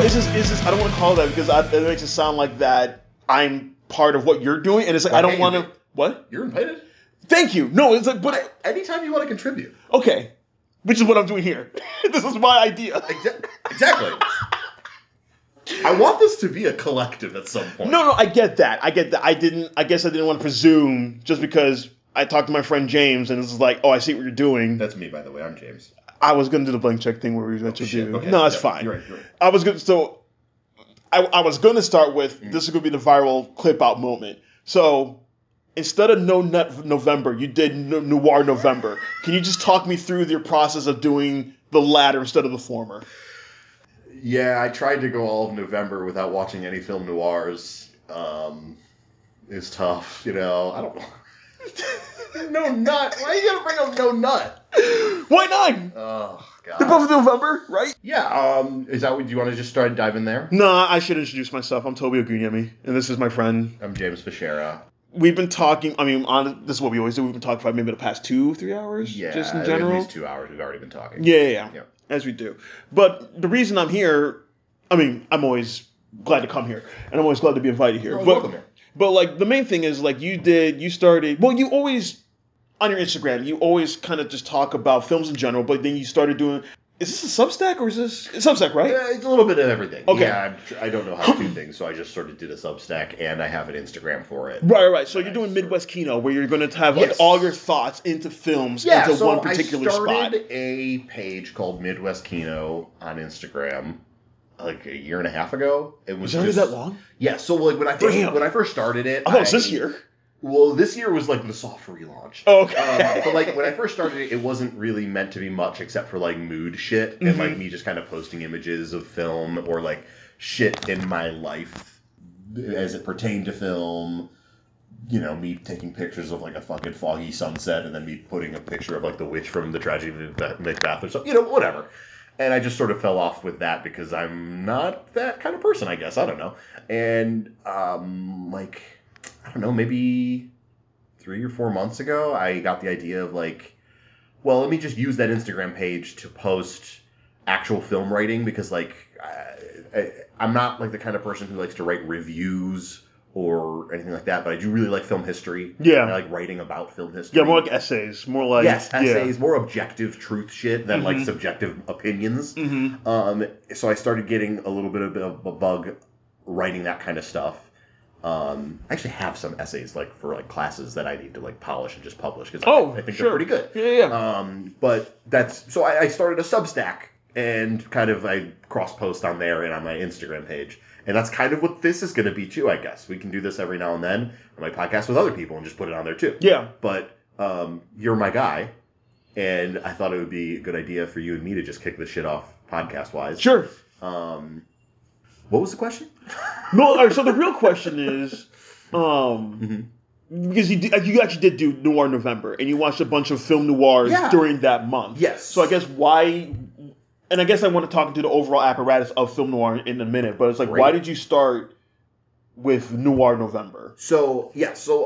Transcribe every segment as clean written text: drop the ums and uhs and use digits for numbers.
it's just I don't want to call it that because it makes it sound like that I'm part of what you're doing, and it's like I don't want to. What? You're invited. Thank you. No, it's like, but anytime you want to contribute. Okay, which is what I'm doing here. This is my idea. Exactly. I want this to be a collective at some point. No, I get that. I guess I didn't want to presume just because I talked to my friend James, and this is like, oh, I see what you're doing. That's me, by the way. I'm James. I was going to do the blank check thing where we went to do. Okay. No, it's fine. You're right. I was going. So I was going to start with this is going to be the viral clip out moment. So instead of No Nut November, you did Noir November. Can you just talk me through your process of doing the latter instead of the former? Yeah, I tried to go all of November without watching any film noirs. It's tough, I don't know. No Nut. Why are you gonna bring up No Nut? Why not? Oh God. They're both November, right? Yeah. Is that what do you want to just start diving there? No, I should introduce myself. I'm Tobi Ogunyemi, and this is my friend. I'm James Fichera. We've been talking. This is what we always do. We've been talking for maybe the past 2-3 hours. Yeah, just in general. At least 2 hours. We've already been talking. Yeah. As we do. But the reason I'm here, I'm always glad to come here, and I'm always glad to be invited here. Welcome here. But like the main thing is like you started. Well, you always on your Instagram, you always kind of just talk about films in general, but then you started doing. Is this a Substack or is this it's Substack, right? Yeah, it's a little bit of everything. Okay. Yeah, I don't know how to do things, so I just sort of did a Substack, and I have an Instagram for it. Right. So you're doing Midwest Kino, where you're going to have like all your thoughts into films into one particular spot. I started a page called Midwest Kino on Instagram like a year and a half ago. It was just that long? Yeah. So like when I first started it, I thought it was this year. Well, this year was like the soft relaunch. Oh, okay. But like when I first started it, it wasn't really meant to be much except for like mood shit and like me just kind of posting images of film or like shit in my life as it pertained to film. Me taking pictures of like a fucking foggy sunset and then me putting a picture of like the witch from the tragedy of Macbeth or something, whatever. And I just sort of fell off with that because I'm not that kind of person, I guess. I don't know. And I don't know, maybe 3 or 4 months ago, I got the idea of like, well, let me just use that Instagram page to post actual film writing because like I'm not like the kind of person who likes to write reviews or anything like that, but I do really like film history. Yeah. And I like writing about film history. Yeah, more like essays. More like... Yes, essays, more objective truth shit than like subjective opinions. So I started getting a little bit of a bug writing that kind of stuff. I actually have some essays like for like classes that I need to like polish and just publish because I think they're pretty good. Yeah. But that's so I started a Substack and kind of I cross post on there and on my Instagram page, and that's kind of what this is going to be too. I guess we can do this every now and then on my podcast with other people and just put it on there too. Yeah. But you're my guy, and I thought it would be a good idea for you and me to just kick this shit off podcast wise. Sure. What was the question? No, so the real question is, because you actually did do Noir November, and you watched a bunch of film noirs during that month. Yes. So I guess why, and I guess I want to talk into the overall apparatus of film noir in a minute, but it's like, why did you start with Noir November? So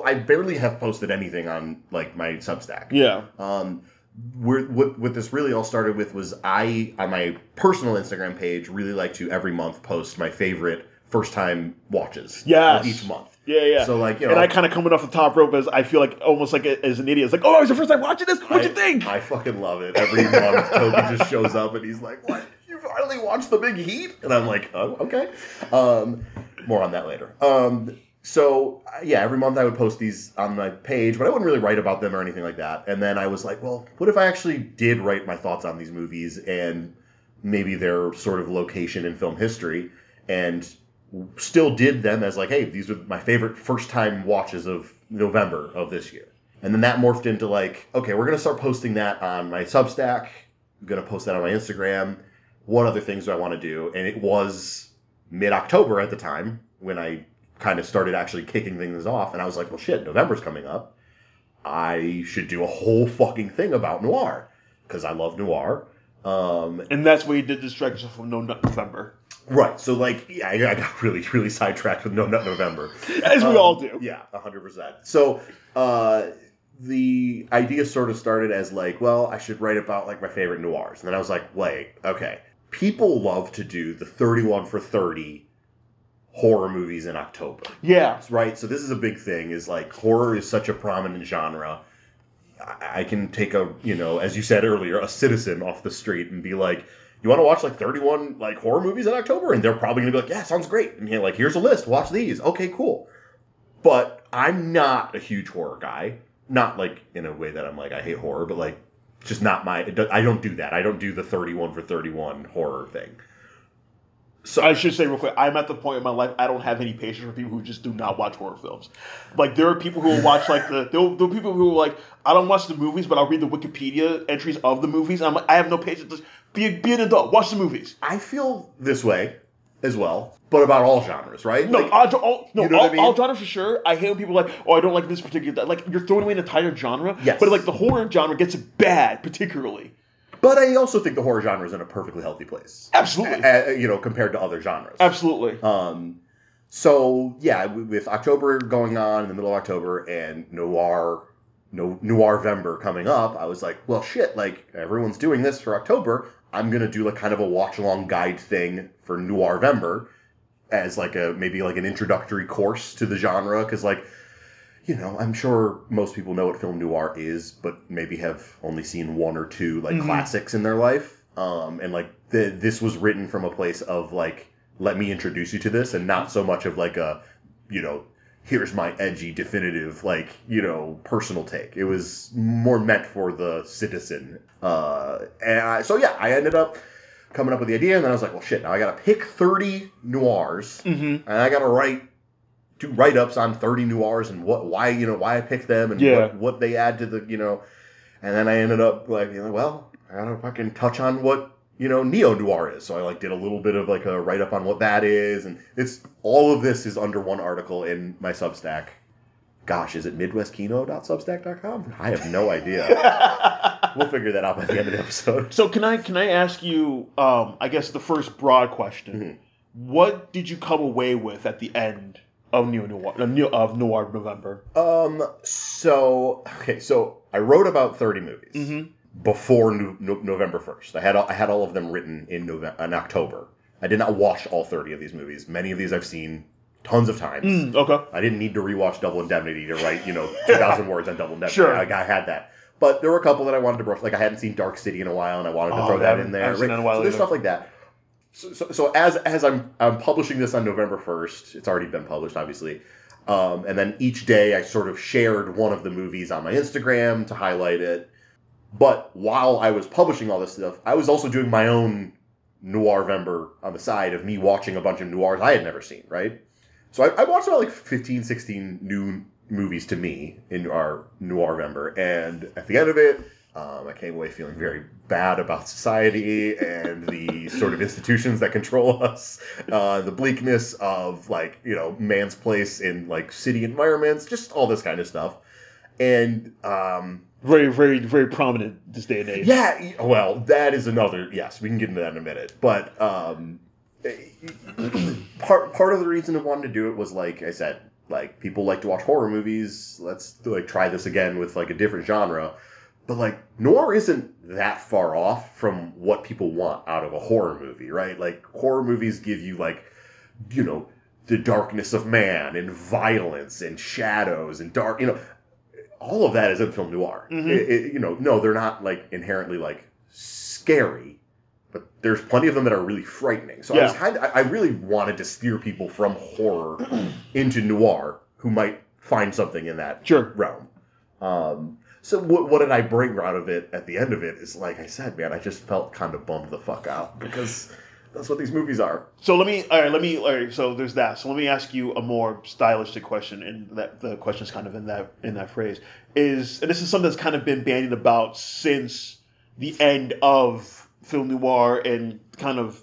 I barely have posted anything on like my Substack. Yeah. What this really all started with was I, on my personal Instagram page, really like to every month post my favorite first-time watches. Yes. Each month. Yeah. So like, and I kind of coming off the top rope as I feel like almost like as an idiot. It's like, oh, it's your first time watching this? What'd you think? I fucking love it. Every month, Toby just shows up and he's like, what? You finally watched The Big Heat? And I'm like, oh, okay. More on that later. So, every month I would post these on my page, but I wouldn't really write about them or anything like that. And then I was like, well, what if I actually did write my thoughts on these movies and maybe their sort of location in film history and still did them as like, hey, these are my favorite first-time watches of November of this year. And then that morphed into like, okay, we're going to start posting that on my Substack. I'm going to post that on my Instagram. What other things do I want to do? And it was mid-October at the time when I kind of started actually kicking things off, and I was like, well, shit, November's coming up. I should do a whole fucking thing about noir, because I love noir. And that's where you did distraction from No Nut November. Right, so like, I got really, really sidetracked with No Nut November. As we all do. Yeah, 100%. So, the idea sort of started as like, well, I should write about like my favorite noirs. And then I was like, wait, okay. people love to do the 31 for 30 horror movies in October. Yeah. Right? So this is a big thing, is like horror is such a prominent genre. I can take as you said earlier, a citizen off the street and be like, you want to watch like 31 like horror movies in October? And they're probably going to be like, yeah, sounds great. And like, here's a list, watch these. Okay, cool. But I'm not a huge horror guy. Not like in a way that I'm like, I hate horror, but like, just not I don't do that. I don't do the 31 for 31 horror thing. So I should say real quick, I'm at the point in my life I don't have any patience for people who just do not watch horror films. Like, there are people who will watch like there are people who are like, I don't watch the movies, but I'll read the Wikipedia entries of the movies. And I'm like, I have no patience. Just be an adult, watch the movies. I feel this way as well, but about all genres, right? No, like, all genres for sure. I hate when people are like, oh, I don't like this particular. Like, you're throwing away an entire genre. Yes. But like the horror genre gets bad, particularly. But I also think the horror genre is in a perfectly healthy place. Absolutely. Compared to other genres. Absolutely. So yeah, with October going on in the middle of October and Noirvember coming up, I was like, well, shit, like everyone's doing this for October. I'm gonna do like kind of a watch along guide thing for Noirvember as like maybe like an introductory course to the genre, because like, I'm sure most people know what film noir is, but maybe have only seen one or two like classics in their life. And like this was written from a place of like, let me introduce you to this, and not so much of like a, here's my edgy, definitive, like, personal take. It was more meant for the citizen. I ended up coming up with the idea, and then I was like, well, shit, now I got to pick 30 noirs, and I got to do write-ups on 30 noirs and why I picked them and what they add to the, and then I ended up like, well, I gotta fucking touch on what, neo-noir is. So I like did a little bit of like a write-up on what that is, and all of this is under one article in my Substack. Gosh, is it midwestkino.substack.com? I have no idea. We'll figure that out by the end of the episode. So can I ask you, I guess the first broad question, what did you come away with at the end of Noirvember? So I wrote about 30 movies before November 1st. I had all of them written in October. I did not watch all 30 of these movies. Many of these I've seen tons of times. Okay. I didn't need to rewatch Double Indemnity to write 2,000 words on Double Indemnity. Sure. I had that. But there were a couple that I wanted to brush. Like I hadn't seen Dark City in a while, and I wanted to throw that in there. I haven't seen that in a while so there's stuff like that. So as I'm publishing this on November 1st, it's already been published, obviously. And then each day I sort of shared one of the movies on my Instagram to highlight it. But while I was publishing all this stuff, I was also doing my own Noirvember on the side of me watching a bunch of noirs I had never seen, right? So I watched about like 15, 16 new movies to me in our Noirvember. And at the end of it, I came away feeling very bad about society and the sort of institutions that control us, the bleakness of like, man's place in like city environments, just all this kind of stuff. And very, very, very prominent this day and age. Yeah, well, that is another, yes, we can get into that in a minute. But part of the reason I wanted to do it was, like I said, like people like to watch horror movies. Let's like try this again with like a different genre. But like noir isn't that far off from what people want out of a horror movie, right? Like horror movies give you like, the darkness of man and violence and shadows and dark, all of that is in film noir. No, they're not like inherently like scary, but there's plenty of them that are really frightening. So I really wanted to steer people from horror into noir who might find something in that realm. So what did I bring out of it at the end of it is, like I said, man, I just felt kind of bummed the fuck out because that's what these movies are. So so there's that. So let me ask you a more stylistic question, and that the question is kind of in that phrase and this is something that's kind of been bandied about since the end of film noir and kind of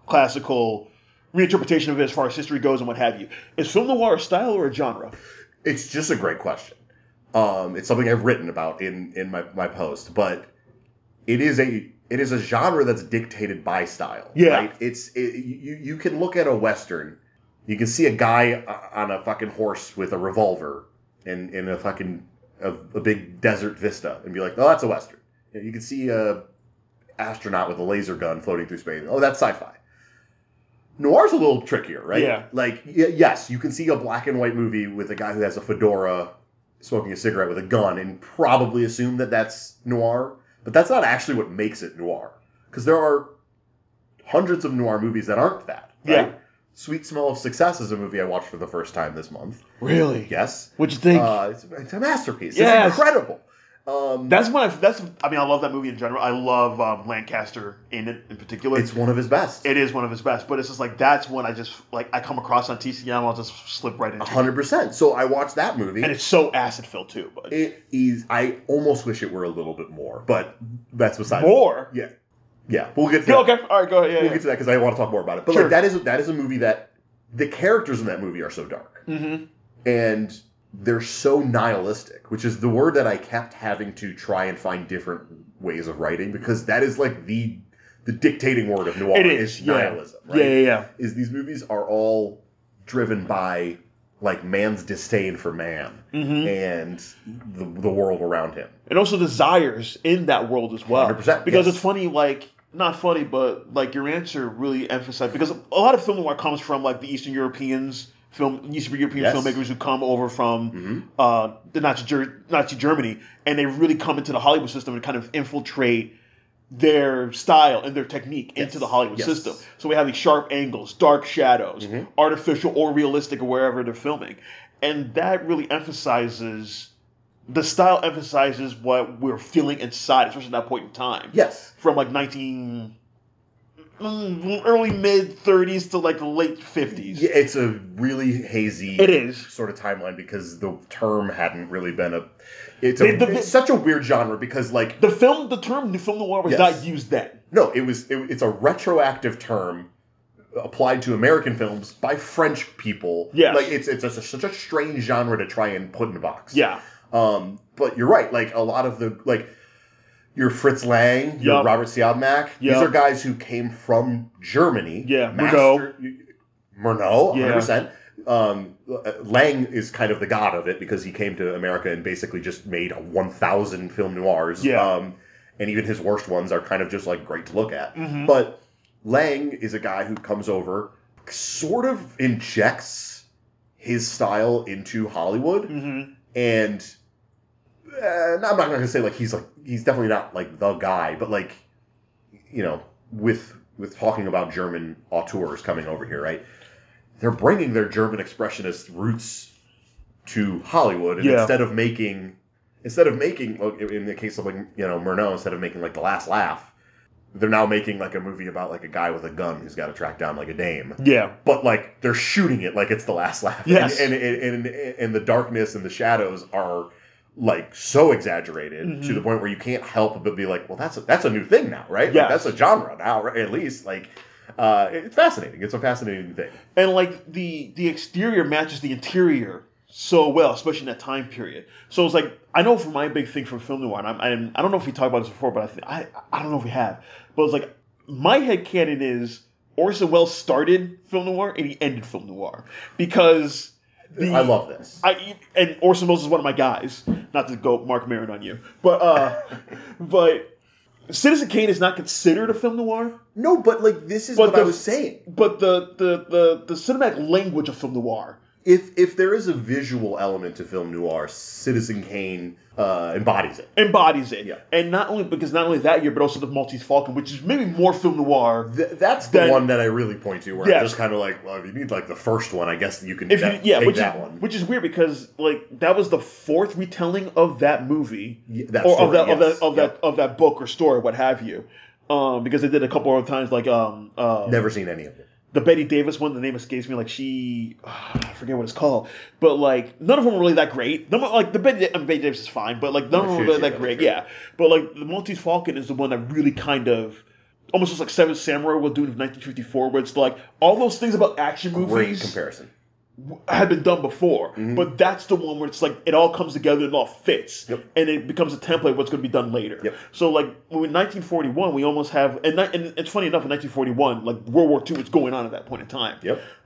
classical reinterpretation of it as far as history goes and what have you. Is film noir a style or a genre? It's just a great question. It's something I've written about in my post, but it is a genre that's dictated by style. Yeah. Right? You can look at a Western, you can see a guy on a fucking horse with a revolver in a fucking a big desert vista and be like, oh, that's a Western. You can see astronaut with a laser gun floating through space. Oh, that's sci-fi. Noir's a little trickier, right? Yeah. Like, yes, you can see a black and white movie with a guy who has a fedora smoking a cigarette with a gun and probably assume that that's noir, but that's not actually what makes it noir. Because there are hundreds of noir movies that aren't that, right? Yeah. Sweet Smell of Success is a movie I watched for the first time this month. Really? Yes. What'd you think? It's a masterpiece. Yes. It's incredible. I mean, I love that movie in general. I love Lancaster in it in particular. It's one of his best. It is one of his best, but it's just like that's one I just like. I come across on TCM, I'll just slip right into. 100%. So I watched that movie, and it's so acid filled too. But it is. I almost wish it were a little bit more, but that's besides. More. Yeah. Yeah, we'll get to that. Okay, all right, go ahead. Yeah, we'll get to that because I want to talk more about it. But sure. like that is a movie that the characters in that movie are so dark, and they're so nihilistic, which is the word that I kept having to try and find different ways of writing because that is like the dictating word of noir. It is nihilism, right? Yeah. Is these movies are all driven by like man's disdain for man and the world around him, and also desires in that world as well. 100%. Because yes. it's funny, like. Not funny, but like your answer really emphasized because a lot of film noir comes from like the Eastern European yes. filmmakers who come over from the Nazi Germany, and they really come into the Hollywood system and kind of infiltrate their style and their technique into the Hollywood system. So we have these sharp angles, dark shadows, artificial or realistic or wherever they're filming, and that really emphasizes. The style emphasizes what we're feeling inside, especially at that point in time. Yes. From like early mid 30s to like the late 50s. Yeah, it's a really hazy sort of timeline because the term hadn't really been it's such a weird genre because like the term film noir was not used then. No, it's a retroactive term applied to American films by French people. Yeah. Like it's such a strange genre to try and put in a box. Yeah. But you're right. Like a lot of the your Fritz Lang, your Robert Siodmak, these are guys who came from Germany. Yeah, Murnau, 100%. Lang is kind of the god of it because he came to America and basically just made 1,000 film noirs. Yeah. And even his worst ones are kind of just like great to look at. But Lang is a guy who comes over, sort of injects his style into Hollywood. And I'm not going to say like he's definitely not like the guy, but like, you know, with talking about German auteurs coming over here, right? They're bringing their German expressionist roots to Hollywood, and instead of making in the case of like Murnau, instead of making like The Last Laugh, they're now making like a movie about like a guy with a gun who's got to track down like a dame. Yeah. But like they're shooting it like it's The Last Laugh. Yes. And the darkness and the shadows are like so exaggerated to the point where you can't help but be like, well, that's a new thing now, right? Yeah. Like, that's a genre now, right? At least like it's fascinating. It's a fascinating thing. And like the exterior matches the interior so well, especially in that time period. So it's like I know for my big thing for film noir, and I don't know if we talked about this before, but I don't know if we have. But it's like my headcanon is Orson Welles started film noir and he ended film noir because I love this. And Orson Welles is one of my guys. Not to go Mark Maron on you, but Citizen Kane is not considered a film noir. No, but like this is what I was saying. But the cinematic language of film noir. If there is a visual element to film noir, Citizen Kane embodies it. Yeah. And not only that year, but also the Maltese Falcon, which is maybe more film noir. That's the one that I really point to, where I'm just kind of like, well, if you need like the first one, I guess you can take that one. Which is weird because like that was the fourth retelling of that movie, of that book or story, what have you. Because they did a couple of times, like never seen any of it. The Betty Davis one, the name escapes me. Like I forget what it's called, but like none of them were really that great. Like the Betty Davis is fine, but like none of them were really that great. Yeah, but like the Maltese Falcon is the one that really kind of almost looks like Seven Samurai will do in 1954, where it's like all those things about action movies. Great comparison. Had been done before, but that's the one where it's like it all comes together and it all fits, and it becomes a template of what's going to be done later. So like in 1941, we almost have, and it's funny enough, in 1941, like World War II was going on at that point in time.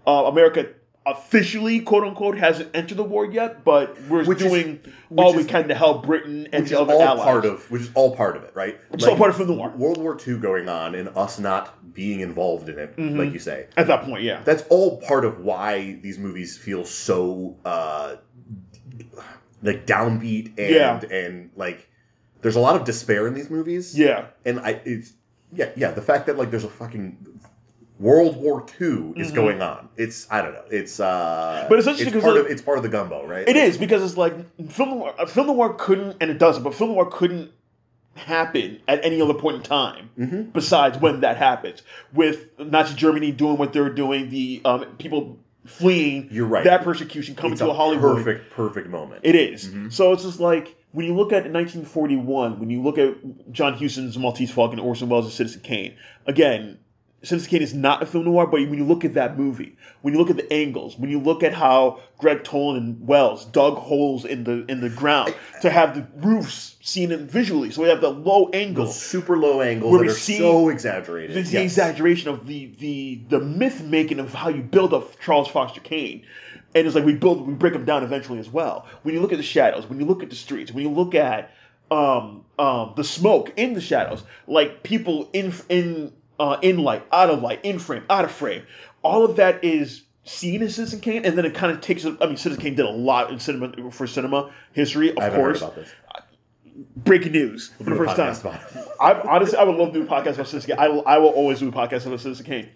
America officially, quote unquote, hasn't entered the war yet, but we're doing all we can to help Britain and the other allies. Which is all part of it, right? It's all part of Film Noir. World War II going on and us not being involved in it, like you say. At that point, yeah. That's all part of why these movies feel so like downbeat and like there's a lot of despair in these movies. Yeah. And the fact that like there's a fucking World War II is going on. It's I don't know. It's but it's part of the gumbo, right? It is because it's like Film Noir couldn't, and it doesn't, but Film Noir couldn't happen at any other point in time besides when that happens. With Nazi Germany doing what they're doing, the people fleeing, you're right. That persecution coming to a Hollywood. Perfect moment. It is. So it's just like when you look at 1941, when you look at John Huston's Maltese Falcon, Orson Welles' Citizen Kane, again. Citizen Kane is not a film noir, but when you look at that movie, when you look at the angles, when you look at how Greg Toland and Wells dug holes in the ground to have the roofs seen in visually, so we have the low angle, those super low angles that are so exaggerated. The exaggeration of the myth making of how you build up Charles Foster Kane, and it's like we break them down eventually as well. When you look at the shadows, when you look at the streets, when you look at the smoke in the shadows, like people in light, out of light, in frame, out of frame. All of that is seen in Citizen Kane, and then it kind of takes. I mean, Citizen Kane did a lot in cinema history, of course. Heard about this. Breaking news for the first time. I would love to do a podcast about Citizen Kane. I will always do a podcast about Citizen Kane,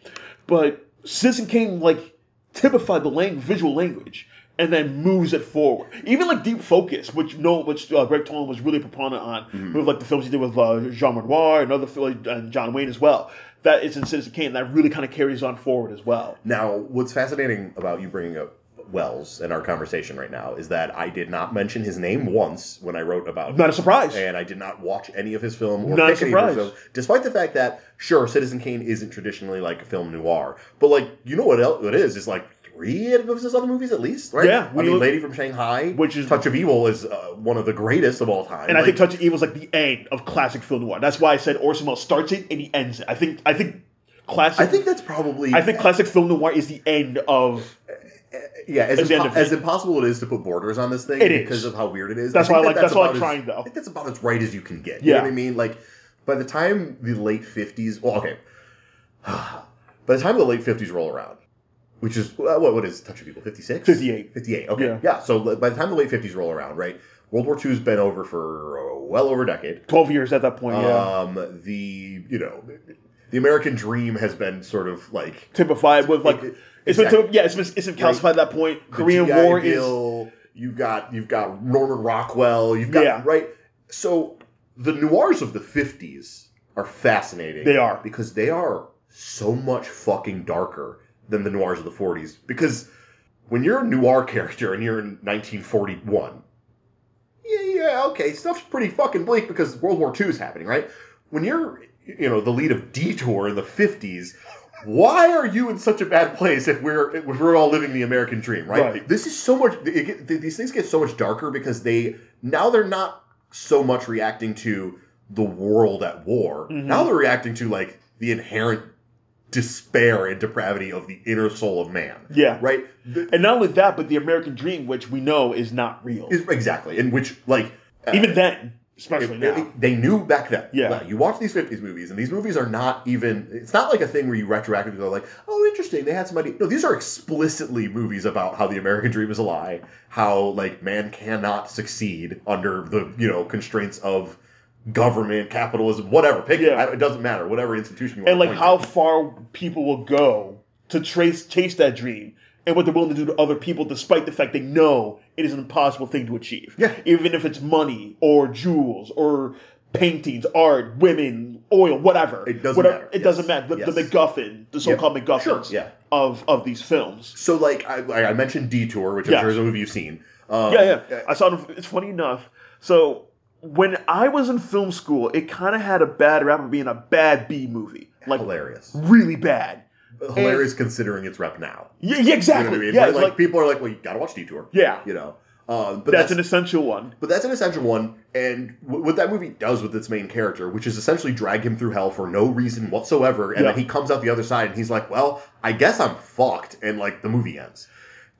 but Citizen Kane like typified the visual language. And then moves it forward. Even like Deep Focus, which Greg Toland was really a proponent on, with like the films he did with Jean Renoir and other films, and John Wayne as well. That is in Citizen Kane. That really kind of carries on forward as well. Now, what's fascinating about you bringing up Wells in our conversation right now is that I did not mention his name once when I wrote about. Not a surprise. And I did not watch any of his film or not pick any of his films, despite the fact that sure, Citizen Kane isn't traditionally like a film noir, but like you know what it is? It's like 3 of his other movies at least, right? Yeah. I mean, Lady from Shanghai, which is Touch of Evil is one of the greatest of all time. And I think Touch of Evil is like the end of classic film noir. That's why I said Orson Welles starts it and he ends it. I think classic. I think that's probably. I think classic film noir is the end of. Yeah, as impossible it is to put borders on this thing because of how weird it is. That's why I'm trying though. I think that's about as right as you can get. You know what I mean? Like by the time the late 50s, well, okay, by the time the late 50s roll around. Which is, what is Touch of Evil, 56? 58. 58, okay. Yeah, so by the time the late 50s roll around, right, World War II's been over for well over a decade. 12 years at that point, yeah. The American dream has been sort of like... typified with like... It's been calcified at that point. The Korean War is... You've got Norman Rockwell, you've got... Right? So the noirs of the 50s are fascinating. They are. Because they are so much fucking darker than the noirs of the 40s. Because when you're a noir character and you're in 1941, okay, stuff's pretty fucking bleak because World War II is happening, right? When you're, the lead of Detour in the 50s, why are you in such a bad place if we're all living the American dream, right? This is so much, these things get so much darker because they're not so much reacting to the world at war. Mm-hmm. Now they're reacting to, like, the inherent despair and depravity of the inner soul of man. Yeah. Right? And not only that, but the American dream, which we know is not real. Exactly. And which, like... even then, especially now. They knew back then. Yeah. Like, you watch these 50s movies, and these movies are not even... It's not like a thing where you retroactively go like, oh, interesting, they had some idea. No, these are explicitly movies about how the American dream is a lie, how, like, man cannot succeed under the, constraints of government, capitalism, whatever. Pick it. It doesn't matter. Whatever institution you want. And like how far people will go to chase that dream, and what they're willing to do to other people, despite the fact they know it is an impossible thing to achieve. Yeah. Even if it's money or jewels or paintings, art, women, oil, whatever. It doesn't matter. It doesn't matter. The MacGuffin, the so-called MacGuffins of these films. So like I mentioned Detour, which I'm sure is a movie you've seen. I saw it. It's funny enough. So when I was in film school, it kind of had a bad rap of being a bad B movie. Like, hilarious. Really bad. Hilarious considering its rep now. Yeah, exactly. You know what I mean? Like people are like, well, you gotta watch Detour. Yeah. But that's an essential one. But that's an essential one, and what that movie does with its main character, which is essentially drag him through hell for no reason whatsoever, and then he comes out the other side and he's like, well, I guess I'm fucked, and like the movie ends.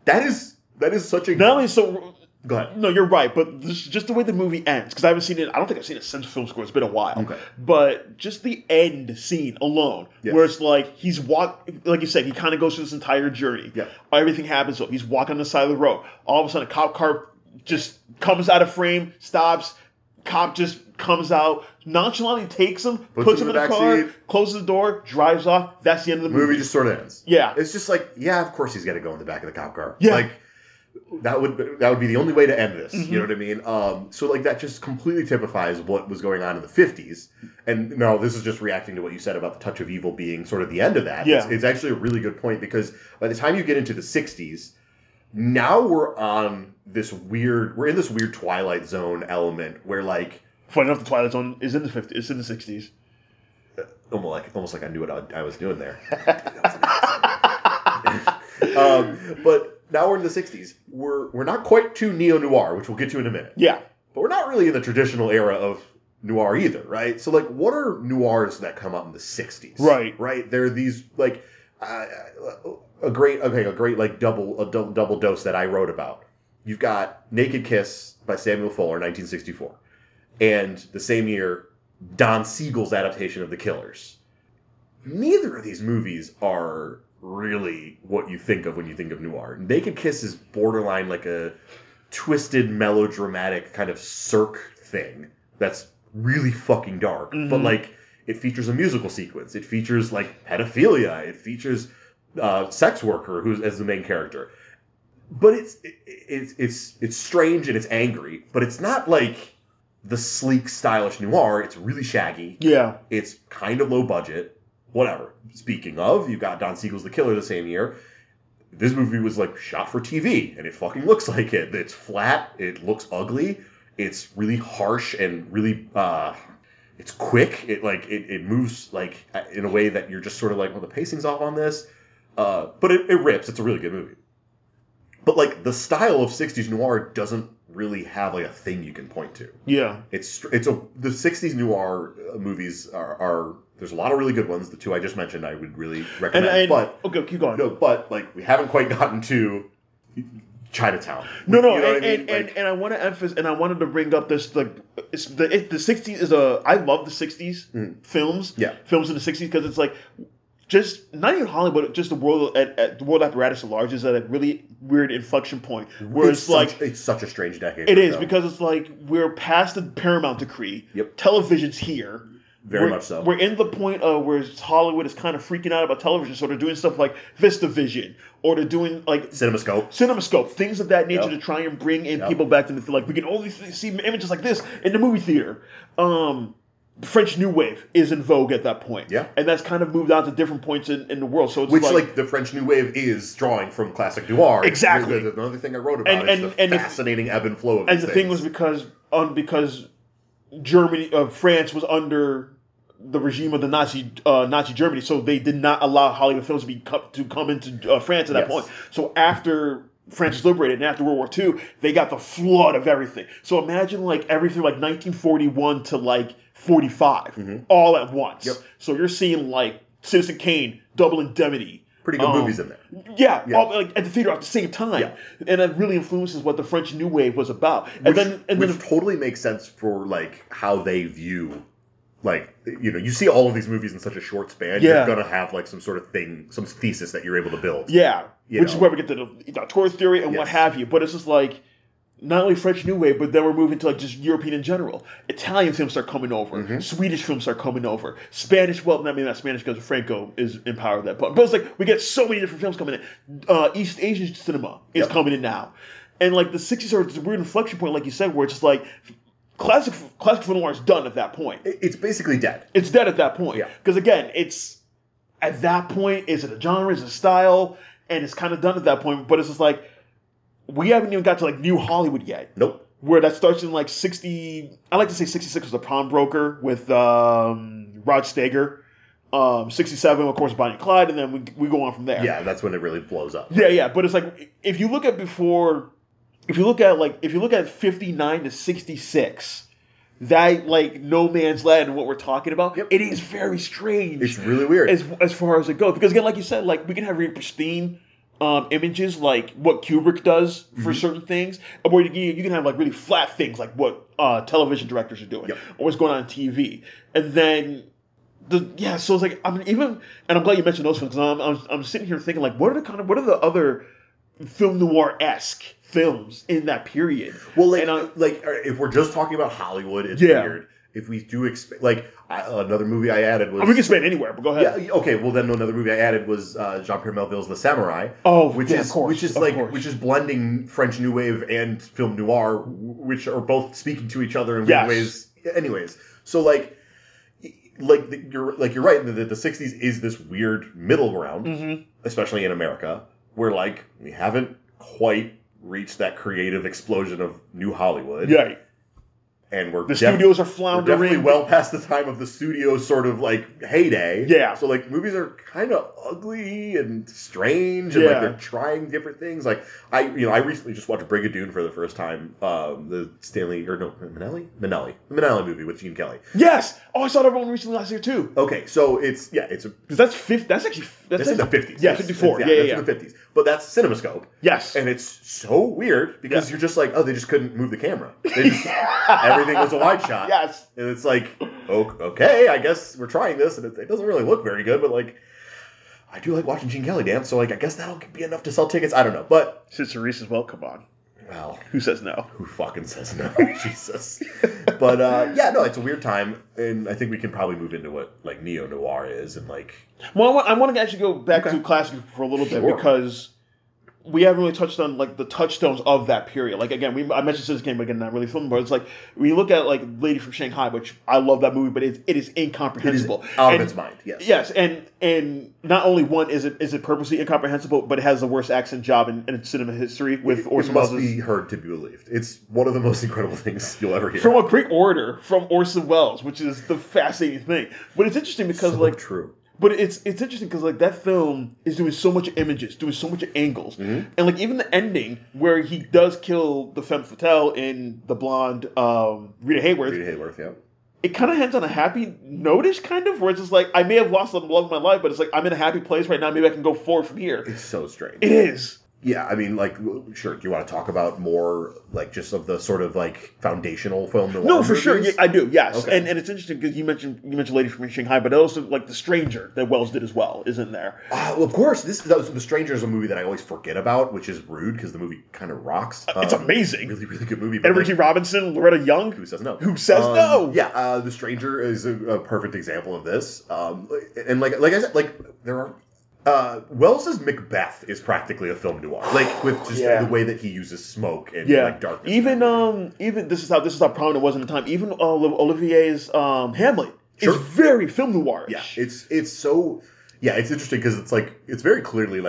That is such a... Not only so... Go ahead. No, you're right, but just the way the movie ends, because I haven't seen it, I don't think I've seen it since film school, it's been a while. Okay. But just the end scene alone, where it's like, like you said, he kind of goes through this entire journey. Yeah. Everything happens to him. He's walking on the side of the road. All of a sudden, a cop car just comes out of frame, stops, cop just comes out, nonchalantly takes him, puts him in the car, closes the door, drives off. That's the end of the movie. The movie just sort of ends. Yeah. It's just like, yeah, of course he's got to go in the back of the cop car. Yeah. Like, that would be the only way to end this. You know what I mean? So like that just completely typifies what was going on in the 50s. And no, this is just reacting to what you said about the touch of evil being sort of the end of that. Yeah. It's actually a really good point, because by the time you get into the 60s, now we're in this weird Twilight Zone element where like... Funny enough, the Twilight Zone is in the 50s. It's in the 60s. Almost like I knew what I was doing there. But now we're in the 60s. We're not quite to neo-noir, which we'll get to in a minute. Yeah. But we're not really in the traditional era of noir either, right? So, like, what are noirs that come out in the 60s? Right. Right? There are these, like, a great, like, double dose that I wrote about. You've got Naked Kiss by Samuel Fuller, 1964. And the same year, Don Siegel's adaptation of The Killers. Neither of these movies are really what you think of when you think of noir. Naked Kiss is borderline like a twisted, melodramatic kind of Cirque thing that's really fucking dark. Mm-hmm. But like, it features a musical sequence. It features like pedophilia. It features sex worker who's as the main character. But it's strange and it's angry. But it's not like the sleek, stylish noir. It's really shaggy. Yeah. It's kind of low budget. Whatever. Speaking of, you got Don Siegel's The Killer the same year. This movie was like shot for TV, and it fucking looks like it. It's flat. It looks ugly. It's really harsh and really, it's quick. It moves like in a way that you're just sort of like, well, the pacing's off on this. But it rips. It's a really good movie. But like the style of 60s noir doesn't really have like a thing you can point to. Yeah. The 60s noir movies are there's a lot of really good ones. The two I just mentioned I would really recommend. Okay, keep going. No, but like we haven't quite gotten to Chinatown. No, and I want to emphasize, and I wanted to bring up this the 60s is I love the 60s films. Yeah. Films in the 60s because it's like just not even Hollywood, just the world at the world apparatus at large is at a really weird inflection point where it's such a strange decade. It is because it's like we're past the Paramount decree. Yep. Television's here. Very much so. We're in the point of where Hollywood is kind of freaking out about television, so they're doing stuff like VistaVision, or they're doing like CinemaScope, things of that nature to try and bring in people back to the like we can only see images like this in the movie theater. The French New Wave is in vogue at that point. Yeah. And that's kind of moved on to different points in the world. So it's like the French New Wave is drawing from classic noir. Exactly. Another thing I wrote about is the fascinating ebb and flow of these things. And the thing was because Germany, France was under the regime of the Nazi Germany, so they did not allow Hollywood films to come into France at that point. So after France was liberated and after World War II, they got the flood of everything. So imagine like everything like 1941 to like 45 all at once. Yep. So you're seeing like Citizen Kane, Double Indemnity. Pretty good movies in there. Yeah. All, like, at the theater at the same time. Yeah. And that really influences what the French New Wave was about. Which totally makes sense for like how they view, like, you know, you see all of these movies in such a short span, you're going to have like some sort of thing, some thesis that you're able to build. Yeah. Which is where we get to the auteur theory and what have you. But it's just like, not only French New Wave, but then we're moving to like just European in general. Italian films start coming over. Swedish films start coming over. Spanish, well, I mean not Spanish because Franco is in power at that point. But it's like we get so many different films coming in. East Asian cinema is coming in now. And like the 60s are this weird inflection point, like you said, where it's just like classic film noir is done at that point. It's basically dead. It's dead at that point. Yeah. Because again, it's at that point, is it a genre, is it a style? And it's kind of done at that point. But it's just like, we haven't even got to like New Hollywood yet. Nope. Where that starts in like 60, I like to say 66 was The Pawnbroker with Rod Steiger. 67, of course, Bonnie and Clyde, and then we go on from there. Yeah, that's when it really blows up. Yeah. But it's like, if you look at 59 to 66, that like No Man's Land and what we're talking about, it is very strange. It's really weird as far as it goes. Because again, like you said, like we can have really pristine images like what Kubrick does for certain things, or you can have like really flat things like what television directors are doing, or what's going on TV, and then so it's like and I'm glad you mentioned those films because I'm sitting here thinking like what are the other film noir-esque films in that period? Well, if we're just talking about Hollywood, it's weird. If we do another movie I added was... we can spend anywhere, but go ahead. Yeah, okay, well then another movie I added was Jean-Pierre Melville's The Samurai. Oh, which is blending French New Wave and film noir, which are both speaking to each other in weird ways. Anyways, so you're right that the 60s is this weird middle ground, especially in America, where we haven't quite reached that creative explosion of new Hollywood. Right. And the studios are floundering. We're definitely well past the time of the studio sort of heyday. Yeah. So movies are kind of ugly and strange, and they're trying different things. I recently just watched Brigadoon for the first time. The Minnelli movie with Gene Kelly. Yes. Oh, I saw that one recently last year too. Okay, so it's in the 50s. Yeah, 54. That's in the 50s. But that's CinemaScope. Yes. And it's so weird because you're just they just couldn't move the camera. They just everything was a wide shot. Yes. And it's okay, I guess we're trying this, and it doesn't really look very good, but I do like watching Gene Kelly dance, so I guess that'll be enough to sell tickets. I don't know, but Sister Reese as well. Come on. Well, who says no? Who fucking says no? Jesus. But it's a weird time, and I think we can probably move into what neo noir is, and Well, I want to actually go back to classics for a little bit because we haven't really touched on the touchstones of that period. Again, I mentioned Citizen Kane, but again, not really film, but it's when you look at Lady from Shanghai, which I love that movie, but it is incomprehensible. It is out of its mind. Yes. Yes, and not only is it purposely incomprehensible, but it has the worst accent job in cinema history with Orson Welles. It must be heard to be believed. It's one of the most incredible things you'll ever hear. From a great orator from Orson Welles, which is the fascinating thing. But it's interesting because true. But it's interesting because that film is doing so much images, doing so much angles, and even the ending where he does kill the femme fatale in the blonde Rita Hayworth. Rita Hayworth, yeah. It kind of ends on a happy notice, kind of, where it's just I may have lost the love of my life, but it's I'm in a happy place right now. Maybe I can go forward from here. It's so strange. It is. Yeah, I mean, sure. Do you want to talk about more, just of the sort of foundational film noir? No, for sure. Yeah, I do. Yes, okay. And it's interesting because you mentioned Lady from Shanghai, but also The Stranger that Wells did as well is in there. Well, of course, The Stranger is a movie that I always forget about, which is rude because the movie kind of rocks. It's amazing. Really, really good movie. Edward G. Robinson, Loretta Young. Who says no? Who says no? Yeah, The Stranger is a perfect example of this. And like I said, there are. Wells's Macbeth is practically a film noir, with just the way that he uses smoke and darkness. Even this is how prominent it was in the time. Even Olivier's Hamlet is very film noir. Yeah, it's so it's interesting because it's very clearly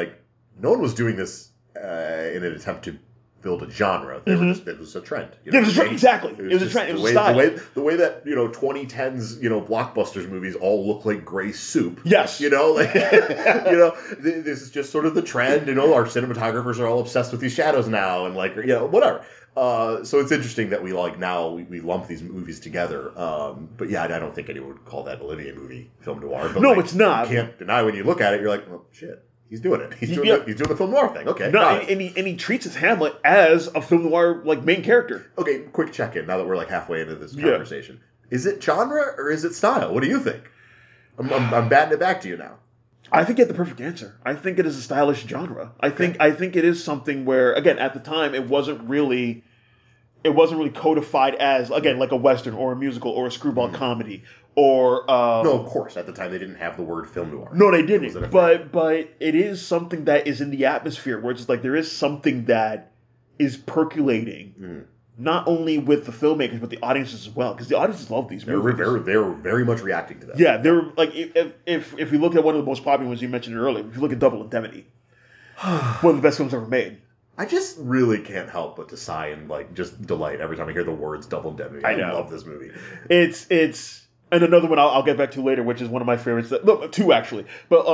no one was doing this in an attempt to build a genre. It was a trend. It was a trend. Exactly. It was a trend. It was a style. The way that 2010s blockbusters movies all look like gray soup. Yes. This is just sort of the trend. Our cinematographers are all obsessed with these shadows now, and whatever. So it's interesting that we now we lump these movies together. But I don't think anyone would call that Olivier movie film noir. But no, it's not. You can't deny when you look at it, you're like, oh shit. He's doing it. He's doing the film noir thing. Okay. No, and he treats his Hamlet as a film noir main character. Okay, quick check-in now that we're halfway into this conversation. Is it genre or is it style? What do you think? I'm batting it back to you now. I think you have the perfect answer. I think it is a stylish genre. I think it is something where, again, at the time it wasn't really codified as, again, like a Western or a musical or a screwball comedy or... no, of course. At the time, they didn't have the word film noir. No, they didn't. But it is something that is in the atmosphere where it's there is something that is percolating, not only with the filmmakers, but the audiences as well. Because the audiences love these movies. They're very much reacting to that. Yeah, they're if we look at one of the most popular ones you mentioned earlier, if you look at Double Indemnity, one of the best films ever made. I just really can't help but to sigh and just delight every time I hear the words Double Indemnity. I love this movie. It's and another one I'll get back to later, which is one of my favorites. Two actually, but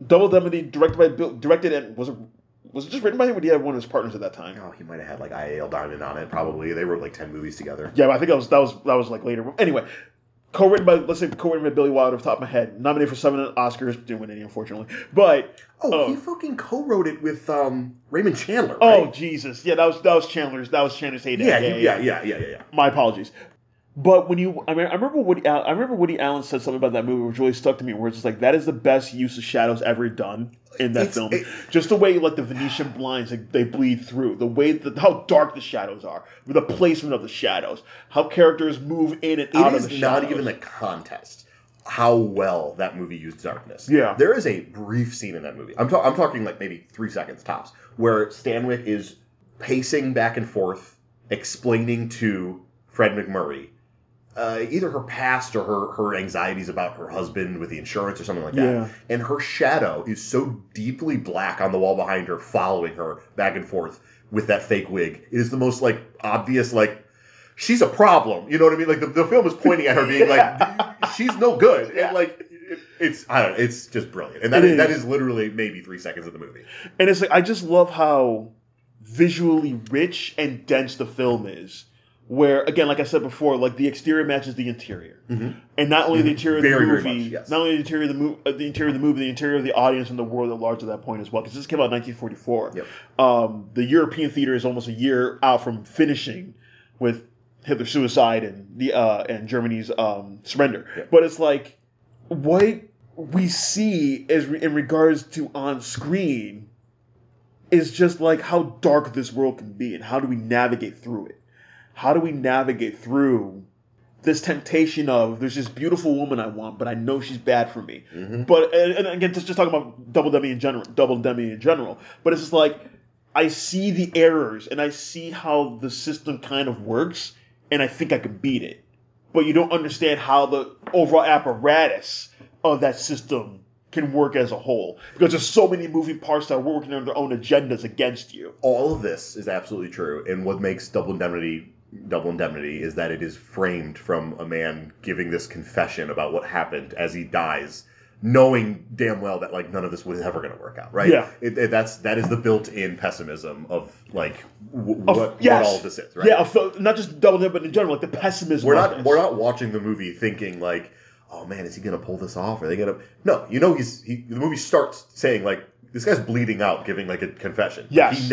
Double Indemnity directed and was it just written by him, or did he have one of his partners at that time? Oh, he might have had I.A.L. Diamond on it. Probably they wrote 10 movies together. Yeah, but I think that was later. Anyway, co-written by Billy Wilder off the top of my head. Nominated for 7 Oscars, didn't win any, unfortunately. But he fucking co-wrote it with Raymond Chandler. Oh right? Jesus, yeah, that was Chandler's heyday. Yeah. My apologies. But I remember Woody Allen said something about that movie which really stuck to me, where it's just like that is the best use of shadows ever done in that film. Just the way like the Venetian blinds they bleed through, the way how dark the shadows are, the placement of the shadows, how characters move in and out of the shadows. It is not even a contest how well that movie used darkness. Yeah, there is a brief scene in that movie. I'm talking like maybe 3 seconds tops, where Stanwyck is pacing back and forth, explaining to Fred McMurray either her past or her anxieties about her husband with the insurance or something like that. Yeah. And her shadow is so deeply black on the wall behind her, following her back and forth with that fake wig. It is the most like obvious, like, she's a problem. You know what I mean? Like the film is pointing at her being like, she's no good. Yeah. And like, it's just brilliant. And that is literally maybe 3 seconds of the movie. And it's like, I just love how visually rich and dense the film is. Where, again, like I said before, like the exterior matches the interior, and not only the interior of the movie, not only the interior of the interior of the movie, the interior of the audience and the world at large at that point as well. Because this came out in 1944. Yep. The European theater is almost a year out from finishing with Hitler's suicide and Germany's surrender. Yep. But it's like what we see in regards to on screen is just like how dark this world can be, and how do we navigate through it. How do we navigate through this temptation of there's this beautiful woman I want, but I know she's bad for me. Mm-hmm. But and again, just talking about Double Demi in general. But it's just like I see the errors and I see how the system kind of works, and I think I can beat it. But you don't understand how the overall apparatus of that system can work as a whole, because there's so many moving parts that are working on their own agendas against you. All of this is absolutely true, and what makes Double Indemnity is that it is framed from a man giving this confession about what happened as he dies, knowing damn well that like none of this was ever going to work out, right? Yeah. That is the built-in pessimism of like what all of this is, right? Yeah, not just Double Indemnity, but in general, like the pessimism. We're not watching the movie thinking like, oh man, is he going to pull this off? Are they going to? No, the movie starts saying like, this guy's bleeding out, giving like a confession. Yes.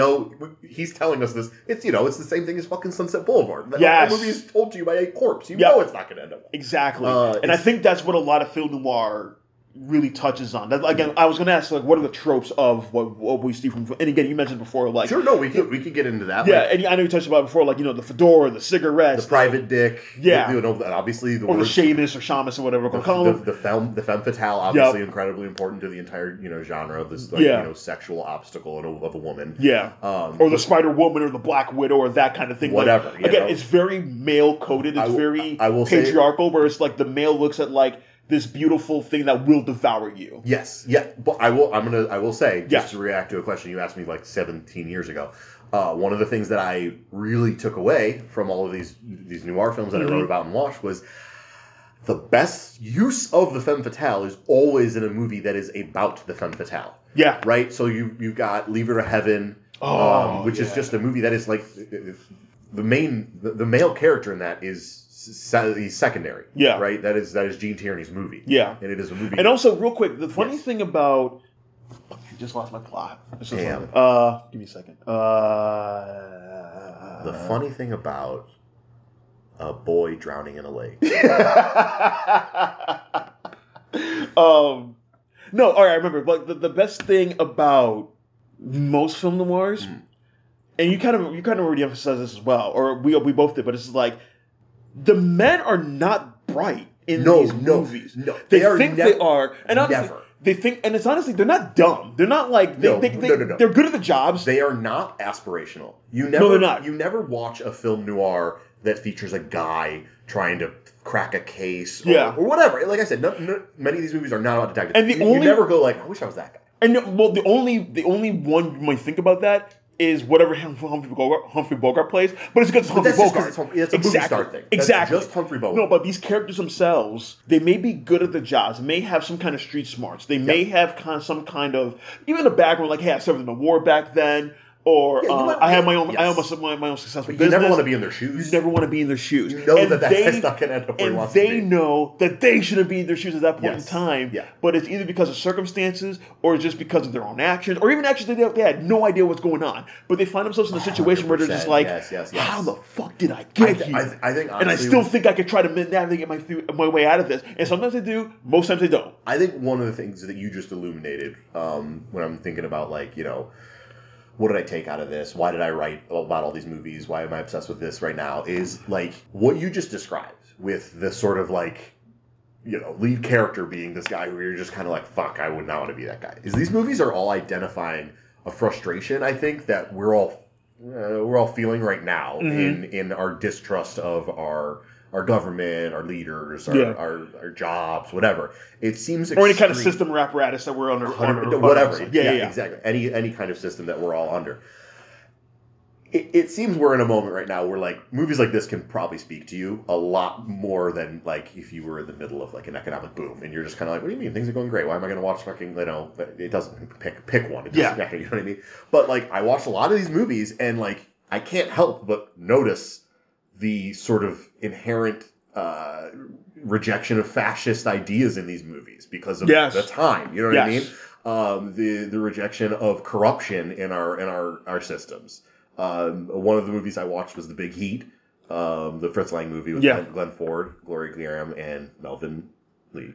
He's telling us this. It's it's the same thing as fucking Sunset Boulevard. Yes. The movie is told to you by a corpse. You know it's not going to end up well. Exactly. And I think that's what a lot of film noir really touches on. That, again, I was going to ask, like, what are the tropes of what we see from? And again, you mentioned before, like, sure, no, we could get into that. Yeah, and I know you touched about it before, like, the fedora, the cigarettes, the private dick. Yeah, obviously the Seamus or Shamus or whatever. The femme fatale, obviously incredibly important to the entire genre of this sexual obstacle of a woman. Yeah, or the Spider Woman or the Black Widow or that kind of thing. Whatever. Like, again, it's very male coded. It's very patriarchal, where it's like the male looks at like this beautiful thing that will devour you. Yes, yeah. But I will say, just to react to a question you asked me like 17 years ago, one of the things that I really took away from all of these noir films that I wrote about and watched was the best use of the femme fatale is always in a movie that is about the femme fatale. Yeah. Right? So you've got Leave Her to Heaven, which is just a movie that is like the male character in that is he's secondary. Yeah. Right? That is Gene Tierney's movie. Yeah. And it is a movie. And also, real quick, the funny thing about... I just lost my plot. Damn. Give me a second. The funny thing about a boy drowning in a lake. No, all right, I remember. But the best thing about most film noirs, and you kind of already emphasized this as well, or we both did, but it's like the men are not bright in these movies. No, they think they are, and never. They think, and it's honestly, they're not dumb. They're not like no. They're good at the jobs. They are not aspirational. No, they're not. You never watch a film noir that features a guy trying to crack a case or whatever. Like I said, many of these movies are not about detectives. And you never go like, I wish I was that guy. And the only one you might think about that is whatever Humphrey Bogart plays, but it's because it's Humphrey Bogart. It's a movie star thing. Exactly. That's just Humphrey Bogart. No, but these characters themselves, they may be good at the jobs. They may have some kind of street smarts. They may have some kind of, even a background like, hey, I served in the war back then, or I have my own. Yes. I almost have my own successful But business. you never want to be in their shoes. You never want to be in their shoes. You know and that guy's not going to end up where he wants to be. And they know that they shouldn't be in their shoes at that point in time. Yeah. But it's either because of circumstances or just because of their own actions, or even actions they had no idea what's going on. But they find themselves in a situation where they're just like, how the fuck did I get here? I think, honestly, and I still think I could try to navigate my way out of this. And sometimes they do, most times they don't. I think one of the things that you just illuminated when I'm thinking about, like, you know, what did I take out of this? Why did I write about all these movies? Why am I obsessed with this right now? Is, like, what you just described with the sort of, like, you know, lead character being this guy who you're just kind of like, fuck, I would not want to be that guy. Is these movies are all identifying a frustration, I think, that we're all feeling right now in our distrust of our government, our leaders, our jobs, whatever. It seems or any kind of system or apparatus that we're under. Whatever. Yeah, exactly. Any kind of system that we're all under. It seems we're in a moment right now where, like, movies like this can probably speak to you a lot more than, like, if you were in the middle of, like, an economic boom and you're just kind of like, what do you mean? Things are going great. Why am I going to watch fucking, you know, it doesn't pick one. It doesn't matter, you know what I mean? But, like, I watch a lot of these movies and, like, I can't help but notice the sort of inherent rejection of fascist ideas in these movies because of the time. You know what I mean? The rejection of corruption in our systems. One of the movies I watched was The Big Heat, the Fritz Lang movie with Glenn Ford, Gloria Graham, and Melvin Lee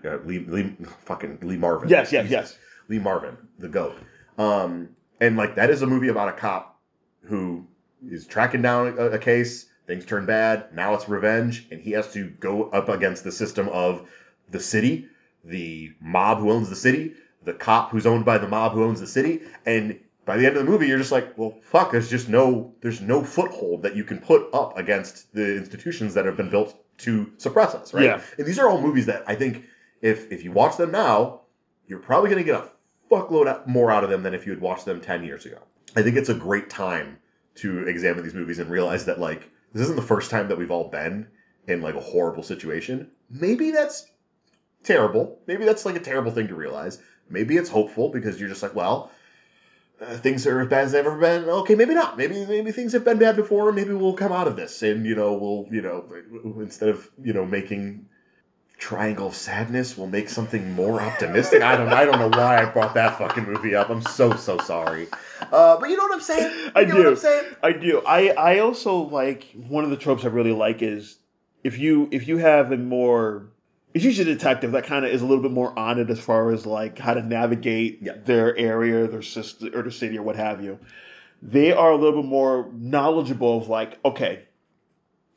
Marvin. Yes. Lee Marvin, the GOAT. And, like, that is a movie about a cop who is tracking down a case. Things turn bad. Now it's revenge, and he has to go up against the system of the city, the mob who owns the city, the cop who's owned by the mob who owns the city, and by the end of the movie, you're just like, well, fuck, there's no foothold that you can put up against the institutions that have been built to suppress us, right? Yeah. And these are all movies that I think if you watch them now, you're probably going to get a fuckload more out of them than if you had watched them 10 years ago. I think it's a great time to examine these movies and realize that, like, this isn't the first time that we've all been in, like, a horrible situation. Maybe that's terrible. Maybe that's, like, a terrible thing to realize. Maybe it's hopeful because you're just like, well, things are as bad as they've ever been. Okay, maybe not. Maybe things have been bad before. Maybe we'll come out of this, and we'll instead of making Triangle of Sadness, we'll make something more optimistic. I don't know why I brought that fucking movie up. I'm so sorry. But you know what I'm saying? I do. I also like one of the tropes I really like is if you have a more. It's usually a detective that kind of is a little bit more on it as far as, like, how to navigate their area, their system, or their city, or what have you. They are a little bit more knowledgeable of, like, okay,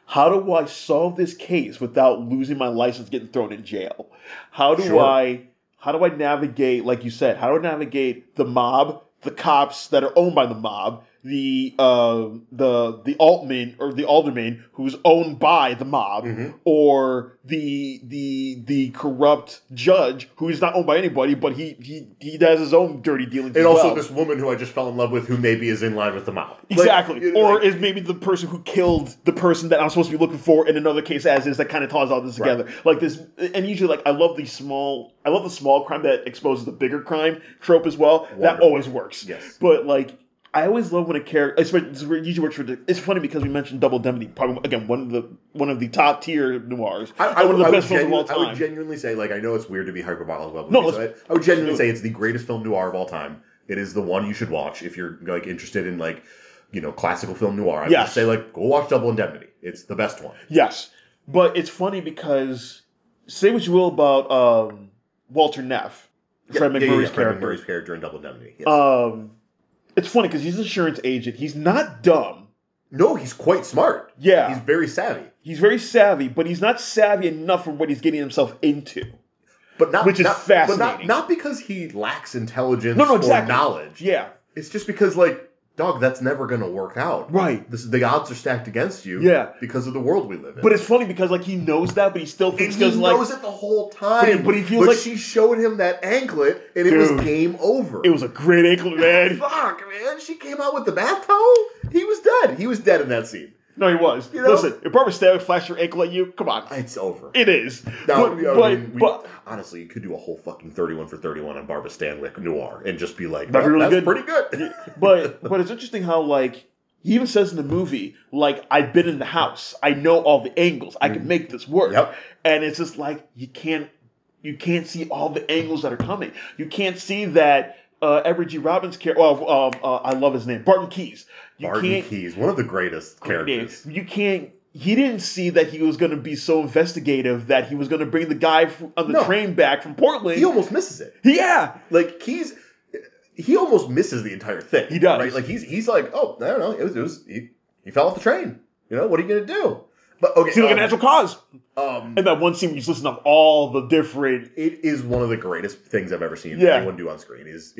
how do I solve this case without losing my license, getting thrown in jail? How do I navigate, like you said, how do I navigate the mob, the cops that are owned by the mob, the altman or the alderman who's owned by the mob, or the corrupt judge who is not owned by anybody, but he does his own dirty dealings. And also this woman who I just fell in love with, who maybe is in line with the mob. Exactly, or is maybe the person who killed the person that I'm supposed to be looking for in another case, as is, that kind of ties all this together. Like this, and usually, like, I love the small crime that exposes the bigger crime trope as well. Wonderful. That always works. Yes, but, like, I always love when a character. Usually works for. It's funny because we mentioned Double Indemnity, probably again one of the top tier noirs. One of the best films of all time. I would genuinely say, like, I know it's weird to be hyperbolic about movies. I would genuinely say it's the greatest film noir of all time. It is the one you should watch if you're, like, interested in, like, classical film noir. I would say, like, go watch Double Indemnity. It's the best one. Yes, but it's funny because say what you will about Walter Neff, Fred McMurray's character. Fred McMurray's character in Double Indemnity. Yes. It's funny because he's an insurance agent. He's not dumb. No, he's quite smart. Yeah. He's very savvy. He's very savvy, but he's not savvy enough for what he's getting himself into. Which is fascinating. But not because he lacks intelligence or knowledge. Yeah. It's just because, like, dog, that's never going to work out. Right. The odds are stacked against you. Yeah. Because of the world we live in. But it's funny because, like, he knows that, but he still thinks he knows it the whole time. But he feels like she showed him that anklet, and it was game over. It was a great anklet, man. Fuck, man. She came out with the bath towel. He was dead. He was dead in that scene. No, he was. You know? Listen, if Barbara Stanwyck flashed her ankle at you, come on. It's over. It is. Now, But honestly, you could do a whole fucking 31 for 31 on Barbara Stanwyck Noir and just be like, that'd be really that's good. pretty good. but it's interesting how, like, he even says in the movie, like, I've been in the house. I know all the angles. I can make this work. Yep. And it's just like, you can't see all the angles that are coming. You can't see that Edward G. Robin's character, I love his name, Barton Keyes. Barton Keyes, one of the greatest characters. He didn't see that he was going to be so investigative that he was going to bring the guy on the train back from Portland. He almost misses it. Yeah. Like, Keyes, he almost misses the entire thing. He does. Right? Like, he's like, oh, I don't know, he fell off the train. You know, what are you going to do? But, okay. Seems like a natural cause. And that one scene where you just listen to all the different... It is one of the greatest things I've ever seen anyone do on screen, is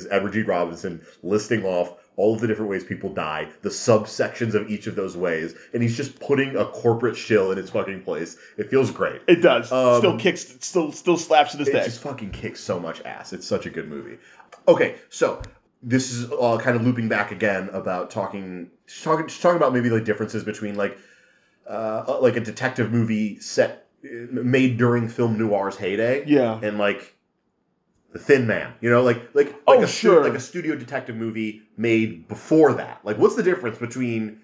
Edward G. Robinson listing off all of the different ways people die, the subsections of each of those ways, and he's just putting a corporate shill in its fucking place. It feels great. It does. Still kicks, still slaps to this day. It just fucking kicks so much ass. It's such a good movie. Okay, so this is kind of looping back again about talking about maybe like differences between like a detective movie made during film noir's heyday, and like The Thin Man, you know, like a studio detective movie made before that. Like, what's the difference between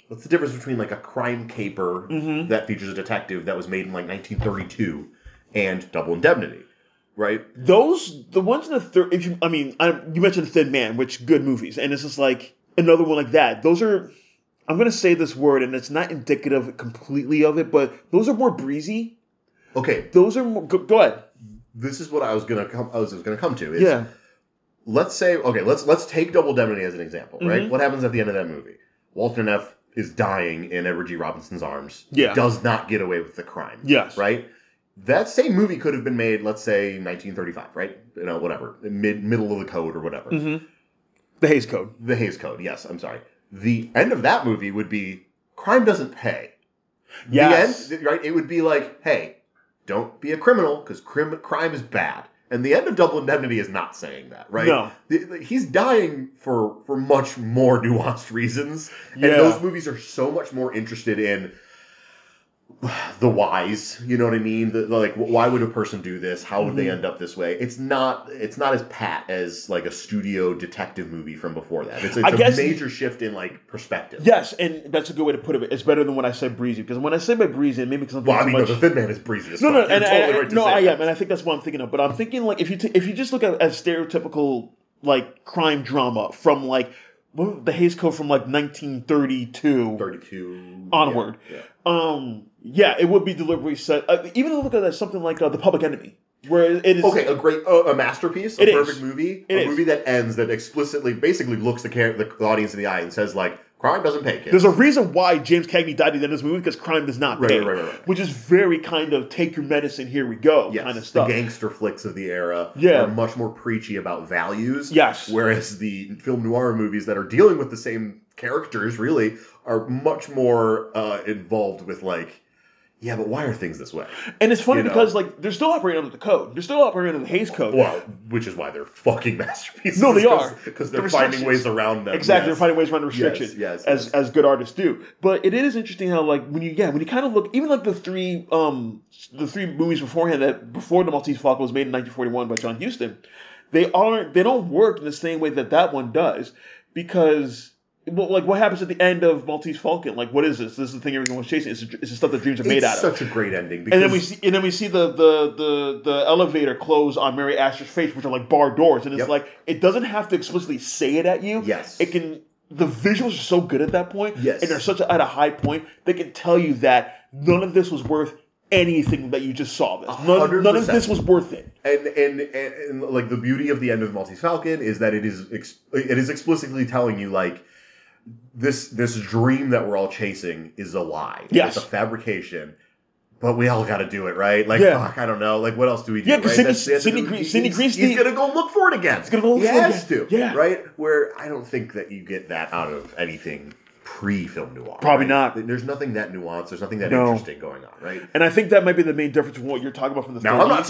what's the difference between like a crime caper that features a detective that was made in like 1932 and Double Indemnity? Right. The ones in the third. You mentioned The Thin Man, which good movies, and it's just like another one like that. Those are. I'm gonna say this word, and it's not indicative completely of it, but those are more breezy. Okay. Those are more. Go ahead. This is what I was gonna come to. Let's say let's take Double Indemnity as an example. Right. What happens at the end of that movie? Walter Neff is dying in Edward G. Robinson's arms. Yeah. Does not get away with the crime. Yes. Right. That same movie could have been made, let's say, 1935, right? You know, whatever, middle of the code or whatever. The Hays Code. The Hays Code. Yes, I'm sorry. The end of that movie would be crime doesn't pay. Yes. The end, right? It would be like, hey, don't be a criminal because crime is bad. And the end of Double Indemnity is not saying that, right? No. He's dying for much more nuanced reasons. And those movies are so much more interested in the whys, you know what I mean? Like, why would a person do this? How would they end up this way? It's not as pat as like a studio detective movie from before that. It's a major shift in like perspective. Yes, and that's a good way to put it. It's better than when I said breezy, because when I say by breezy, it maybe because The Thin Man is breezy. I am, and I think that's what I'm thinking of. But I'm thinking like if you just look at stereotypical like crime drama from like the Hays Code from like 1932 onward. Yeah, it would be deliberately set. Even look at something like The Public Enemy, where it is a masterpiece, a perfect movie, movie that ends that basically looks the audience in the eye and says like, crime doesn't pay, kids. There's a reason why James Cagney died at the end of this movie, because crime does not pay, right. Which is very kind of take your medicine, here we go kind of stuff. The gangster flicks of the era are much more preachy about values. Yes, whereas the film noir movies that are dealing with the same characters really are much more involved with like, yeah, but why are things this way? And it's funny because like they're still operating under the code. They're still operating under the Hays Code. Well, which is why they're fucking masterpieces. No, they are, because they're finding ways around them. Exactly, they're finding ways around the restriction. Yes. As good artists do. But it is interesting how like when you kind of look, even like the three movies beforehand before The Maltese Falcon was made in 1941 by John Huston, they don't work in the same way that one does, because. Well, like, what happens at the end of Maltese Falcon? Like, what is this? This is the thing everyone's chasing. It's the stuff that dreams are made out of. It's such a great ending. And then we see the elevator close on Mary Astor's face, which are like barred doors, and it's like it doesn't have to explicitly say it at you. Yes, it can. The visuals are so good at that point. Yes, and they're at a high point. They can tell you that none of this was worth anything that you just saw. None of this was worth it. And like the beauty of the end of Maltese Falcon is that it is explicitly telling you like. This dream that we're all chasing is a lie. Yes. It's a fabrication. But we all got to do it, right? Like, fuck, I don't know. Like, what else do we do? Yeah, because Sidney Greenstein... He's going to go look for it again. He's going to go look for it again. He has to. Yeah. Right? Where I don't think that you get that out of anything pre-film noir. Probably right? not. There's nothing that nuanced. There's nothing that interesting going on, right? And I think that might be the main difference from what you're talking about from the 30s. Now, I'm not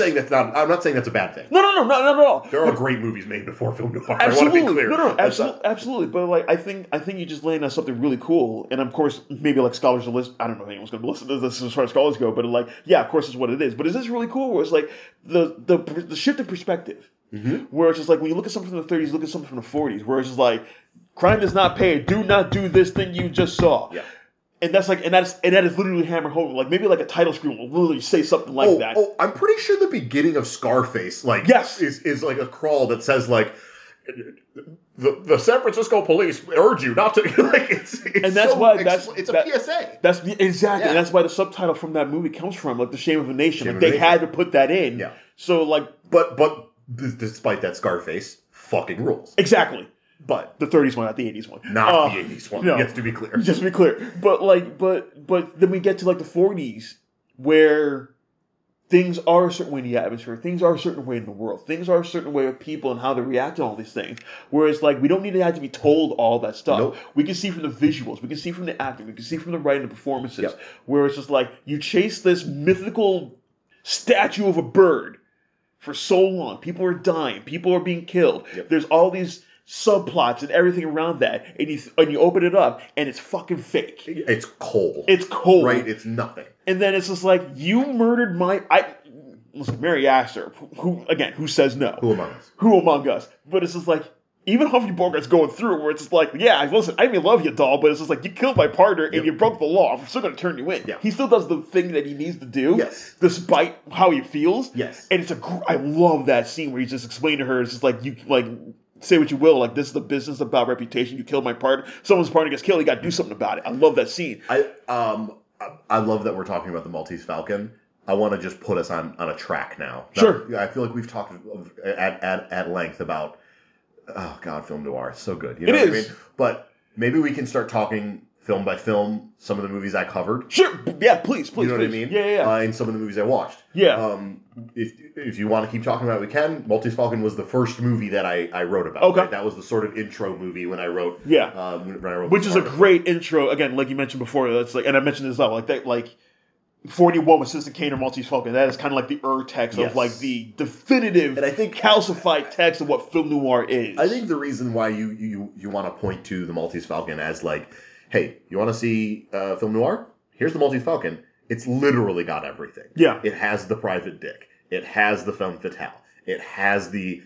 saying that's a bad thing. No. There are great movies made before film noir. Absolutely. I want to be clear. No, absolutely. But like, I think you're just laying on something really cool. And of course, maybe like scholars will listen. I don't know if anyone's going to listen to this as far as scholars go, but like, yeah, of course, it's what it is. But is this really cool? Where it's like the shift in perspective. Mm-hmm. Where it's just like when you look at something from the 30s, look at something from the 40s, where it's just like, crime is not paid. Do not do this thing you just saw. Yeah. And that is literally hammered home. Like maybe like a title screen will literally say something like that. Oh, I'm pretty sure the beginning of Scarface, like, yes, is like a crawl that says like, the San Francisco police urge you not to like. It's and that's so, why it's a PSA. That's exactly, yeah. and that's why the subtitle from that movie comes from, like, The Shame of a Nation. Shame like they had to put that in. Yeah. So like, but despite that, Scarface fucking rules. Exactly. But the 30s one, not the 80s one. Not the 80s one. No. Just to be clear. Just to be clear. But like, but then we get to like the 40s where things are a certain way in the atmosphere. Things are a certain way in the world. Things are a certain way with people and how they react to all these things. Whereas like we don't need to have to be told all that stuff. Nope. We can see from the visuals. We can see from the acting. We can see from the writing and performances. Yep. Where it's just like you chase this mythical statue of a bird for so long. People are dying. People are being killed. Yep. There's all these subplots and everything around that, and you open it up and it's fucking fake. It's coal. It's cold. Right? It's nothing. And then it's just like, you murdered listen, Mary Astor, who says no? Who among us? Who among us? But it's just like, even Humphrey Bogart's going through where it's just like, yeah, listen, I may love you, doll, but it's just like, you killed my partner and you broke the law. I'm still going to turn you in. Yeah. He still does the thing that he needs to do. Yes. Despite how he feels. Yes. And I love that scene where he's just explaining to her, it's just like, you, like, say what you will, like, this is the business about reputation. You killed my partner. Someone's partner gets killed. You got to do something about it. I love that scene. I love that we're talking about the Maltese Falcon. I want to just put us on a track now. Sure. I feel like we've talked at length about, oh God, film noir. It's so good. You know what I mean? But maybe we can start talking film by film, some of the movies I covered. Sure. Yeah, please. You know what I mean? Yeah. And some of the movies I watched. Yeah. If you want to keep talking about it, we can. Maltese Falcon was the first movie that I wrote about. Okay. Right? That was the sort of intro movie when I wrote. Yeah. When I wrote which is a great intro. Again, like you mentioned before, that's like, and I mentioned this as well, like that, like 41 with Citizen Kane or Maltese Falcon. That is kind of like the text of like the definitive, and I think calcified text of what film noir is. I think the reason why you want to point to the Maltese Falcon as like, hey, you want to see film noir? Here's the Maltese Falcon. It's literally got everything. Yeah. It has the private dick. It has the femme fatale. It has the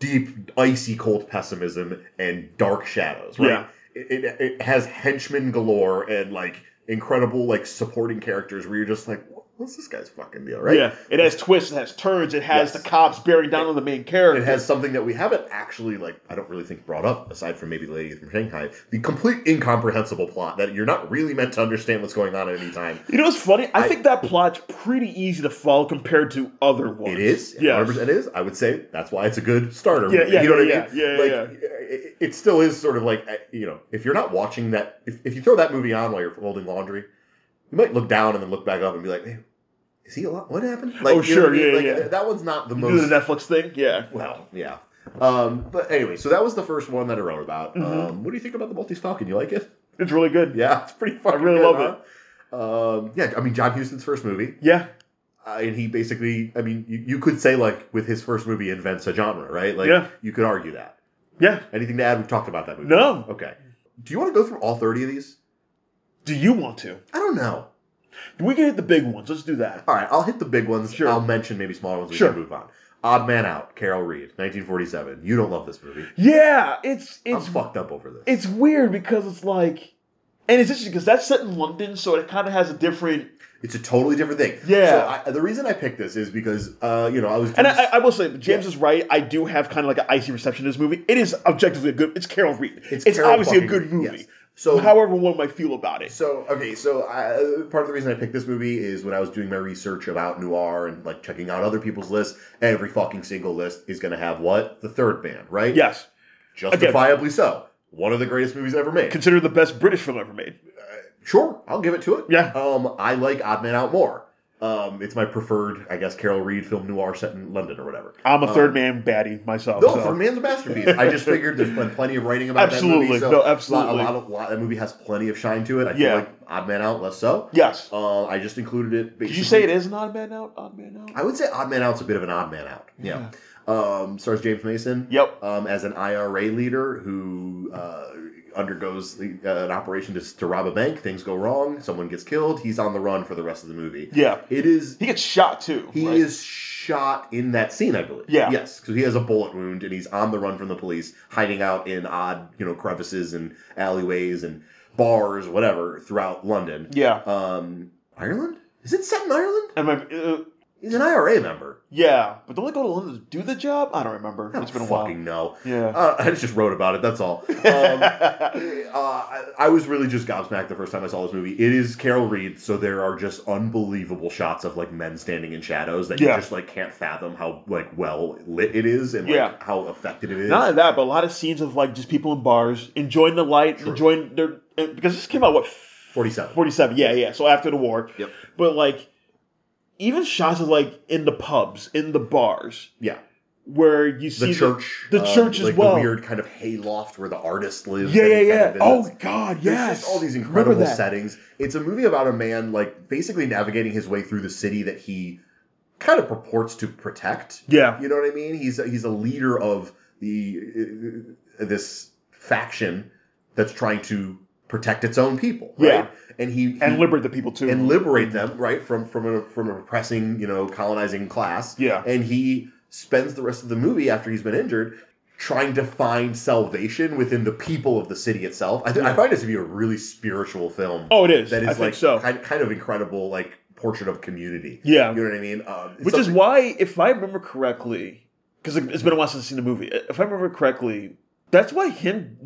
deep, icy cold pessimism and dark shadows. Right? Yeah. It has henchmen galore and like incredible like supporting characters where you're just like, what's this guy's fucking deal, right? Yeah, it has twists, it has turns, it has the cops bearing down on the main character. It has something that we haven't actually, like, I don't really think brought up, aside from maybe the Lady from Shanghai, the complete incomprehensible plot that you're not really meant to understand what's going on at any time. You know what's funny? I think that plot's pretty easy to follow compared to other ones. It is. Yeah. 100% is. I would say that's why it's a good starter. Yeah, movie. You know what I mean? Yeah. It still is sort of like, you know, if you're not watching that, if you throw that movie on while you're folding laundry, you might look down and then look back up and be like, hey, is he alive? What happened? Like, oh, sure, yeah. That one's not the most... Do the Netflix thing? Yeah. Well, yeah. But anyway, so that was the first one that I wrote about. Mm-hmm. What do you think about the Maltese Falcon? You like it? It's really good. Yeah, it's pretty fucking I really good, love it. Yeah, I mean, John Huston's first movie. Yeah. And he basically, I mean, you could say, like, with his first movie invents a genre, right? Like, you could argue that. Yeah. Anything to add? We've talked about that movie. No. Okay. Do you want to go through all 30 of these? Do you want to? I don't know. We can hit the big ones. Let's do that. All right, I'll hit the big ones. Sure. I'll mention maybe smaller ones. We can move on. Odd Man Out, Carol Reed, 1947. You don't love this movie. Yeah, I'm fucked up over this. It's weird because it's like, and it's interesting because that's set in London, so it kind of has a different. It's a totally different thing. Yeah. So the reason I picked this is because, I was... And I will say, James is right. I do have kind of like an icy reception to this movie. It is objectively a good... It's Carol Reed. It's obviously a good movie. Yes. So, however one might feel about it. So part of the reason I picked this movie is when I was doing my research about noir and like checking out other people's lists, every fucking single list is going to have what? The Third Man, right? Yes. Justifiably so. One of the greatest movies ever made. Considered the best British film ever made. Sure, I'll give it to it. Yeah. I like Odd Man Out more. It's my preferred, I guess, Carol Reed film noir set in London or whatever. I'm a third man baddie myself. No, Third Man's a masterpiece. I just figured there's been plenty of writing about that movie. So absolutely. That movie has plenty of shine to it. I feel like Odd Man Out less so. Yes. I just included it. Did you say it is an Odd Man Out? Odd Man Out? I would say Odd Man Out's a bit of an Odd Man Out. Yeah. Stars James Mason. Yep. As an IRA leader who undergoes an operation to rob a bank. Things go wrong. Someone gets killed. He's on the run for the rest of the movie. Yeah. It is. He gets shot too. He is shot in that scene, I believe. Yeah. Yes, because he has a bullet wound and he's on the run from the police, hiding out in odd, crevices and alleyways and bars, whatever, throughout London. Yeah. Ireland? Is it set in Ireland? He's an IRA member. Yeah, but don't they go to London to do the job? I don't remember. It's been a while. Fucking no. Yeah. I just wrote about it. That's all. I was really just gobsmacked the first time I saw this movie. It is Carol Reed, so there are just unbelievable shots of men standing in shadows that you just can't fathom how well lit it is and how effective it is. Not only that, but a lot of scenes of just people in bars enjoying the light, enjoying their because this came out 47. 47. Yeah. So after the war. Yep. But even shots of in the pubs, in the bars. Yeah. Where you see the church. The church as well. The weird kind of hayloft where the artist lives. Yeah. Oh, God, yes. There's just all these incredible settings. It's a movie about a man, basically navigating his way through the city that he kind of purports to protect. Yeah. You know what I mean? He's a leader of this faction that's trying to protect its own people, right? Yeah. And liberate the people too. And liberate them, right, from an oppressing, colonizing class. Yeah. And he spends the rest of the movie after he's been injured trying to find salvation within the people of the city itself. I find it to be a really spiritual film. Oh, it is. That is I think so. kind of incredible, portrait of community. Yeah. You know what I mean? Which is why, if I remember correctly, because it's been a while since I've seen the movie, if I remember correctly, that's why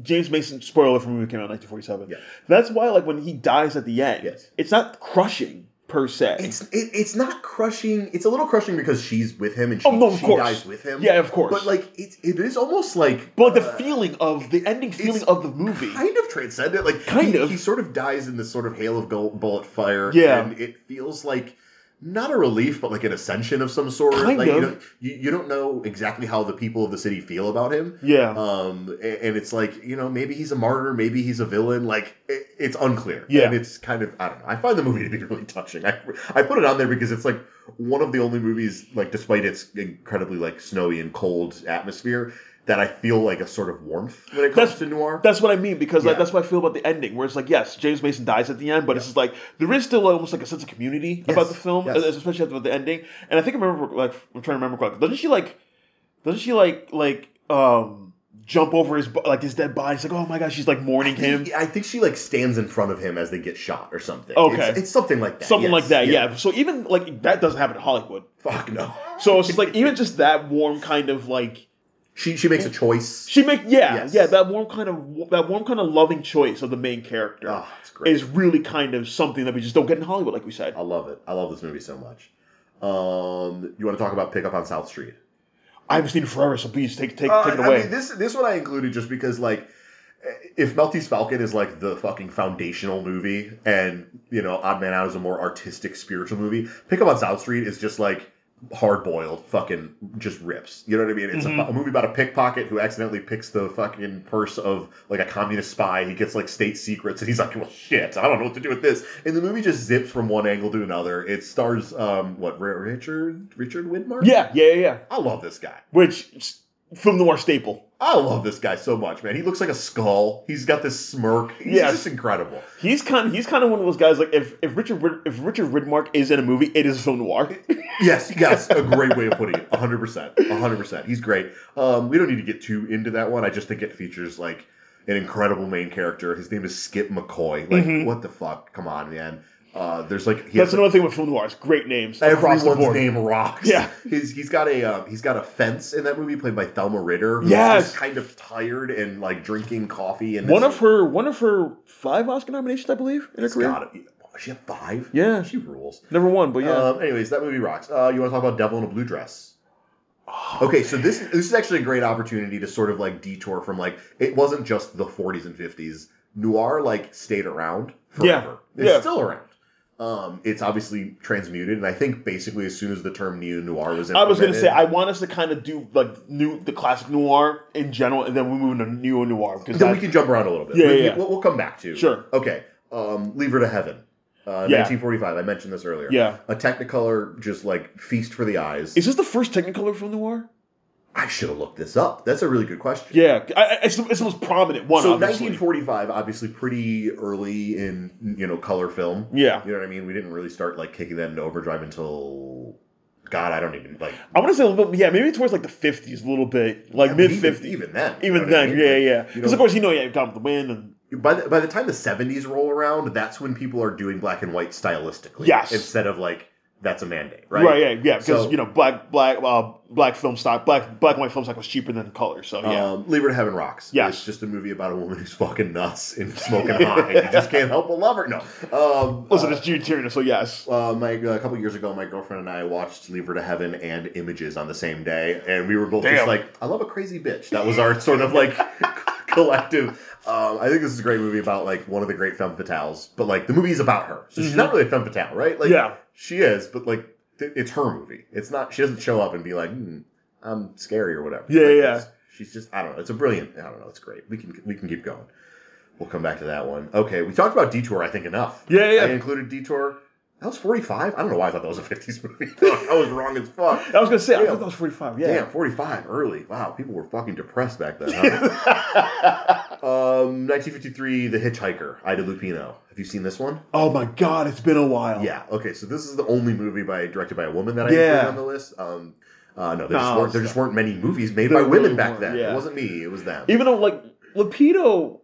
James Mason, spoiler for the movie came out in 1947. Yeah. That's why, when he dies at the end, it's not crushing per se. It's not crushing. It's a little crushing because she's with him and she dies with him. Yeah, of course. But it is almost But the feeling of the ending feeling of the movie, kind of transcendent. He sort of dies in this sort of hail of bullet fire. Yeah. And it feels like. Not a relief, but an ascension of some sort. Kind of. You don't know exactly how the people of the city feel about him. Yeah. And it's maybe he's a martyr, maybe he's a villain. It's unclear. Yeah. And it's kind of, I don't know. I find the movie to be really touching. I put it on there because it's one of the only movies, despite its incredibly snowy and cold atmosphere, that I feel a sort of warmth when it comes to noir. That's what I mean, because that's what I feel about the ending, where it's yes, James Mason dies at the end, but it's just there is still almost a sense of community about the film, especially after the ending. And I think I remember, I'm trying to remember correctly. Doesn't she jump over his dead body? It's oh my gosh, she's mourning him. I think she stands in front of him as they get shot or something. Okay. It's something like that. Something like that, yeah. So even that doesn't happen in Hollywood. Fuck no. So it's just even just that warm kind of She makes a choice. That warm kind of loving choice of the main character. Oh, it's great. Is really kind of something that we just don't get in Hollywood, like we said. I love it. I love this movie so much. You want to talk about Pick Up on South Street? I haven't seen it forever, so please take it away. I mean, this one I included just because if Maltese Falcon is the fucking foundational movie, and Odd Man Out is a more artistic, spiritual movie, Pick Up on South Street is just hard-boiled fucking just rips. You know what I mean? It's a movie about a pickpocket who accidentally picks the fucking purse of a communist spy. He gets state secrets and he's well, shit, I don't know what to do with this. And the movie just zips from one angle to another. It stars Richard Widmark? Yeah. I love this guy. Which Film Noir staple. I love this guy so much, man. He looks like a skull. He's got this smirk. He's just incredible. He's kind of one of those guys if Richard Widmark is in a movie, it is Film Noir. Yes, a great way of putting it. 100%. He's great. We don't need to get too into that one. I just think it features an incredible main character. His name is Skip McCoy. What the fuck? Come on, man. That's another thing with Film Noir. It's great names. Everyone's name rocks. Yeah, he's got a fence in that movie played by Thelma Ritter. Who's just kind of tired and drinking coffee. And one of her 5 Oscar nominations, I believe, in her career. She had 5. Yeah, she rules. Never won, but yeah. Anyways, that movie rocks. You want to talk about Devil in a Blue Dress? Okay, so this is actually a great opportunity to sort of detour from it wasn't just the 40s and 50s. Noir stayed around forever. It's still around. It's obviously transmuted, and I think basically as soon as the term neo-noir was implemented... I was going to say, I want us to kind of do like the classic noir in general, and then we move into neo-noir. Then we can jump around a little bit. Yeah, We'll come back to. Sure. Okay. Leave Her to Heaven. 1945. I mentioned this earlier. Yeah. A Technicolor, just like feast for the eyes. Is this the first Technicolor film noir? I should have looked this up. That's a really good question. Yeah, it's the most prominent one. So obviously. 1945, obviously pretty early in color film. Yeah, you know what I mean. We didn't really start like kicking that into overdrive until God, I don't even like. I want to say a little bit. Yeah, maybe towards like the 50s, a little bit, like mid 50s. Even then. Even then, yeah. Because of course Gone with the Wind and. By the time the 70s roll around, that's when people are doing black and white stylistically. Yes. Instead of like. That's a mandate, right? Right, yeah, because black film stock, black and white film stock was cheaper than color, so yeah. Leave Her to Heaven rocks. Yes. It's just a movie about a woman who's fucking nuts and smoking high. You just can't help but love her. No. Listen, it's Gene Tierney, so yes. A couple years ago, my girlfriend and I watched Leave Her to Heaven and Images on the same day, and we were both just like, I love a crazy bitch. That was our sort of like collective. I think this is a great movie about like one of the great femme fatales, but like the movie is about her, so she's not really a femme fatale, right? Like, yeah. She is, but like it's her movie. It's not. She doesn't show up and be like, "I'm scary" or whatever. Yeah. She's just. I don't know. It's a brilliant. I don't know. It's great. We can keep going. We'll come back to that one. Okay, we talked about Detour. I think enough. Yeah. I included Detour. That was 45. I don't know why I thought that was a 50s movie. I was wrong as fuck. I was gonna say I thought that was 45. Yeah. Damn, 45 early. Wow, people were fucking depressed back then. Huh? 1953, The Hitchhiker, Ida Lupino. Have you seen this one? Oh my God, it's been a while. Yeah. Okay, so this is the only movie directed by a woman that I included on the list. No, there just weren't many movies made by women back then. Yeah. It wasn't me. It was them. Even though like Lupino.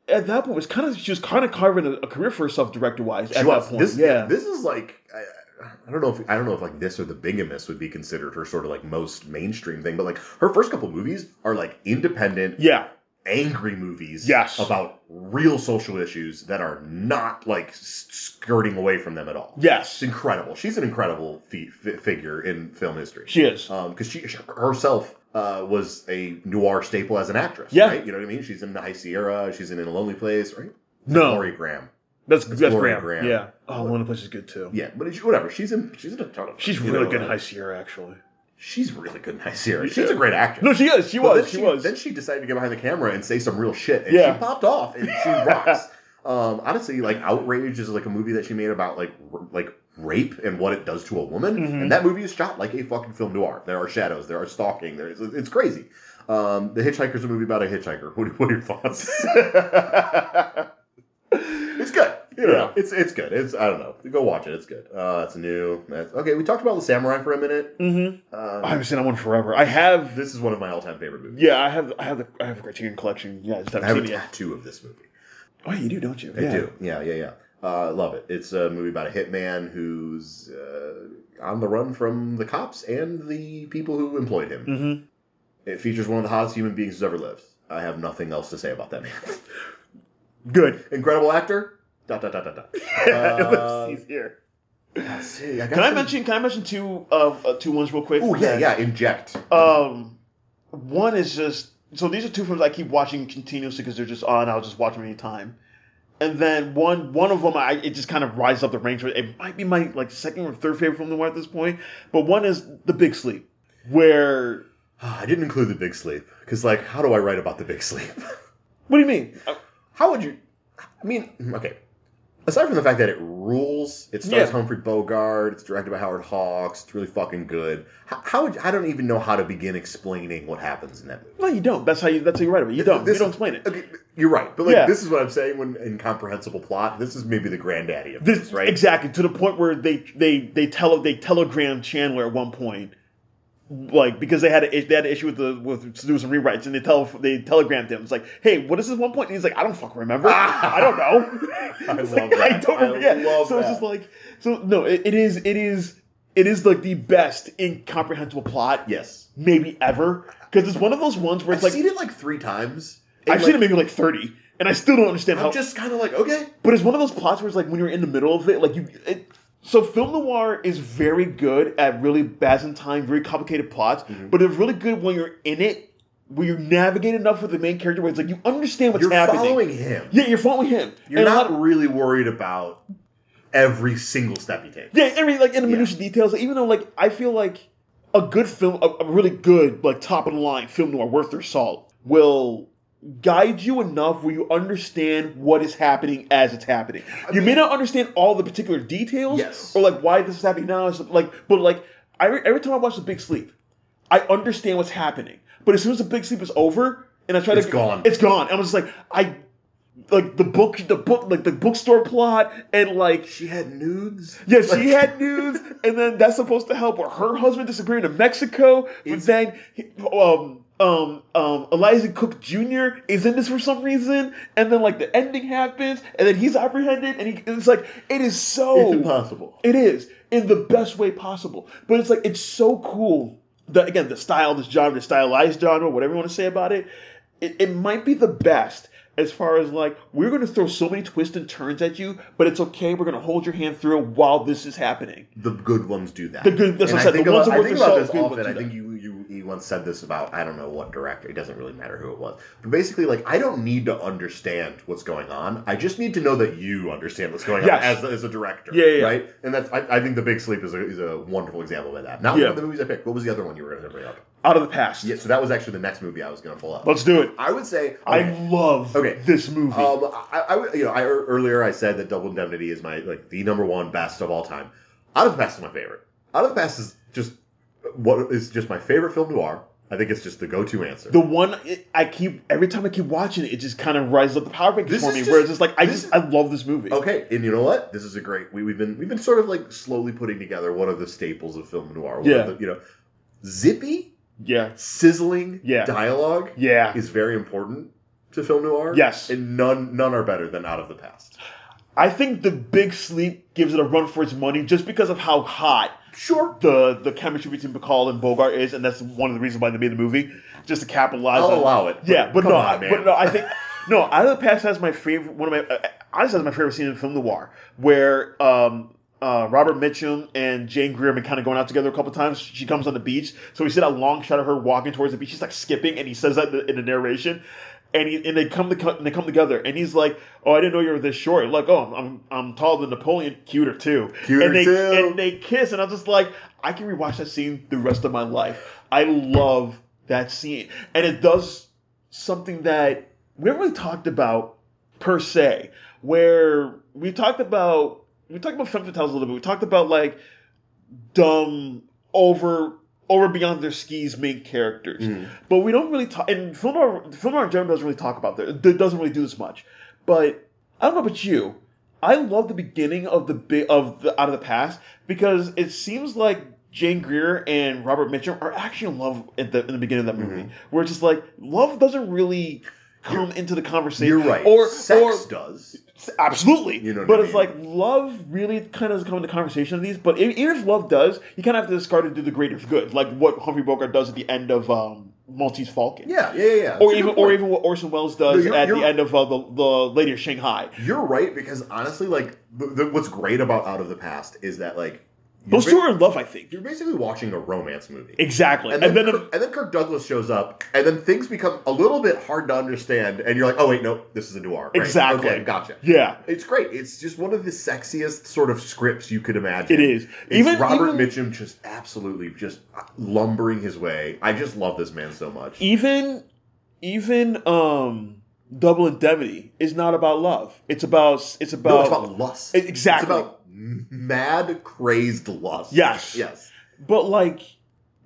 At that point, she was kind of carving a career for herself, director-wise. At that point, this is like I don't know if like this or The Bigamist would be considered her sort of like most mainstream thing, but like her first couple movies are like independent, angry movies, about real social issues that are not like skirting away from them at all. Yes, it's incredible. She's an incredible figure in film history. She is because she herself. Was a noir staple as an actress, right? You know what I mean? She's in The High Sierra. She's in A Lonely Place, right? No. Gloria Graham. That's Graham. Yeah. Oh, Lonely Place is good too. Yeah, but whatever. She's in a ton of. She's really good in High Sierra, actually. She's really good in High Sierra. She's a great actress. No, she is. She was. Then she decided to get behind the camera and say some real shit, and she popped off, and she rocks. Honestly, like Outrage is like a movie that she made about like rape and what it does to a woman, and that movie is shot like a fucking film noir. There are shadows, there are stalking, it's crazy. The Hitchhiker's a movie about a hitchhiker. What are your thoughts? It's good. You know, it's good. I don't know. Go watch it. It's good. It's new. Okay, we talked about The Samurai for a minute. I haven't seen that one forever. I have. This is one of my all-time favorite movies. Yeah, I have a Criterion collection. Yeah, I have a tattoo of this movie. Oh, you do, don't you? I do. Yeah. Love it. It's a movie about a hitman who's on the run from the cops and the people who employed him. It features one of the hottest human beings who's ever lived. I have nothing else to say about that man. Good. Incredible actor. ... He's here. Let's see. Can I mention two ones real quick? Oh yeah. Inject. One is just. So these are two films I keep watching continuously because they're just on. I'll just watch them anytime. And then one of them, it just kind of rises up the ranks. It might be my like second or third favorite film noir at this point. But one is The Big Sleep, where I didn't include The Big Sleep because like, how do I write about The Big Sleep? What do you mean? How would you? I mean, okay. Aside from the fact that it rules, it stars Humphrey Bogart, it's directed by Howard Hawks, it's really fucking good. I don't even know how to begin explaining what happens in that movie. No, you don't. That's how you write about it. You don't explain it. Okay, you're right, but like this is what I'm saying when incomprehensible plot. This is maybe the granddaddy of this, right? Exactly, to the point where they telegram Chandler at one point. Like because they had an issue with to do some rewrites and they telegrammed him. It's like, hey, what is this one point? And he's like, I don't fucking remember. I don't know. I love that. I don't remember. So it's just like, it is like the best incomprehensible plot. Yes. Maybe ever, because it's one of those ones where it's I've seen it like 3 times. I've seen it maybe like 30, and I still don't understand how. I'm just kind of like, okay. But it's one of those plots where it's like when you're in the middle of it, like So film noir is very good at really Byzantine, very complicated plots, but it's really good when you're in it, where you navigate enough with the main character where it's like you understand what's happening. You're following him. Yeah, you're following him. You're not really worried about every single step he takes. Yeah, every like in the minutiae details. Like, even though like I feel like a good film, a really good like top of the line film noir worth their salt will guide you enough where you understand what is happening as it's happening. You may not understand all the particular details, or like why this is happening now. But like every time I watch The Big Sleep, I understand what's happening. But as soon as The Big Sleep is over, and I try it's gone. It's gone. I'm just like like the bookstore plot, and like she had nudes. Yeah, she had nudes, and then that's supposed to help with her husband disappearing to Mexico. But then Eliza Cook Jr. is in this for some reason, and then like the ending happens, and then he's apprehended, and it's like it's impossible. It is in the best way possible, but it's like it's so cool that again the style, this genre, the stylized genre, whatever you want to say about it, it might be the best. As far as like, we're going to throw so many twists and turns at you, but it's okay. We're going to hold your hand through it while this is happening. The good ones do that. That's what I said. The ones that worth their salt. I think you once said this about, I don't know what director. It doesn't really matter who it was. But basically, like, I don't need to understand what's going on. I just need to know that you understand what's going on as a director. Yeah. Right? And that's, I think The Big Sleep is a wonderful example of that. Not one of the movies I picked. What was the other one you were going to bring up? Out of the Past. Yeah, so that was actually the next movie I was going to pull up. Let's do it. I would say... I love this movie. Earlier I said that Double Indemnity is my the number one best of all time. Out of the Past is my favorite. Out of the Past is just my favorite film noir. I think it's just the go-to answer. The one every time I keep watching it, it just kind of rises up the power rankings for me. Where it's just like I love this movie. Okay, and you know what? This is a great. We've been sort of like slowly putting together one of the staples of film noir. Zippy. Yeah. Sizzling dialogue is very important to film noir. Yes. And none are better than Out of the Past. I think The Big Sleep gives it a run for its money just because of how hot the chemistry between Bacall and Bogart is, and that's one of the reasons why they made the movie, just to capitalize on it. I'll allow it. Yeah, but I think Out of the Past has my favorite has my favorite scene in film noir, where Robert Mitchum and Jane Greer have been kind of going out together a couple times. She comes on the beach, so we see that long shot of her walking towards the beach. She's like skipping, and he says that in the narration. And they come together, and he's like, "Oh, I didn't know you were this short." Like, "Oh, I'm taller than Napoleon, cuter too." And they kiss, and I'm just like, I can rewatch that scene the rest of my life. I love that scene, and it does something that we haven't really talked about per se. Where we talked about femme fatales a little bit. We talked about like dumb over beyond their skis main characters. But we don't really talk, and film noir in general doesn't really talk about that. It doesn't really do this much. But I don't know about you, I love the beginning of the Out of the Past because it seems like Jane Greer and Robert Mitchum are actually in love in the beginning of that movie. Where it's just like love doesn't really come into the conversation. You're right. Sex does. Absolutely. You know but what it's like love really kind of doesn't come into conversation of these. But even if love does, you kind of have to discard it to do the greater good, like what Humphrey Bogart does at the end of Maltese Falcon. Yeah. Or even what Orson Welles does at the end of the Lady of Shanghai. You're right, because honestly, like what's great about Out of the Past is that like those two are in love, I think. You're basically watching a romance movie. Exactly. And then Kirk Douglas shows up, and then things become a little bit hard to understand, and you're like, oh, wait, no, this is a noir. Right? Exactly. Okay, gotcha. Yeah. It's great. It's just one of the sexiest sort of scripts you could imagine. It is. It's Robert Mitchum just absolutely just lumbering his way. I just love this man so much. Even Double Indemnity is not about love. It's about lust. Exactly. It's about mad, crazed lust. Yes. But like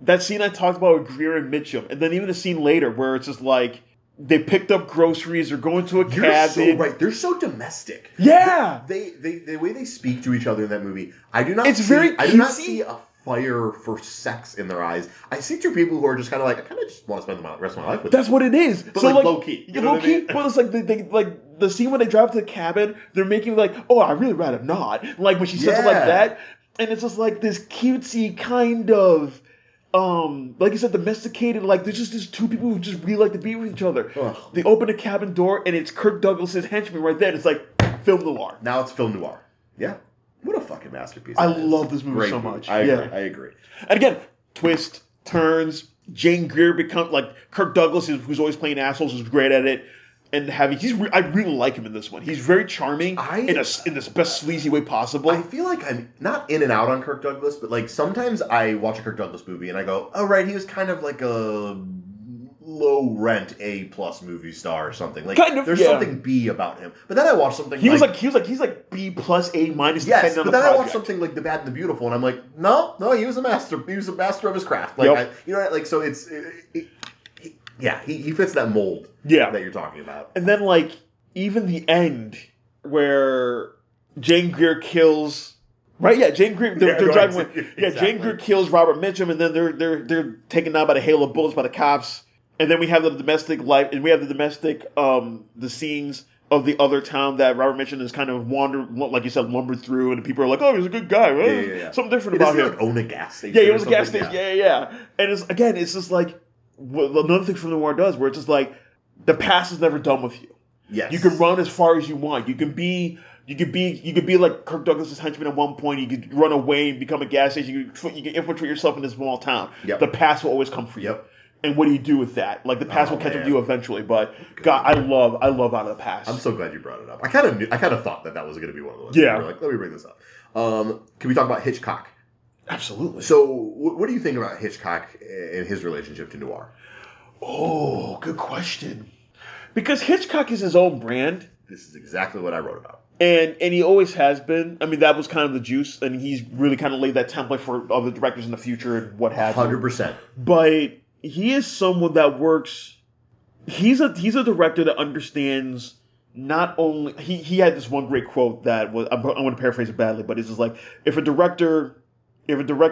that scene I talked about with Greer and Mitchum, and then even a scene later where it's just like they picked up groceries or going to a cabin. You're so right. They're so domestic. Yeah. They the way they speak to each other in that movie, I do not see a fire for sex in their eyes. I see two people who are just kind of like, I kind of just want to spend the rest of my life with. That's what it is. But so like low key. You know low key. But it's like they like the scene when they drive to the cabin, they're making like, oh, I really rather not. Like when she says it like that, and it's just like this cutesy kind of, like you said, domesticated. Like there's just these two people who just really like to be with each other. Ugh. They open the cabin door, and it's Kirk Douglas's henchman right there. And it's like film noir. Now it's film noir. Yeah. What a fucking masterpiece. I love this movie so much. I agree. And again, twist, turns, Jane Greer becomes like Kirk Douglas, who's always playing assholes, is great at it. and I really like him in this one. He's very charming in the best sleazy way possible. I feel like I'm not in and out on Kirk Douglas, but like sometimes I watch a Kirk Douglas movie and I go, oh right, he was kind of like a low rent A+ movie star or something. Like there's something B about him. But then I watch something he's like B+ A-. Yes, but then I watch something like The Bad and the Beautiful and I'm like, no, he was a master. He was a master of his craft. Like so it's he fits that mold that you're talking about. And then like even the end where Jane Greer kills Jane Greer. They're driving with, exactly. Jane Greer kills Robert Mitchum, and then they're taken down by the hail of bullets by the cops. And then we have the domestic life, and we have the scenes of the other town that Robert Mitchum is kind of like you said, lumbered through, and people are like, oh, he's a good guy. Right? Something different about him. Like own a gas station. Yeah, he owns a gas station. Yeah. And it's just like another thing Film Noir does, where it's just like the past is never done with you. Yes. You can run as far as you want. You could be like Kirk Douglas' henchman at one point. You could run away and become a gas station. You can infiltrate yourself in this small town. Yep. The past will always come for you. Yep. And what do you do with that? Like the past will catch up to you eventually. But God, I love Out of the Past. I'm so glad you brought it up. I kind of thought that was going to be one of those. Yeah. We were like, let me bring this up. Can we talk about Hitchcock? Absolutely. So, what do you think about Hitchcock and his relationship to noir? Oh, good question. Because Hitchcock is his own brand. This is exactly what I wrote about. And he always has been. I mean, that was kind of the juice, and he's really kind of laid that template for other directors in the future and what have you. 100%. But he is someone that works. He's a director that understands not only. He had this one great quote that was. I'm going to paraphrase it badly, but it's just like if a director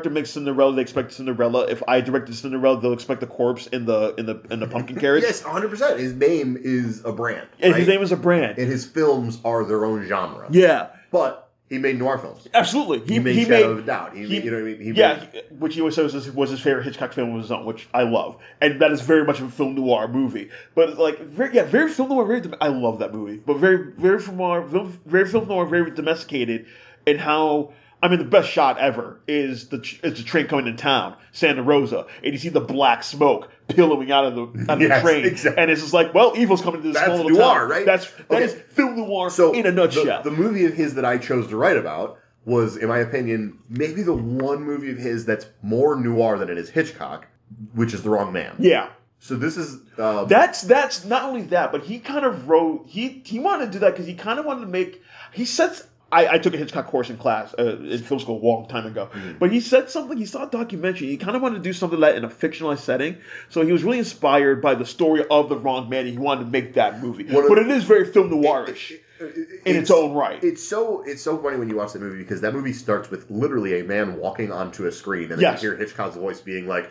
makes Cinderella, they expect Cinderella. If I directed Cinderella, they'll expect the corpse in the pumpkin carriage. Yes, 100%. His name is a brand. And his name is a brand. And his films are their own genre. Yeah. But he made noir films. Absolutely. He made Shadow of a Doubt. You know what I mean? Which he always says was his favorite Hitchcock film of his own, which I love. And that is very much a film noir movie. But it's like, very film noir, I love that movie. But very film noir, very domesticated in how... I mean, the best shot ever is the train coming into town, Santa Rosa, and you see the black smoke billowing out of the train, exactly. And it's just like, well, evil's coming to this small little noir, town. Right? That is film noir in a nutshell. The movie of his that I chose to write about was, in my opinion, maybe the one movie of his that's more noir than it is Hitchcock, which is The Wrong Man. Yeah. So this is that's not only that, but he kind of wrote he wanted to do that because he kind of wanted to make I took a Hitchcock course in class in film school a long time ago. Mm-hmm. But he said something, he saw a documentary, he kind of wanted to do something like that in a fictionalized setting. So he was really inspired by the story of The Wrong Man, and he wanted to make that movie. But it is very film noirish in its own right. It's so funny when you watch that movie, because that movie starts with literally a man walking onto a screen, and then you hear Hitchcock's voice being like,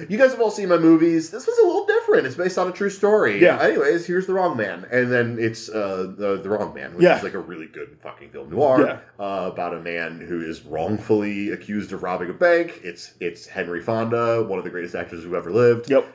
you guys have all seen my movies. This was a little different. It's based on a true story. Yeah. Anyways, here's The Wrong Man. And then it's the Wrong Man, which is like a really good fucking film noir about a man who is wrongfully accused of robbing a bank. It's Henry Fonda, one of the greatest actors who ever lived. Yep.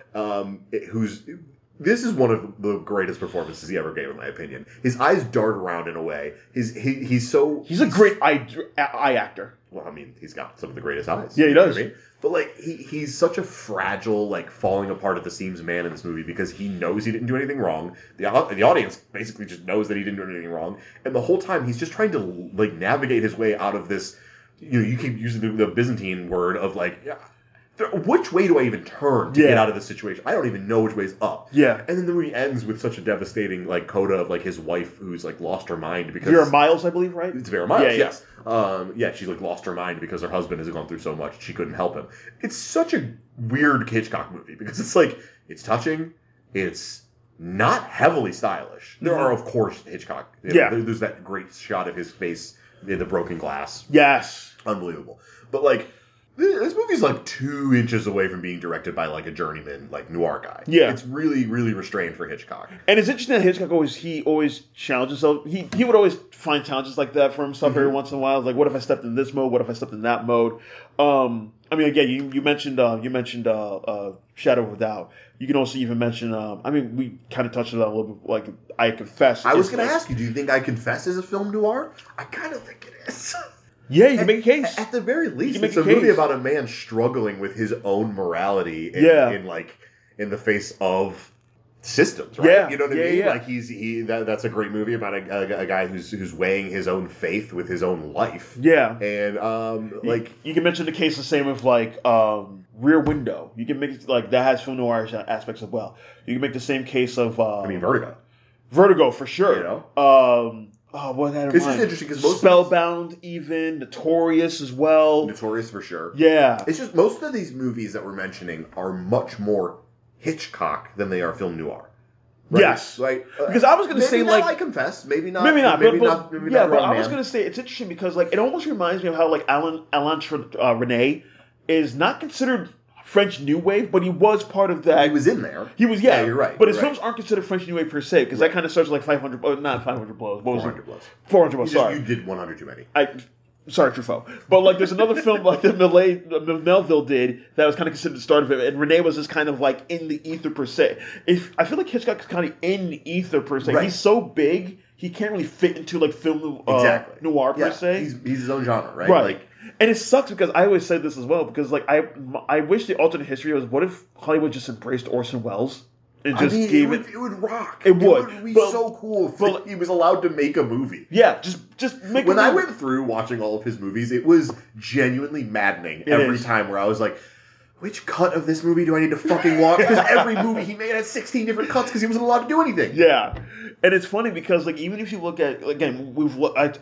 This is one of the greatest performances he ever gave, in my opinion. His eyes dart around in a way. He's a great eye actor. Well, I mean, he's got some of the greatest eyes. Yeah, he does. You know what I mean? But, like, he's such a fragile, like, falling apart at the seams man in this movie because he knows he didn't do anything wrong. The audience basically just knows that he didn't do anything wrong. And the whole time, he's just trying to, like, navigate his way out of this, you keep using the Byzantine word of, like, which way do I even turn to get out of this situation? I don't even know which way's up. Yeah. And then the movie ends with such a devastating, like, coda of, like, his wife who's, like, lost her mind because... Vera Miles, I believe, right? It's Vera Miles, yes. She, like, lost her mind because her husband has gone through so much she couldn't help him. It's such a weird Hitchcock movie because it's, like, it's touching, it's not heavily stylish. There are, of course, Hitchcock. There's that great shot of his face in the broken glass. Yes. Unbelievable. But, like... This movie's like 2 inches away from being directed by like a journeyman, like noir guy. Yeah, it's really, really restrained for Hitchcock. And it's interesting that Hitchcock always challenged himself. He would always find challenges like that for himself every once in a while. Like, what if I stepped in this mode? What if I stepped in that mode? I mean, again, you mentioned Shadow of a Doubt. You can also even mention. We kind of touched on that a little bit. Like, I Confess. I was going to ask you, do you think I Confess is a film noir? I kind of think it is. Yeah, you can make a case. At the very least, it's a movie about a man struggling with his own morality in the face of systems, right? Yeah. You know what I Yeah, mean? yeah. Like that's a great movie about a guy who's weighing his own faith with his own life. Yeah. And like you can mention the case the same of like Rear Window. You can make like that has film noir aspects as well. You can make the same case of Vertigo. Vertigo for sure. You know? What had it's just interesting because most Spellbound, even Notorious as well. Notorious for sure. Yeah, it's just most of these movies that we're mentioning are much more Hitchcock than they are film noir. Right? Yes, like because I was going to say like I confess, maybe not, but I was Man. going to say it's interesting because like it almost reminds me of how like Alain René is not considered French New Wave, but he was part of that. He was in there. He was, yeah. You're right. But his films aren't considered French New Wave per se, because that kind of starts like 500, not 500 blows. What was 400 blows. 400 blows, sorry. You did 100 too many. Sorry, Truffaut. But like there's another film like that Melville did that was kind of considered the start of it, and Renee was just kind of like in the ether per se. I feel like Hitchcock is kind of in the ether per se. Right. He's so big, he can't really fit into like film noir per se. He's his own genre, right? Right. And it sucks because I always said this as well, because like I wish the alternate history was, what if Hollywood just embraced Orson Welles and just gave it? It would rock. It would be so cool if he was allowed to make a movie. Yeah, just make. When I went through watching all of his movies, it was genuinely maddening every time. Where I was like, which cut of this movie do I need to fucking watch? Because every movie he made had 16 different cuts because he wasn't allowed to do anything. Yeah. And it's funny because, like, even if you look at, again,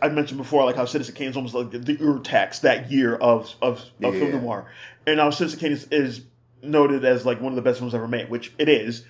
I mentioned before, like, how Citizen Kane is almost like the Urtext that year of film noir. And how Citizen Kane is noted as, like, one of the best films ever made, which it is.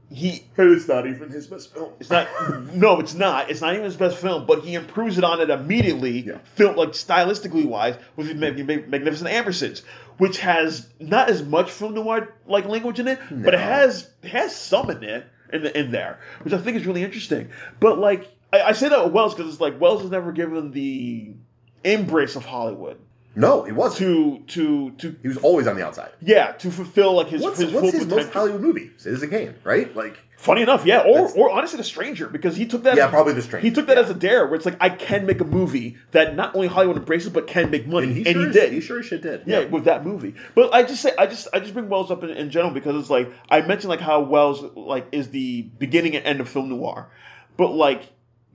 It's not even his best film. It's not. No, it's not. It's not even his best film, but he improves it on it immediately, film, like, stylistically wise, with Magnificent Ambersons, which has not as much film noir, like, language in it, but it has some in it. In there, which I think is really interesting. But like I say that with Wells because it's like Wells has never given the embrace of Hollywood. No, he wasn't. He was always on the outside. Yeah, to fulfill like his what's full his potential. most Hollywood movie? Citizen Kane, right? Like funny enough, yeah. Or honestly, The Stranger, because he took that. Yeah, probably The Stranger. He took that as a dare, where it's like I can make a movie that not only Hollywood embraces but can make money, and he did. He sure as shit did. Yeah, with that movie. But I just bring Wells up in general because it's like I mentioned like how Wells like is the beginning and end of film noir, but like.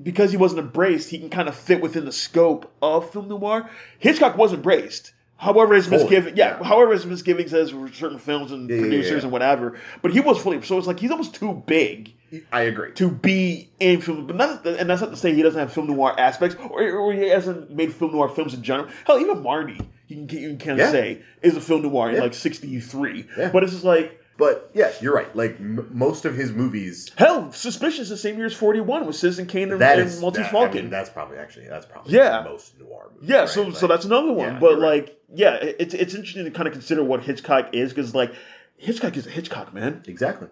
Because he wasn't embraced, he can kind of fit within the scope of film noir. Hitchcock was embraced. However, his misgivings as with certain films and producers and whatever. But he was fully, so it's like he's almost too big. I agree. To be in film, but and that's not to say he doesn't have film noir aspects, or he hasn't made film noir films in general. Hell, even Marty, you can kind of say is a film noir in like '63. Yeah. But it's just like. But yeah, you're right. Like most of his movies. Hell, Suspicious the same year as 41 with Citizen Kane and Maltese Falcon. I mean, that's probably the most noir movie. Yeah, right? so that's another one. But like, it's interesting to kind of consider what Hitchcock is because like Hitchcock is a Hitchcock, man. Exactly.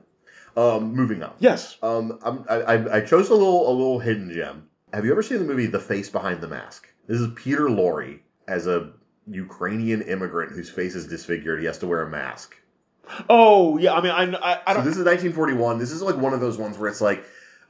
Moving on. Yes. I chose a little hidden gem. Have you ever seen the movie The Face Behind the Mask? This is Peter Lorre as a Ukrainian immigrant whose face is disfigured. He has to wear a mask. Oh, yeah, I mean, I don't... So this is 1941. This is like one of those ones where it's like,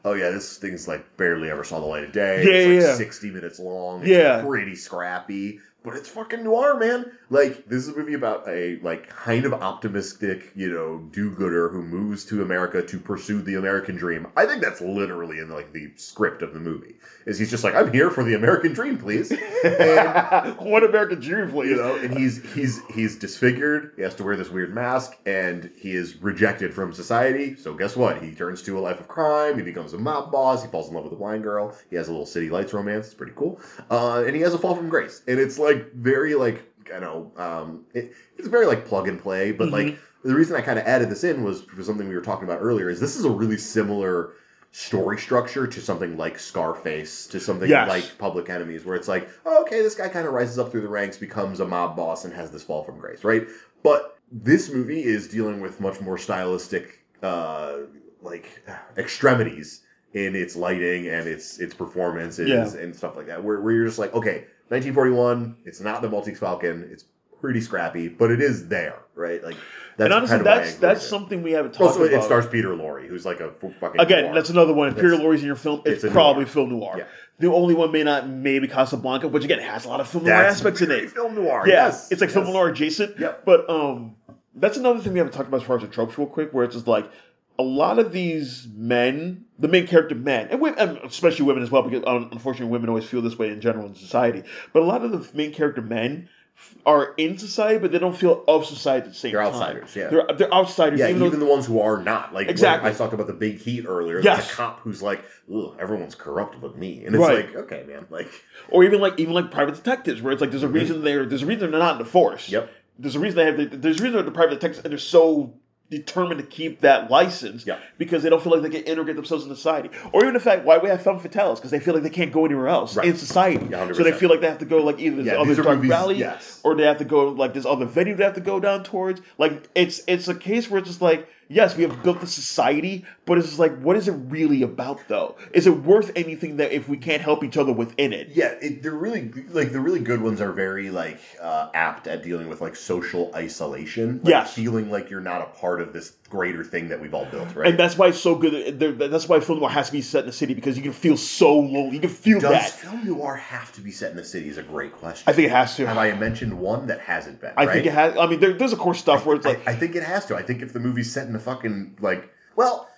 oh yeah, this thing's like barely ever saw the light of day. It's like 60 minutes long. It's pretty scrappy. But it's fucking noir, man. Like, this is a movie about a, like, kind of optimistic, do-gooder who moves to America to pursue the American dream. I think that's literally in, like, the script of the movie. Is he's just like, I'm here for the American dream, please. And, what American dream, please? And he's disfigured. He has to wear this weird mask, and he is rejected from society. So guess what? He turns to a life of crime. He becomes a mob boss. He falls in love with a blind girl. He has a little City Lights romance. It's pretty cool. And he has a fall from grace. And it's, like, very like it's very like plug and play, but like the reason I kind of added this in was for something we were talking about earlier. Is this is a really similar story structure to something like Scarface, to something like Public Enemies, where it's like, oh, okay, this guy kind of rises up through the ranks, becomes a mob boss, and has this fall from grace, right? But this movie is dealing with much more stylistic extremities in its lighting and its performances and stuff like that, where you're just like, okay, 1941, it's not the Maltese Falcon, it's pretty scrappy, but it is there, right? Like, that's and honestly, kind of that's something we haven't talked about. It stars Peter Lorre, who's like a fucking again, noir. That's another one. If Peter Lorre's in your film, it's probably noir. film noir. Yeah. The only one maybe Casablanca, which again has a lot of film noir aspects in it. Film noir, yes. It's like film noir adjacent. Yep. But that's another thing we haven't talked about as far as the tropes real quick, where it's just like, a lot of these men, the main character men, and women, and especially women as well, because unfortunately women always feel this way in general in society, but a lot of the main character men are in society, but they don't feel of society at the same They're time. outsiders, yeah. They're outsiders. Yeah, even the ones who are not. Like, exactly. I talked about the big heat earlier. Yes. There's a cop who's like, ugh, everyone's corrupt but me. And it's like, okay, man. Like, or even like private detectives, where it's like there's a reason they're not in the force. Yep. There's a reason there's a reason they're the private detectives, and they're so determined to keep that license because they don't feel like they can integrate themselves in society. Or even the fact why we have femme fatales, because they feel like they can't go anywhere else in society. Yeah, so they feel like they have to go like either this other dark rally or they have to go like this other venue they have to go down towards. Like it's a case where it's just like, yes, we have built the society, but it's just like, what is it really about though? Is it worth anything that if we can't help each other within it? Yeah, they're really like the really good ones are very like apt at dealing with like social isolation. Like, feeling like you're not a part of this greater thing that we've all built, right? And that's why it's so good. That's why film noir has to be set in a city, because you can feel so lonely. You can feel that. Does film noir have to be set in a city? Is a great question. I think it has to. Have I mentioned one that hasn't been? I think it has. I mean, there's of course stuff where it's like. I think it has to. I think if the movie's set in a fucking like, well.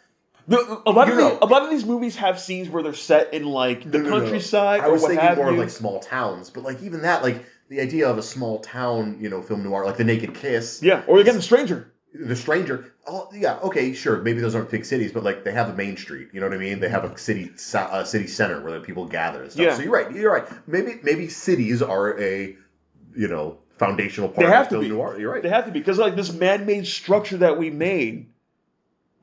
A lot of these movies have scenes where they're set in like the countryside. I was thinking more of like small towns, but like even that, like the idea of a small town, film noir, like The Naked Kiss. Yeah, or again, The Stranger. The Stranger. Oh, yeah, okay, sure. Maybe those aren't big cities, but like they have a main street. You know what I mean? They have a city center where people gather and stuff. Yeah. So you're right. Maybe cities are a foundational part of film noir. You're right. They have to be, because like this man-made structure that we made,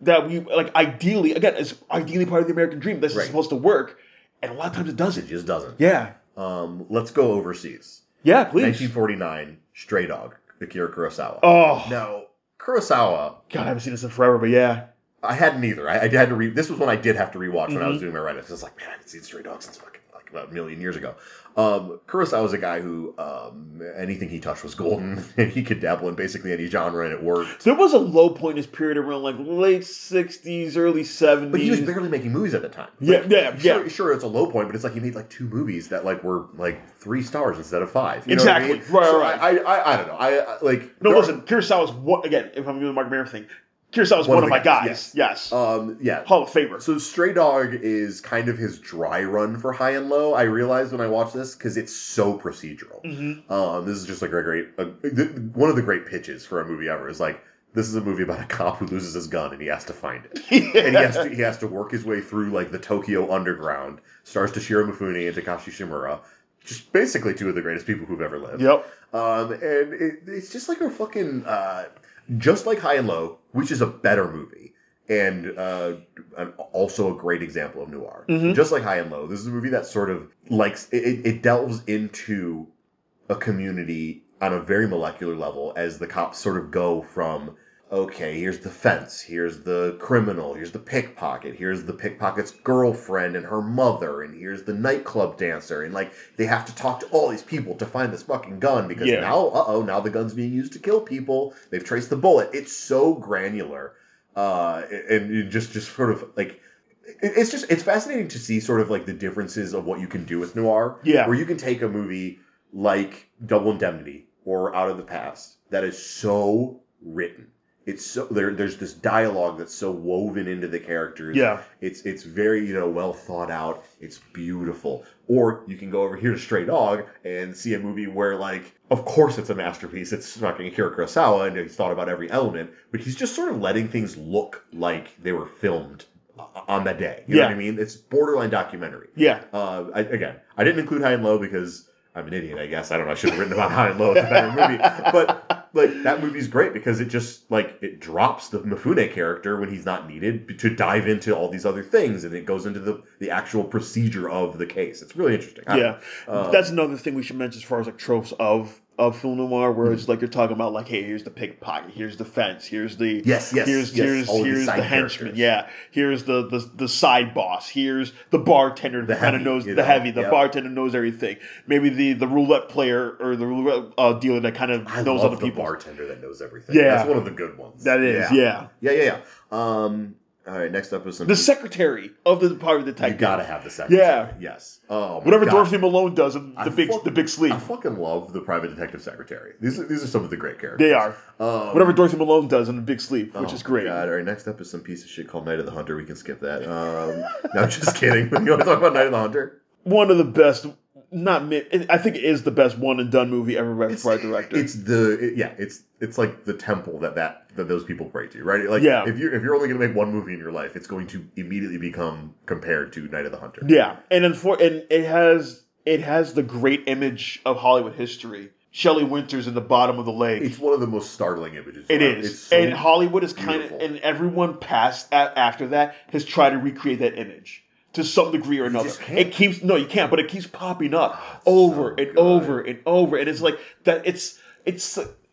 that we like ideally, again, it's ideally part of the American dream. This is supposed to work, and a lot of times it doesn't. It just doesn't. Yeah. Let's go overseas. Yeah, please. 1949, Stray Dog, Akira Kurosawa. Oh. Now, Kurosawa. God, I haven't seen this in forever, but yeah. I hadn't either. I had to read. This was one I did have to rewatch when I was doing my write-ups. I was like, man, I haven't seen Stray Dog since fucking like about a million years ago. Kurosawa was a guy who anything he touched was golden, and he could dabble in basically any genre, and it worked. There was a low point in his period around like late 60s, early 70s. But he was barely making movies at the time. Sure, it's a low point, but it's like he made like 2 movies that like were like 3 stars instead of 5. You know what I mean? Right. I don't know. Listen, Kurosawa's again, if I'm doing the Mark Maron thing, Kurosawa's one of my guys. Yes. Hall of Famer. So Stray Dog is kind of his dry run for High and Low. I realized when I watched this because it's so procedural. This is just like one of the great pitches for a movie ever. Is like, this is a movie about a cop who loses his gun and he has to find it. And he has to work his way through like the Tokyo underground. Stars Toshiro Mifune and Takashi Shimura. Just basically 2 of the greatest people who've ever lived. Yep. And it's just like a fucking just like High and Low, which is a better movie, and also a great example of noir. Just like High and Low, this is a movie that sort of likes it delves into a community on a very molecular level as the cops sort of go from, okay, here's the fence, here's the criminal, here's the pickpocket, here's the pickpocket's girlfriend and her mother, and here's the nightclub dancer, and like they have to talk to all these people to find this fucking gun because now the gun's being used to kill people. They've traced the bullet. It's so granular, and just sort of like it's fascinating to see sort of like the differences of what you can do with noir. Yeah, where you can take a movie like Double Indemnity or Out of the Past that is so written. It's so there's this dialogue that's so woven into the characters. Yeah. It's very, well thought out. It's beautiful. Or you can go over here to Stray Dog and see a movie where, like, of course it's a masterpiece. It's fucking Akira Kurosawa and he's thought about every element, but he's just sort of letting things look like they were filmed on that day. You know what I mean? It's borderline documentary. Yeah. I didn't include High and Low because I'm an idiot, I guess. I don't know. I should have written about High and Low. It's a better movie. But, like, that movie's great because it just, like, it drops the Mifune character when he's not needed to dive into all these other things, and it goes into the actual procedure of the case. It's really interesting. That's another thing we should mention as far as, like, tropes of film noir, where it's like you're talking about, like, hey, here's the pickpocket, here's the fence, here's the here's the henchman, here's the side boss, here's the bartender that kind of knows the bartender knows everything. Maybe the roulette player or the roulette dealer that kind of knows other people. The bartender that knows everything. Yeah, that's one of the good ones. That is, yeah. All right, next up is some... The secretary of the Private Detective. You gotta have the secretary. Yeah. Yes. Oh, my Whatever God. Dorothy Malone does in the Big Sleep. I fucking love the Private Detective secretary. These are some of the great characters. They are. Whatever Dorothy Malone does in the Big Sleep, which is great. God. All right, next up is some piece of shit called Night of the Hunter. We can skip that. No, just kidding. You want to talk about Night of the Hunter? One of the best... I think it is the best one and done movie ever read by a director. It's like the temple that those people pray to, right? Like, if you're only going to make one movie in your life, it's going to immediately become compared to Night of the Hunter. Yeah, and it has the great image of Hollywood history. Shelley Winters in the bottom of the lake. It's one of the most startling images. It is, it's so and Hollywood is beautiful. and everyone past after that has tried to recreate that image. To some degree or another. It keeps but it keeps popping up over and over and over. And it's like that it's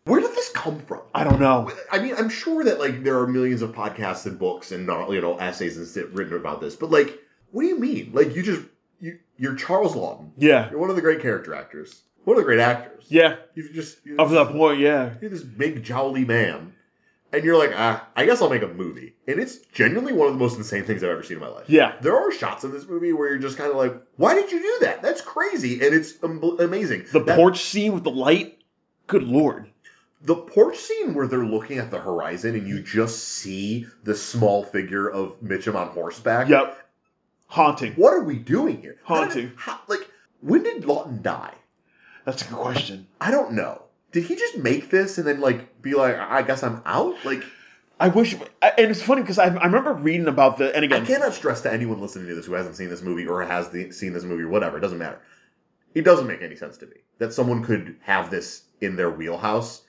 where did this come from? I don't know. I mean, I'm sure that like there are millions of podcasts and books and essays and shit written about this, but like, what do you mean? Like you're Charles Lawton. Yeah. You're one of the great character actors. One of the great actors. Yeah. You're up to that point, yeah. You're this big jowly man. And you're like, I guess I'll make a movie. And it's genuinely one of the most insane things I've ever seen in my life. Yeah. There are shots in this movie where you're just kind of like, why did you do that? That's crazy. And it's amazing. The porch scene with the light? Good Lord. The porch scene where they're looking at the horizon and you just see the small figure of Mitchum on horseback. Yep. Haunting. What are we doing here? Haunting. When did Lawton die? That's a good question. I don't know. Did he just make this and then, like, be like, I guess I'm out? Like, I wish... And it's funny because I remember reading about the... And again... I cannot stress to anyone listening to this who hasn't seen this movie or has seen this movie or whatever. It doesn't matter. It doesn't make any sense to me that someone could have this in their wheelhouse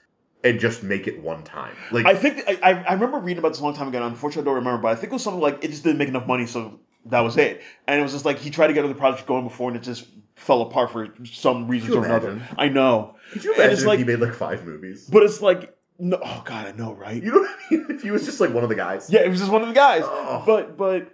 and just make it one time. Like, I think... I remember reading about this a long time ago, and unfortunately I don't remember, but I think it was something like, it just didn't make enough money, so that was it. And it was just like, he tried to get other projects going before, and it just fell apart for some reasons or another. I know. Could you imagine if he made like 5 movies? But it's like, no, oh God, I know, right? You know what I mean? If he was just like one of the guys. Yeah, he was just one of the guys. Oh. But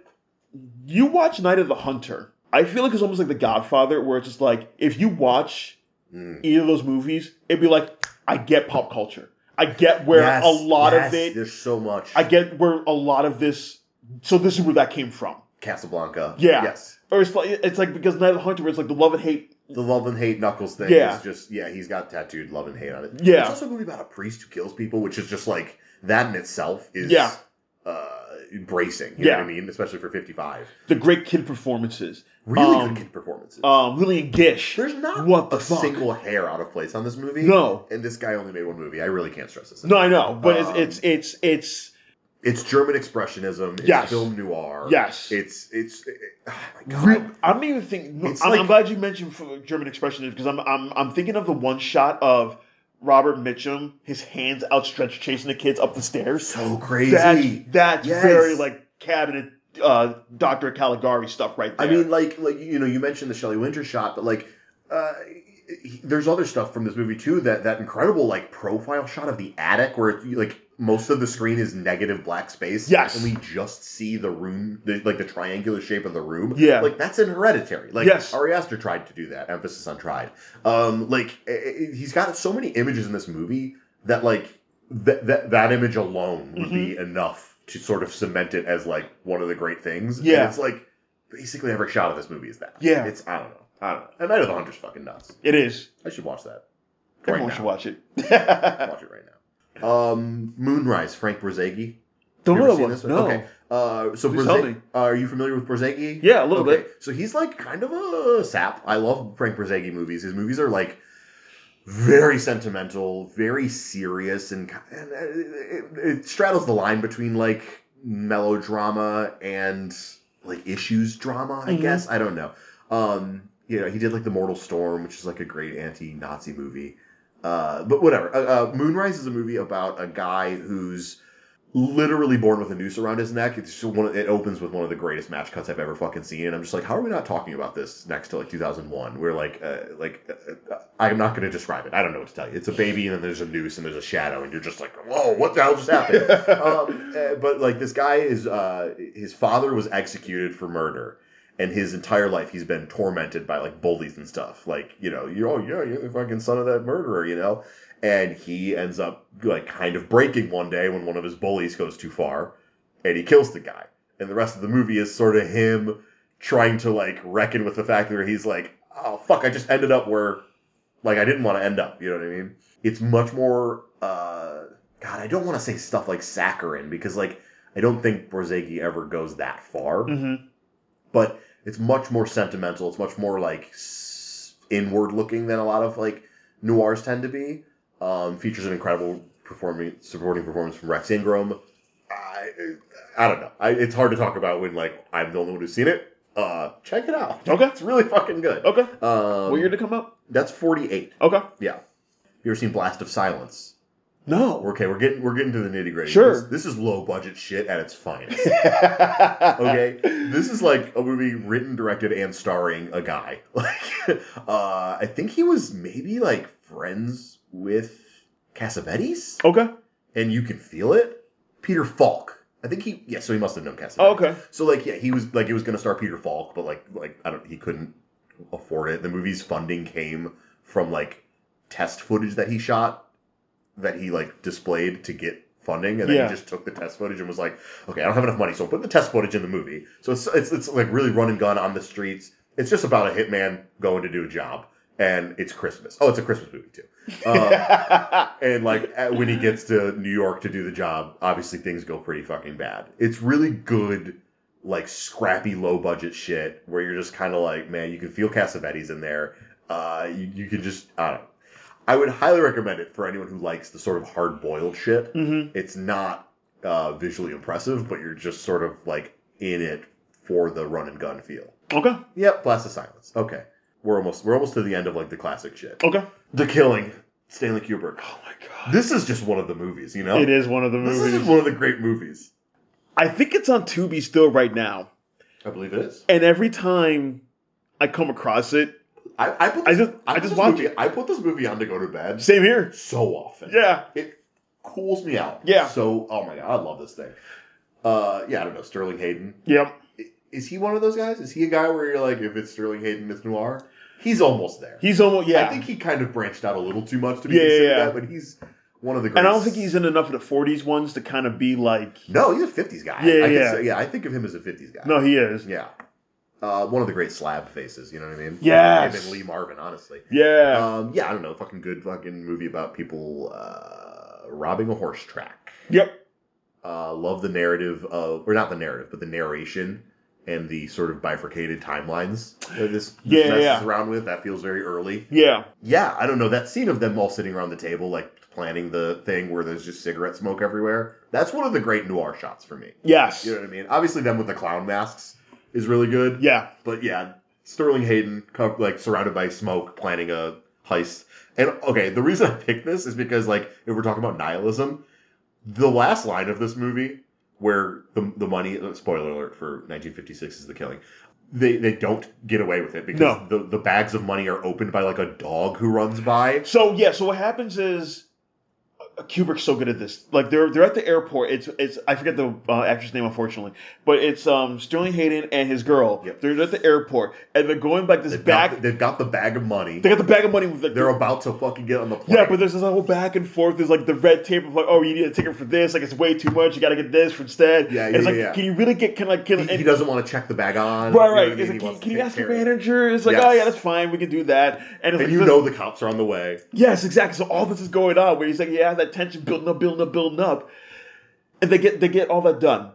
you watch Night of the Hunter. I feel like it's almost like The Godfather, where it's just like, if you watch either of those movies, it'd be like, I get pop culture. I get where a lot of it... There's so much. I get where a lot of this... So this is where that came from. Casablanca. Yeah. Yes. Or it's like because Night of the Hunter, where it's like the love and hate. The love and hate Knuckles thing is just, he's got tattooed love and hate on it. Yeah. It's also a movie about a priest who kills people, which is just like, that in itself is bracing. You know what I mean? Especially for 55. The great kid performances. Really good kid performances. Lillian Gish. There's not a single hair out of place on this movie. No. And this guy only made one movie. I really can't stress this. No, I know. But it's German expressionism. It's film noir. Yes. It's oh my God. I don't even think. I'm glad you mentioned German expressionism because I'm thinking of the one shot of Robert Mitchum, his hands outstretched, chasing the kids up the stairs. So crazy. That's very like cabinet Dr. Caligari stuff right there. I mean, like you mentioned the Shelley Winters shot, but like. There's other stuff from this movie too. That incredible like profile shot of the attic where like most of the screen is negative black space. Yes, and we just see the room, like the triangular shape of the room. Yeah, like that's in Hereditary. Like Ari Aster tried to do that. Emphasis on tried. He's got so many images in this movie that like that image alone would be enough to sort of cement it as like one of the great things. Yeah, and it's like basically every shot of this movie is that. Yeah, it's I don't know. And Night of the Hunter's fucking nuts. It is. I should watch that. Everyone should watch it. Watch it right now. Moonrise, Frank Borzage. Don't know that one. No. Okay. So Borzage, are you familiar with Borzage? Yeah, a little bit. So he's like kind of a sap. I love Frank Borzage movies. His movies are like very sentimental, very serious, and it straddles the line between like melodrama and like issues drama, I guess. I don't know. He did like The Mortal Storm, which is like a great anti-Nazi movie. But whatever. Moonrise is a movie about a guy who's literally born with a noose around his neck. It opens with one of the greatest match cuts I've ever fucking seen. And I'm just like, how are we not talking about this next to like 2001? Where I'm not going to describe it. I don't know what to tell you. It's a baby and then there's a noose and there's a shadow and you're just like, whoa, what the hell just happened? But like this guy is, his father was executed for murder. And his entire life, he's been tormented by, like, bullies and stuff. Like, you're the fucking son of that murderer, And he ends up, like, kind of breaking one day when one of his bullies goes too far. And he kills the guy. and the rest of the movie is sort of him trying to like reckon with the fact that he's like, oh fuck, I just ended up where like I didn't want to end up. You know what I mean? It's much more. God, I don't want to say stuff like saccharine because like I don't think Borzage ever goes that far. Mm-hmm. But it's much more sentimental. It's much more like inward looking than a lot of like noirs tend to be. Features an incredible supporting performance from Rex Ingram. I don't know. It's hard to talk about when like I'm the only one who's seen it. Check it out. Okay. It's really fucking good. Okay. What year did it come out? That's 48. Okay. Yeah. You ever seen Blast of Silence? No. Okay, we're getting to the nitty gritty. Sure. This is low budget shit at its finest. Okay, this is like a movie written, directed, and starring a guy. Like, I think he was maybe like friends with Cassavetes. Okay. And you can feel it. Peter Falk. I think so he must have known Cassavetes. Oh, okay. So like, yeah, he was going to star Peter Falk, but like he couldn't afford it. The movie's funding came from like test footage that he shot, that he like displayed to get funding, and then he just took the test footage and was like, okay, I don't have enough money, so I'll put the test footage in the movie. So it's like really run and gun on the streets. It's just about a hitman going to do a job, and it's Christmas. Oh, it's a Christmas movie too. And like when he gets to New York to do the job, obviously things go pretty fucking bad. It's really good, like scrappy, low budget shit where you're just kind of like, man, you can feel Cassavetes in there. You can just, I don't know. I would highly recommend it for anyone who likes the sort of hard-boiled shit. Mm-hmm. It's not visually impressive, but you're just sort of like in it for the run-and-gun feel. Okay. Yep, Blast of Silence. Okay. We're almost to the end of like the classic shit. Okay. The Killing, Stanley Kubrick. Oh my god. This is just one of the movies, you know? It is one of the movies. This is one of the great movies. I think it's on Tubi still right now. I believe it is. And every time I come across it, I just watch it. I put this movie on to go to bed. Same here. So often. Yeah. It cools me out. Yeah. So, oh my god, I love this thing. Yeah, I don't know, Sterling Hayden. Yep. Is he one of those guys? Is he a guy where you're like, if it's Sterling Hayden, it's noir? He's almost there. Yeah. I think he kind of branched out a little too much to be considered that, but he's one of the greats. And I don't think he's in enough of the 40s ones to kind of be like... No, he's a 50s guy. I think of him as a 50s guy. No, he is. Yeah. One of the great slab faces, you know what I mean? Yes. Him and Lee Marvin, honestly. Yeah. Yeah, I don't know. Fucking good fucking movie about people robbing a horse track. Yep. Love the narrative of... Or not the narrative, but the narration and the sort of bifurcated timelines that this messes around with. That feels very early. Yeah. Yeah, I don't know. That scene of them all sitting around the table, like planning the thing where there's just cigarette smoke everywhere. That's one of the great noir shots for me. Yes. You know what I mean? Obviously, them with the clown masks is really good. Yeah. But yeah, Sterling Hayden, like surrounded by smoke, planning a heist. And okay, the reason I picked this is because, like, if we're talking about nihilism, the last line of this movie, where the money, spoiler alert for 1956 is The Killing, they don't get away with it because the bags of money are opened by like a dog who runs by. So what happens is Kubrick's so good at this. Like they're at the airport. It's I forget the actress name unfortunately, but it's Sterling Hayden and his girl. Yep. They're at the airport and they're going back this back. They've got the bag of money. They got the bag of money. With they're about to fucking get on the plane. Yeah, but there's this whole back and forth. There's like the red tape of like, oh, you need a ticket for this. Like it's way too much. You got to get this instead. Yeah, it's like, can you really get he doesn't want to check the bag on. Right. You know It's I mean? like, can you ask the manager? It's like, yes. oh yeah, that's fine. We can do that. And it's like, the cops are on the way. Yes, exactly. So all this is going on where he's like, yeah, that tension building up. And they get all that done.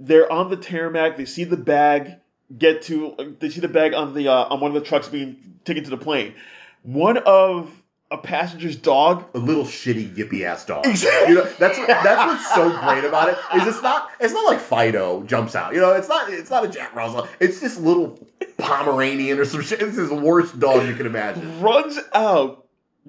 They're on the tarmac. They see the bag they see the bag on the on one of the trucks being taken to the plane. One of a passenger's dog, a little shitty yippy ass dog. Exactly. You know, that's what's so great about it is it's not like Fido jumps out. You know, it's not a Jack Russell. It's this little Pomeranian or some shit. It's the worst dog you can imagine. Runs out.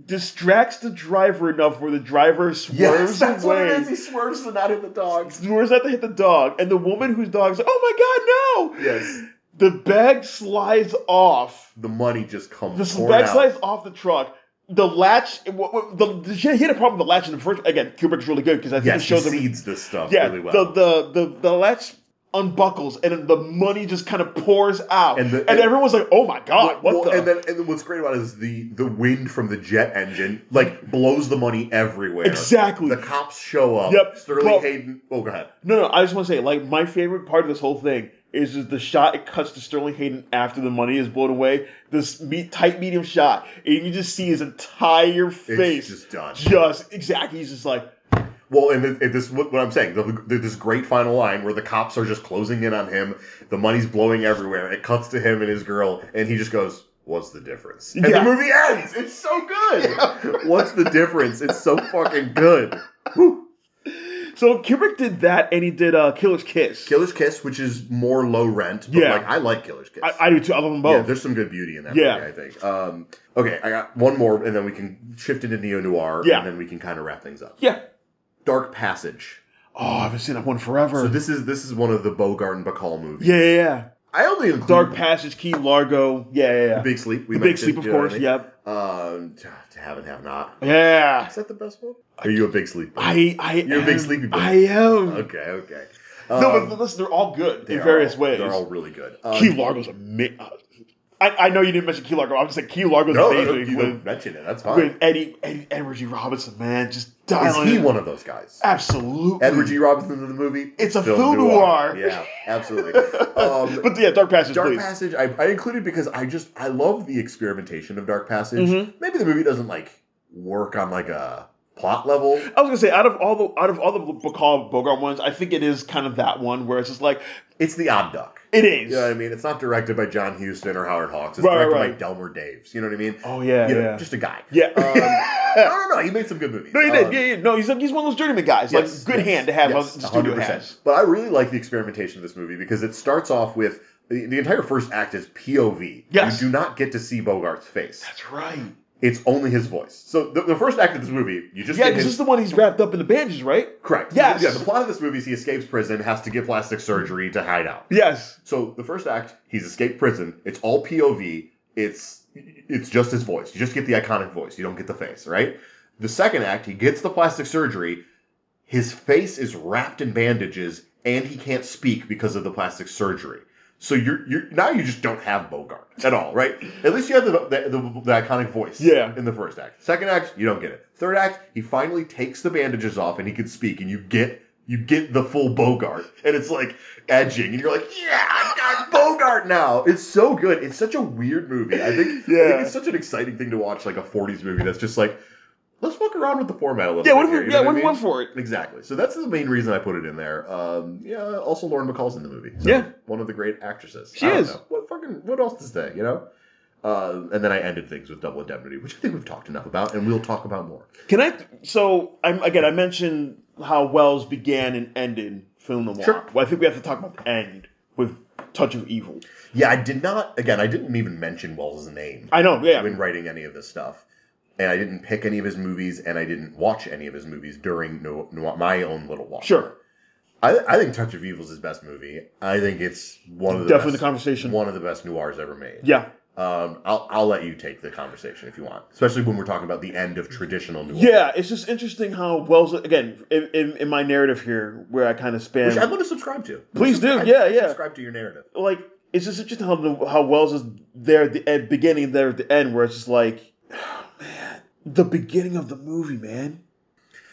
Distracts the driver enough where the driver swerves that's away. What it is. He swerves to not hit the dog. Swerves not to hit the dog. And the woman whose dog's like, oh my god, no! Yes. The bag slides off. The money just comes The bag slides off the truck. The latch, he had a problem with the latch in the first. Again, Kubrick's really good because I think it shows he seeds this stuff really well. The latch unbuckles, and then the money just kind of pours out, and everyone's like, "Oh my god, what the?" And then what's great about it is the wind from the jet engine like blows the money everywhere. Exactly. The cops show up. Yep. Sterling Hayden. Oh, go ahead. No. I just want to say, like, my favorite part of this whole thing is just the shot. It cuts to Sterling Hayden after the money is blown away. This tight medium shot, and you just see his entire face. It's just done. Just exactly. He's just like. Well, and this is what I'm saying. This great final line where the cops are just closing in on him. The money's blowing everywhere. It cuts to him and his girl, and he just goes, "What's the difference?" And the movie ends. It's so good. Yeah. What's the difference? It's so fucking good. Whew. So Kubrick did that, and he did Killer's Kiss. Killer's Kiss, which is more low rent. But like, I like Killer's Kiss. I do too. I love them both. Yeah, there's some good beauty in that movie, I think. Okay, I got one more, and then we can shift into neo-noir, and then we can kind of wrap things up. Yeah. Dark Passage. Oh, I haven't seen that one forever. So this is one of the Bogart and Bacall movies. Yeah. I only include Dark Passage, Key Largo. Yeah. The Big Sleep. The Big Sleep, of course. I mean? Yep. Have and Have Not. Yeah. Is that the best one? Are you a Big Sleep? You're a Big Sleepy boy. I am. Okay. No, but listen, they're all good in various ways. They're all really good. Key Largo's amazing. I know you didn't mention Key Largo. I'm just saying Key Largo's amazing. You don't mention it. That's fine. With Edward G. Robinson, man, just dialing. Is he one of those guys? Absolutely. Edward G. Robinson in the movie. It's a film noir. Yeah, absolutely. But yeah, Dark Passage. Dark Passage. I included because I love the experimentation of Dark Passage. Mm-hmm. Maybe the movie doesn't like work on like a plot level. I was gonna say out of all the Bacall Bogart ones, I think it is kind of that one where it's just like it's the odd duck. It is. You know what I mean? It's not directed by John Huston or Howard Hawks. It's directed by Delmer Daves. You know what I mean? Oh yeah, just a guy. Yeah. No. He made some good movies. No, he did. Yeah. No, he's one of those journeyman guys. Yes, like good hand to have. Yes, the studio has. But I really like the experimentation of this movie because it starts off with the entire first act is POV. Yes. You do not get to see Bogart's face. That's right. It's only his voice. So the first act of this movie, you just get because this is the one he's wrapped up in the bandages, right? Correct. Yes. Yeah, the plot of this movie is he escapes prison, has to get plastic surgery to hide out. Yes. So the first act, he's escaped prison. It's all POV. It's just his voice. You just get the iconic voice. You don't get the face, right? The second act, he gets the plastic surgery. His face is wrapped in bandages, and he can't speak because of the plastic surgery. So you just don't have Bogart at all, right? At least you have the iconic voice in the first act. Second act, you don't get it. Third act, he finally takes the bandages off and he can speak, and you get the full Bogart, and it's like edging, and you're like, yeah, I've got Bogart now. It's so good. It's such a weird movie. I think it's such an exciting thing to watch, like a 40s movie that's just like, let's fuck around with the format a little bit. What if we went for it? Exactly. So that's the main reason I put it in there. Also Lauren Bacall's in the movie. So one of the great actresses. She is. Know. What else to say, you know? And then I ended things with Double Indemnity, which I think we've talked enough about, and we'll talk about more. I mentioned how Wells began and ended Film Noir. Sure. Well, I think we have to talk about the end with Touch of Evil. Yeah, I didn't even mention Wells' name. I know, yeah. When writing any of this stuff. And I didn't pick any of his movies, and I didn't watch any of his movies during my own little watch. Sure. I think Touch of Evil is his best movie. I think it's one of the best noirs ever made. Yeah. I'll let you take the conversation if you want, especially when we're talking about the end of traditional noir. Yeah, it's just interesting how Wells, again, in my narrative here, where I kind of span. Which I'm going to subscribe to. Please do, yeah. Subscribe to your narrative. Like, it's just interesting how Wells is there at the beginning, there at the end, where it's just like, man, the beginning of the movie, man.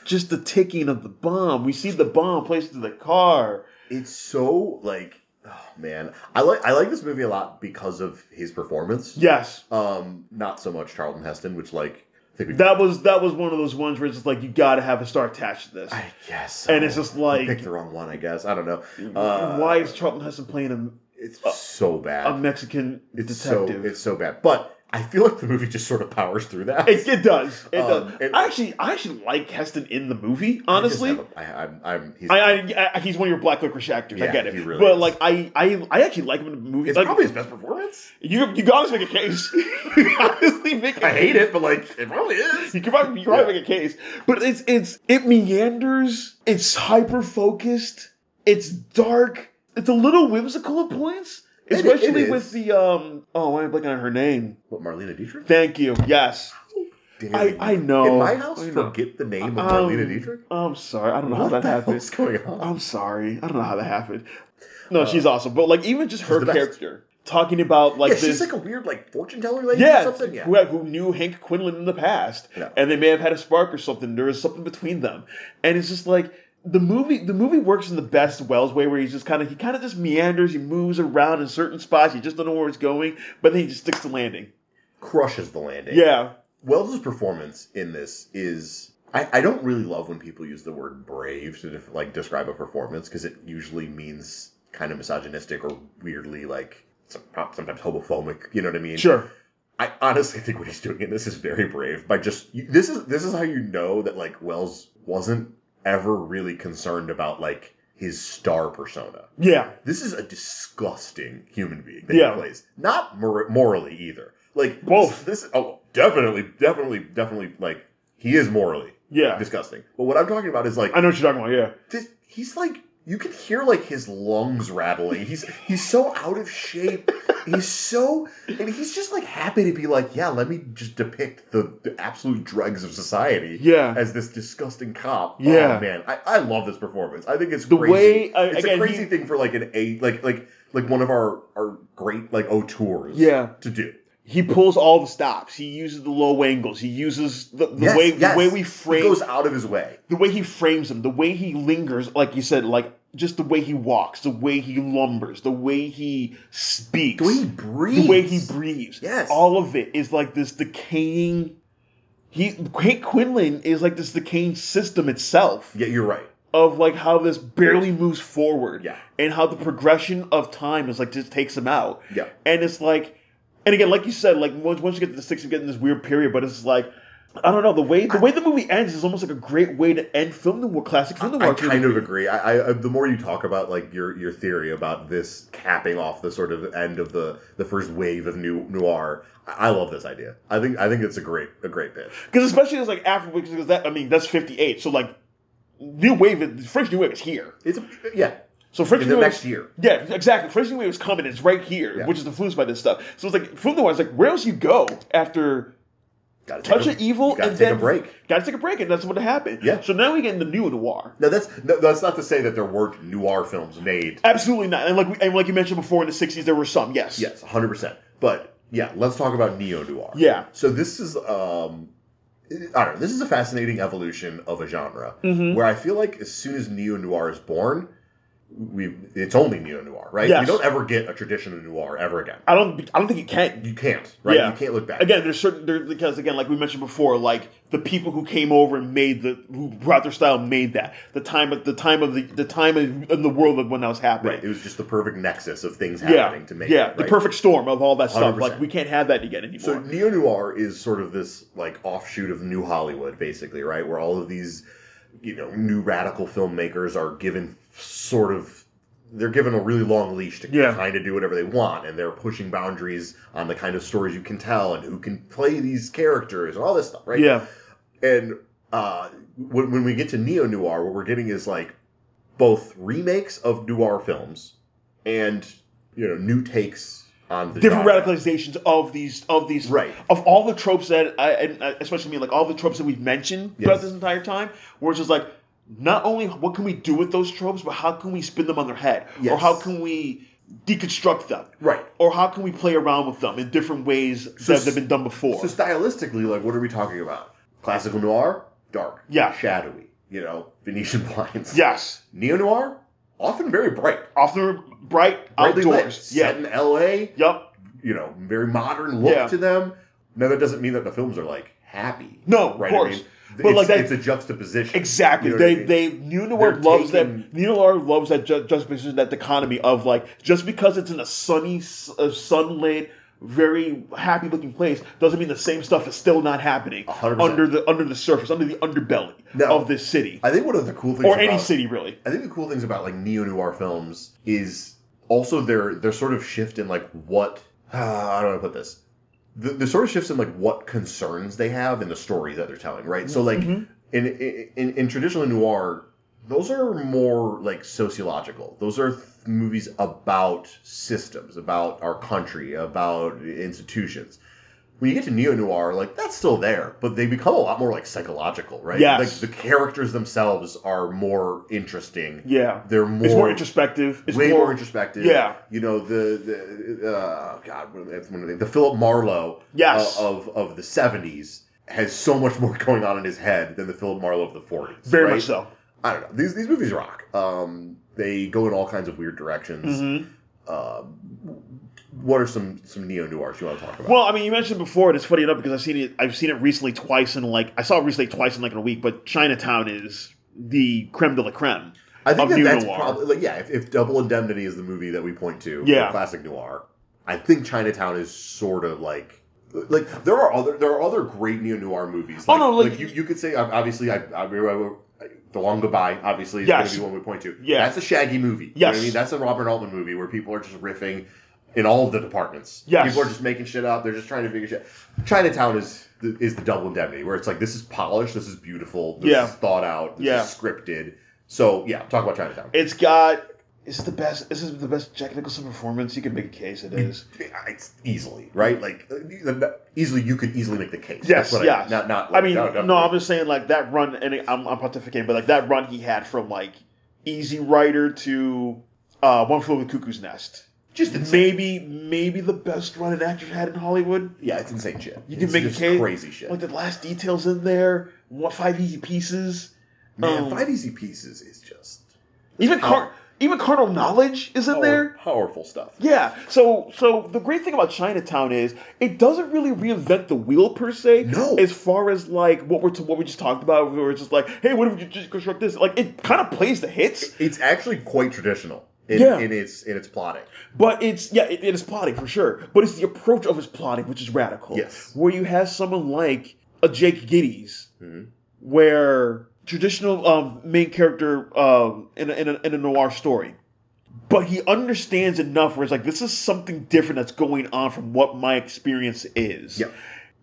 Just the ticking of the bomb. We see the bomb placed in the car. It's so, like, oh, man. I like this movie a lot because of his performance. Yes. Not so much Charlton Heston, which, like, I think that was one of those ones where it's just like, you got to have a star attached to this. I guess. And it's just like... I picked the wrong one, I guess. I don't know. Why is Charlton Heston playing It's so bad. A Mexican detective. It's so bad. But I feel like the movie just sort of powers through that. It does. It does. I actually like Heston in the movie, honestly. He's one of your black licorice actors. Yeah, I get it. He really but is. like I actually like him in the movie. It's like, probably his best performance. You honestly make a case. You honestly make a case. I hate it, but like it probably is. You can probably make a case. But it meanders. It's hyper focused. It's dark. It's a little whimsical at points. Especially with the why am I blanking on her name? What, Marlene Dietrich? Thank you. Yes. I know. In my house, forget the name of Marlene Dietrich? I'm sorry. I don't know how that happened. What's going on? I'm sorry. I don't know how that happened. No, she's awesome. But like even just her character talking about like she's like a weird like fortune teller lady or something. Yeah, who knew Hank Quinlan in the past, and they may have had a spark or something. There was something between them, and it's just like the movie works in the best Wells way, where he kind of just meanders, he moves around in certain spots, you just don't know where it's going, but then he just sticks the landing, crushes the landing. Yeah, Wells' performance in this is. I don't really love when people use the word brave to describe a performance, because it usually means kind of misogynistic or weirdly sometimes homophobic. You know what I mean? Sure. I honestly think what he's doing in this is very brave. By this is how you know that Wells wasn't ever really concerned about his star persona. Yeah. This is a disgusting human being that he plays. Not morally either. Both. This definitely he is morally. Yeah. Disgusting. But what I'm talking about is I know what you're talking about, yeah. He's you can hear his lungs rattling. He's so out of shape. And he's just happy to be let me just depict the absolute dregs of society as this disgusting cop. Yeah. Oh man, I love this performance. I think it's the crazy. way it's a crazy thing for one of our great auteurs to do. He pulls all the stops. He uses the low angles. He uses the way we frame. He goes out of his way. The way he frames them. The way he lingers, like you said, just the way he walks, the way he lumbers, the way he speaks, the way he breathes. The way he breathes. Yes. All of it is this decaying. Hank Quinlan is this decaying system itself. Yeah, you're right. Of how this barely moves forward. Yeah. And how the progression of time is just takes him out. Yeah. And it's and again, like you said, once you get to the 60s, you get in this weird period, but it's I don't know, the way the movie ends is almost a great way to end classic film noir. I kind of agree. I the more you talk about your theory about this capping off the sort of end of the first wave of noir, I love this idea. I think it's a great pitch. Because especially as after, because that's 58, so new wave, French New Wave is here. So French New Wave next year. Yeah, exactly. French New Wave is coming. It's right here, which is influenced by this stuff. So it's film noir. It's where else you go after Touch of Evil, and then take a break. Got to take a break, and that's what happened. Yeah. So now we get into neo noir. Now that's not to say that there weren't noir films made. Absolutely not. And like you mentioned before, in the 60s there were some. Yes. Yes, 100%. But yeah, let's talk about neo noir. Yeah. So this is I don't know. This is a fascinating evolution of a genre where I feel as soon as neo noir is born, it's only neo-noir, right? Yes. We don't ever get a tradition of noir ever again. I don't think you can. You can't, right? Yeah. You can't look back. Again, because again, like we mentioned before, the people who came over and who brought their style made that. The time in the world when that was happening. Right. It was just the perfect nexus of things happening to make it. Right? The perfect storm of all that 100%. Stuff. We can't have that again anymore. So neo-noir is sort of this offshoot of New Hollywood, basically, right? Where all of these new radical filmmakers are given they're given a really long leash to kind of do whatever they want, and they're pushing boundaries on the kind of stories you can tell and who can play these characters and all this stuff, right? Yeah. And when we get to neo-noir, what we're getting is both remakes of noir films and new takes on the different genre. radicalizations of these right, of all the tropes that and especially all the tropes that we've mentioned throughout this entire time, where it's just not only what can we do with those tropes, but how can we spin them on their head, or how can we deconstruct them, right, or how can we play around with them in different ways that have been done before. So stylistically, what are we talking about? Classical noir, dark, shadowy, Venetian blinds. Yes. Neo-noir, often very bright. Outdoors. Lit, set in L.A. Yep. Very modern look to them. Now, that doesn't mean that the films are, happy. No, right? Of course. I mean, but it's a juxtapotion. Exactly. Neo-noir loves that. Neo-noir loves that juxtaposition, that dichotomy of, just because it's in a sunny, sunlit, very happy-looking place doesn't mean the same stuff is still not happening 100%. under the surface, under the underbelly of this city. I think one of the cool things, or any city, really. I think the cool things about neo-noir films is also their sort of shift in what I don't know how to put this. The sort of shifts in what concerns they have in the stories that they're telling, right? So in traditional noir, those are more sociological. Those are movies about systems, about our country, about institutions. when you get to neo-noir, like, that's still there, but they become a lot more, like, psychological, right? Yes. Like, the characters themselves are more interesting. Yeah. They're more... It's more introspective. It's way more introspective. Yeah. You know, the Philip Marlowe yes. of the 70s has so much more going on in his head than the Philip Marlowe of the 40s. Very right? much so. I don't know. These movies rock. They go in all kinds of weird directions. Mm-hmm. What are some neo-noirs you want to talk about? Well, I mean, you mentioned before, and it's funny enough because I've seen it recently twice in I saw it recently twice in like in a week, but Chinatown is the creme de la creme. I think that's noir. probably, like, yeah, if Double Indemnity is the movie that we point to yeah. for classic noir, I think Chinatown is sort of like there are other great neo-noir movies. Like, like you could say, obviously, The Long Goodbye, obviously, is going to be one we point to. Yeah. That's a Shaggy movie. Yes. You know what I mean? That's a Robert Altman movie where people are just riffing in all of the departments. Yes. People are just making shit up. They're just trying to figure shit. Chinatown is the Double Indemnity, where it's like, this is polished, this is beautiful, this is thought out, this is scripted. So, yeah, talk about Chinatown. It's got... This is the best Jack Nicholson performance. You can make a case it is. It's easily, right? Like, you could easily make the case. Yes, yes. I'm just saying, like, that run, and I'm pontificating, but, like, that run he had from, like, Easy Rider to One Flew Over the Cuckoo's Nest. Just insane. Maybe the best run an actor had in Hollywood. Yeah, it's insane shit. You can make a case. Crazy shit. Like, the last details in there, 5 Easy Pieces. Man, 5 Easy Pieces is just... Even Carnal Knowledge is in there. Powerful stuff. Yeah. So the great thing about Chinatown is it doesn't really reinvent the wheel per se. No. As far as like what we just talked about, where it's just like, hey, what if you just construct this? Like it kind of plays the hits. It's actually quite traditional in its plotting. But it is plotting for sure. But it's the approach of his plotting which is radical. Yes. Where you have someone like a Jake Gittes, where traditional main character in a noir story, but he understands enough where it's like, this is something different that's going on from what my experience is. Yeah.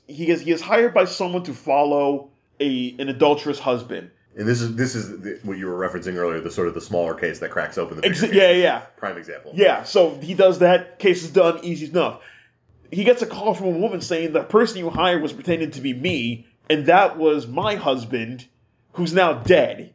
He is hired by someone to follow an adulterous husband. And this is what you were referencing earlier, the sort of the smaller case that cracks open the bigger case. Yeah. Prime example. Yeah, so he does that, case is done, easy enough. He gets a call from a woman saying the person you hired was pretending to be me, and that was my husband, who's now dead.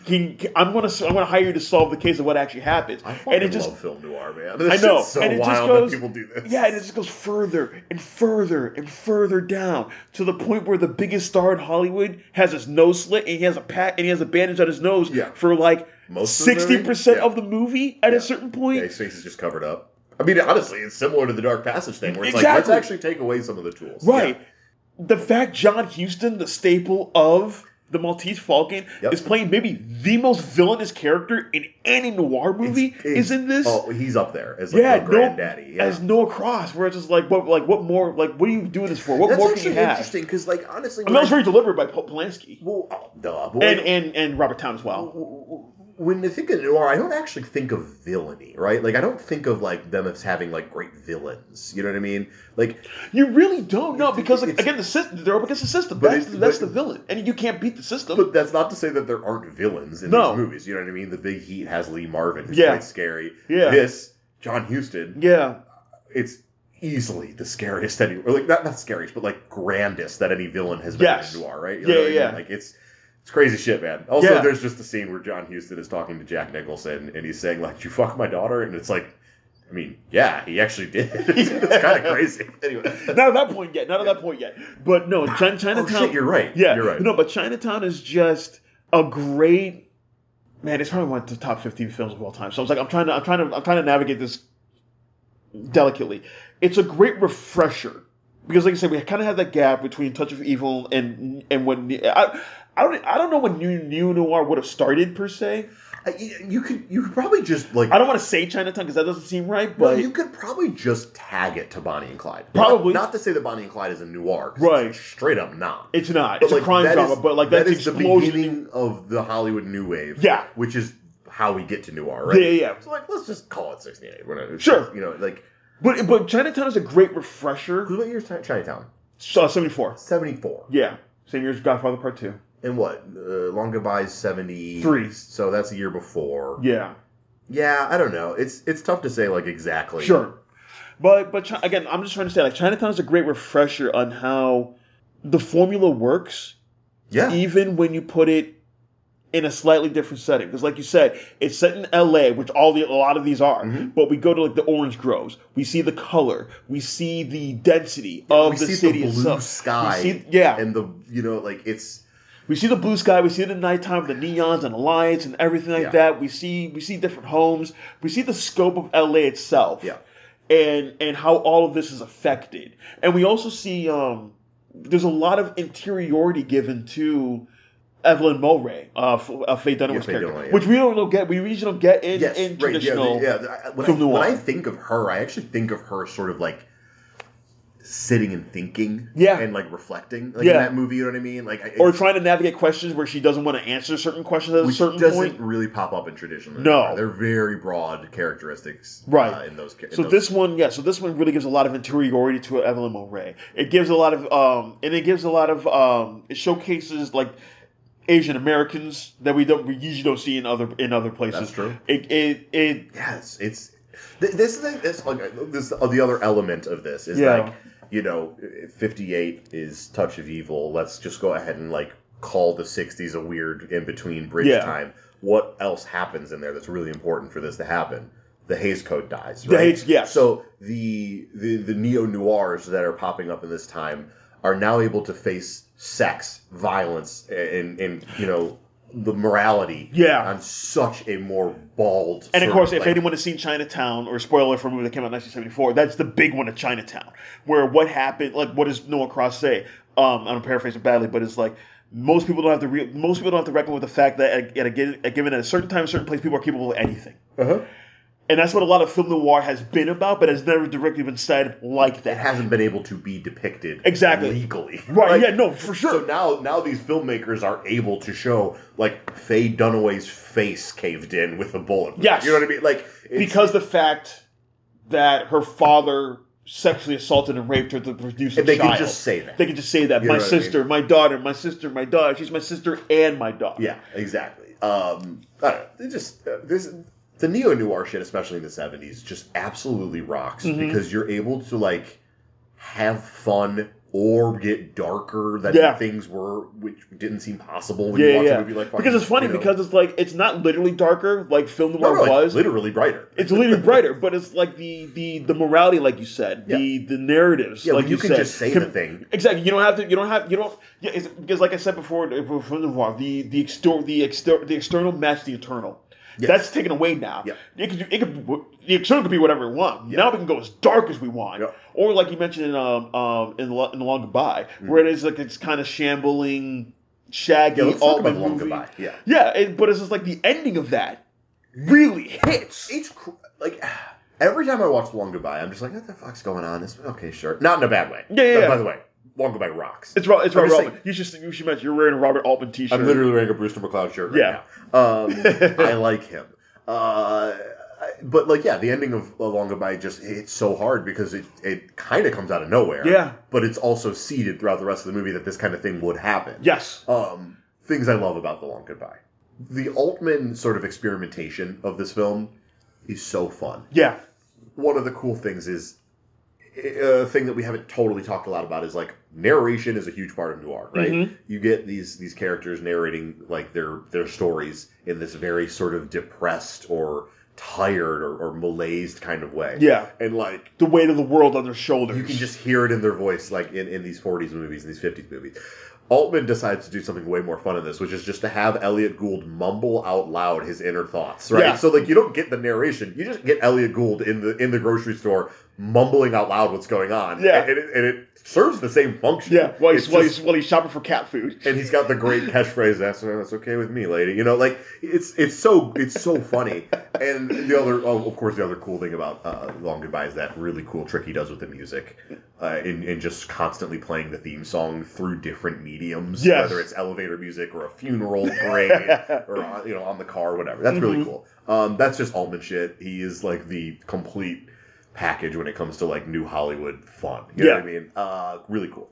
I'm gonna hire you to solve the case of what actually happened. I love film noir, man. This I know, is so and it wild just goes, that people do this. Yeah, and it just goes further and further and further down to the point where the biggest star in Hollywood has his nose slit and he has a bandage on his nose for like 60% of the movie at a certain point. Yeah, his face is just covered up. I mean, honestly, it's similar to the Dark Passage thing, where it's like, let's actually take away some of the tools. Right. Yeah. The fact John Huston, the staple of the Maltese Falcon, is playing maybe the most villainous character in any noir movie is in this. Oh, he's up there as like granddaddy. As Noah Cross, where it's just like, what more? Like, what are you doing this for? What more can you have? That's interesting because, like, honestly, that was very deliberate by Polanski. Well, duh. And Robert Towne as well. When I think of noir, I don't actually think of villainy, right? Like, I don't think of, like, them as having, like, great villains. You know what I mean? Like, you really don't know because, like, again, the system, they're up against the system. That's the villain, and you can't beat the system. But that's not to say that there aren't villains in these movies. You know what I mean? The Big Heat has Lee Marvin, who's quite scary. Yeah. This, John Huston. Yeah. It's easily the scariest not scariest, but, like, grandest that any villain has been in noir, right? You know what I mean? Like, it's crazy shit, man. Also, there's just a scene where John Huston is talking to Jack Nicholson, and he's saying, like, "Did you fuck my daughter?" And it's like, I mean, yeah, he actually did. It's kind of crazy. Anyway. Not at that point yet. But no, Chinatown... Oh, shit, you're right. Yeah. You're right. No, but Chinatown is just a great... Man, it's probably one of the top 15 films of all time. So I was like, I'm trying to navigate this delicately. It's a great refresher. Because, like I said, we kind of had that gap between Touch of Evil and when... I don't know when Neo Noir would have started per se. You could probably just like. I don't want to say Chinatown because that doesn't seem right, but you could probably just tag it to Bonnie and Clyde. Probably not to say that Bonnie and Clyde is a noir, right? It's straight up not. It's not. It's a crime drama, but like that's the beginning of the Hollywood New Wave. Yeah, which is how we get to noir, right? Yeah. So like, let's just call it 68. Whatever. Sure. You know, like. But Chinatown is a great refresher. What year is Chinatown? 74. 74. Yeah, same year as Godfather Part 2. And what? Long Goodbye's 73. So that's a year before. Yeah. Yeah, I don't know. It's tough to say like exactly. Sure. But again, I'm just trying to say, like, Chinatown is a great refresher on how the formula works. Yeah. Even when you put it in a slightly different setting, because like you said, it's set in L.A., which a lot of these are. Mm-hmm. But we go to like the orange groves, we see the color, we see the density of the city itself. We see the blue sky, and the it's. We see the blue sky. We see it at nighttime, the neons and the lights and everything like that. We see different homes. We see the scope of L.A. itself, and how all of this is affected. And we also see there's a lot of interiority given to Evelyn Mulwray, Faye Dunaway's character, which we don't get. We usually don't get in traditional film noir. When I think of her, I actually think of her sort of like sitting and thinking, and like reflecting, like in that movie. You know what I mean? Like, or trying to navigate questions where she doesn't want to answer certain questions at a certain point. Which doesn't really pop up in traditional. No, they're very broad characteristics, in those. This one really gives a lot of interiority to Evelyn Mulwray. It gives a lot of, it showcases like Asian Americans that we usually don't see in other places. That's true. Yes, it's the other element of this is like, 58 is Touch of Evil. Let's just go ahead and like call the 60s a weird in between bridge time. What else happens in there that's really important for this to happen? The Hays Code dies, right? So the neo-noirs that are popping up in this time are now able to face sex, violence, and the morality on such a more bald. And of course, if anyone has seen Chinatown, or spoiler for a movie that came out in 1974, that's the big one at Chinatown, where what happened, like what does Noah Cross say? I'm paraphrasing badly, but it's like most people don't have to reckon with the fact that at a certain time, a certain place, people are capable of anything. And that's what a lot of film noir has been about, but has never directly been said like that. It hasn't been able to be depicted legally. Right, for sure. So now these filmmakers are able to show, like, Faye Dunaway's face caved in with a bullet. Yes. You know what I mean? Like, because the fact that her father sexually assaulted and raped her to produce a child. They can just say that. They can just say that. My sister, my daughter, my sister, my daughter. She's my sister and my daughter. Yeah, exactly. I don't know. The neo-noir shit, especially in the 70s, just absolutely rocks because you're able to, like, have fun or get darker than things were, which didn't seem possible when you watch a movie like because it's funny, because it's like, it's not literally darker like film noir was. Literally brighter. It's literally brighter, but it's like the morality, like you said, the narratives, like you said. You can just say the thing. Exactly. Because like I said before, film noir, the external match the eternal. Yes. That's taken away now. Yeah. The external could be whatever we want. Yeah. Now we can go as dark as we want. Yeah. Or like you mentioned in The Long Goodbye, where it is like it's kind of shambling, shaggy. Let's talk about The Long Goodbye. But it's just like the ending of that really hits. It's like every time I watch The Long Goodbye, I'm just like, what the fuck's going on? Okay, sure. Not in a bad way. Yeah. By the way, Long Goodbye rocks. It's Robert. You should mention you're wearing a Robert Altman t-shirt. I'm literally wearing a Brewster McCloud shirt right now. I like him. But like, the ending of Long Goodbye just hits so hard because it kind of comes out of nowhere. Yeah. But it's also seeded throughout the rest of the movie that this kind of thing would happen. Yes. Things I love about The Long Goodbye. The Altman sort of experimentation of this film is so fun. Yeah. One of the cool things is a thing that we haven't totally talked a lot about is like narration is a huge part of noir, right? Mm-hmm. You get these characters narrating like their stories in this very sort of depressed or tired or malaised kind of way. Yeah. And like the weight of the world on their shoulders. You can just hear it in their voice, like in these 40s movies and these 50s movies. Altman decides to do something way more fun in this, which is just to have Elliot Gould mumble out loud his inner thoughts, right? Yeah. So like you don't get the narration, you just get Elliot Gould in the grocery store mumbling out loud what's going on. Yeah. And it serves the same function. Yeah, while he's shopping for cat food. And he's got the great catchphrase, that's okay with me, lady. You know, like it's so funny. And the other cool thing about Long Goodbye is that really cool trick he does with the music. In just constantly playing the theme song through different mediums, yes. Whether it's elevator music or a funeral parade or on the car or whatever. That's really cool. That's just Altman shit. He is like the complete package when it comes to like new Hollywood fun. You know what I mean? Really cool.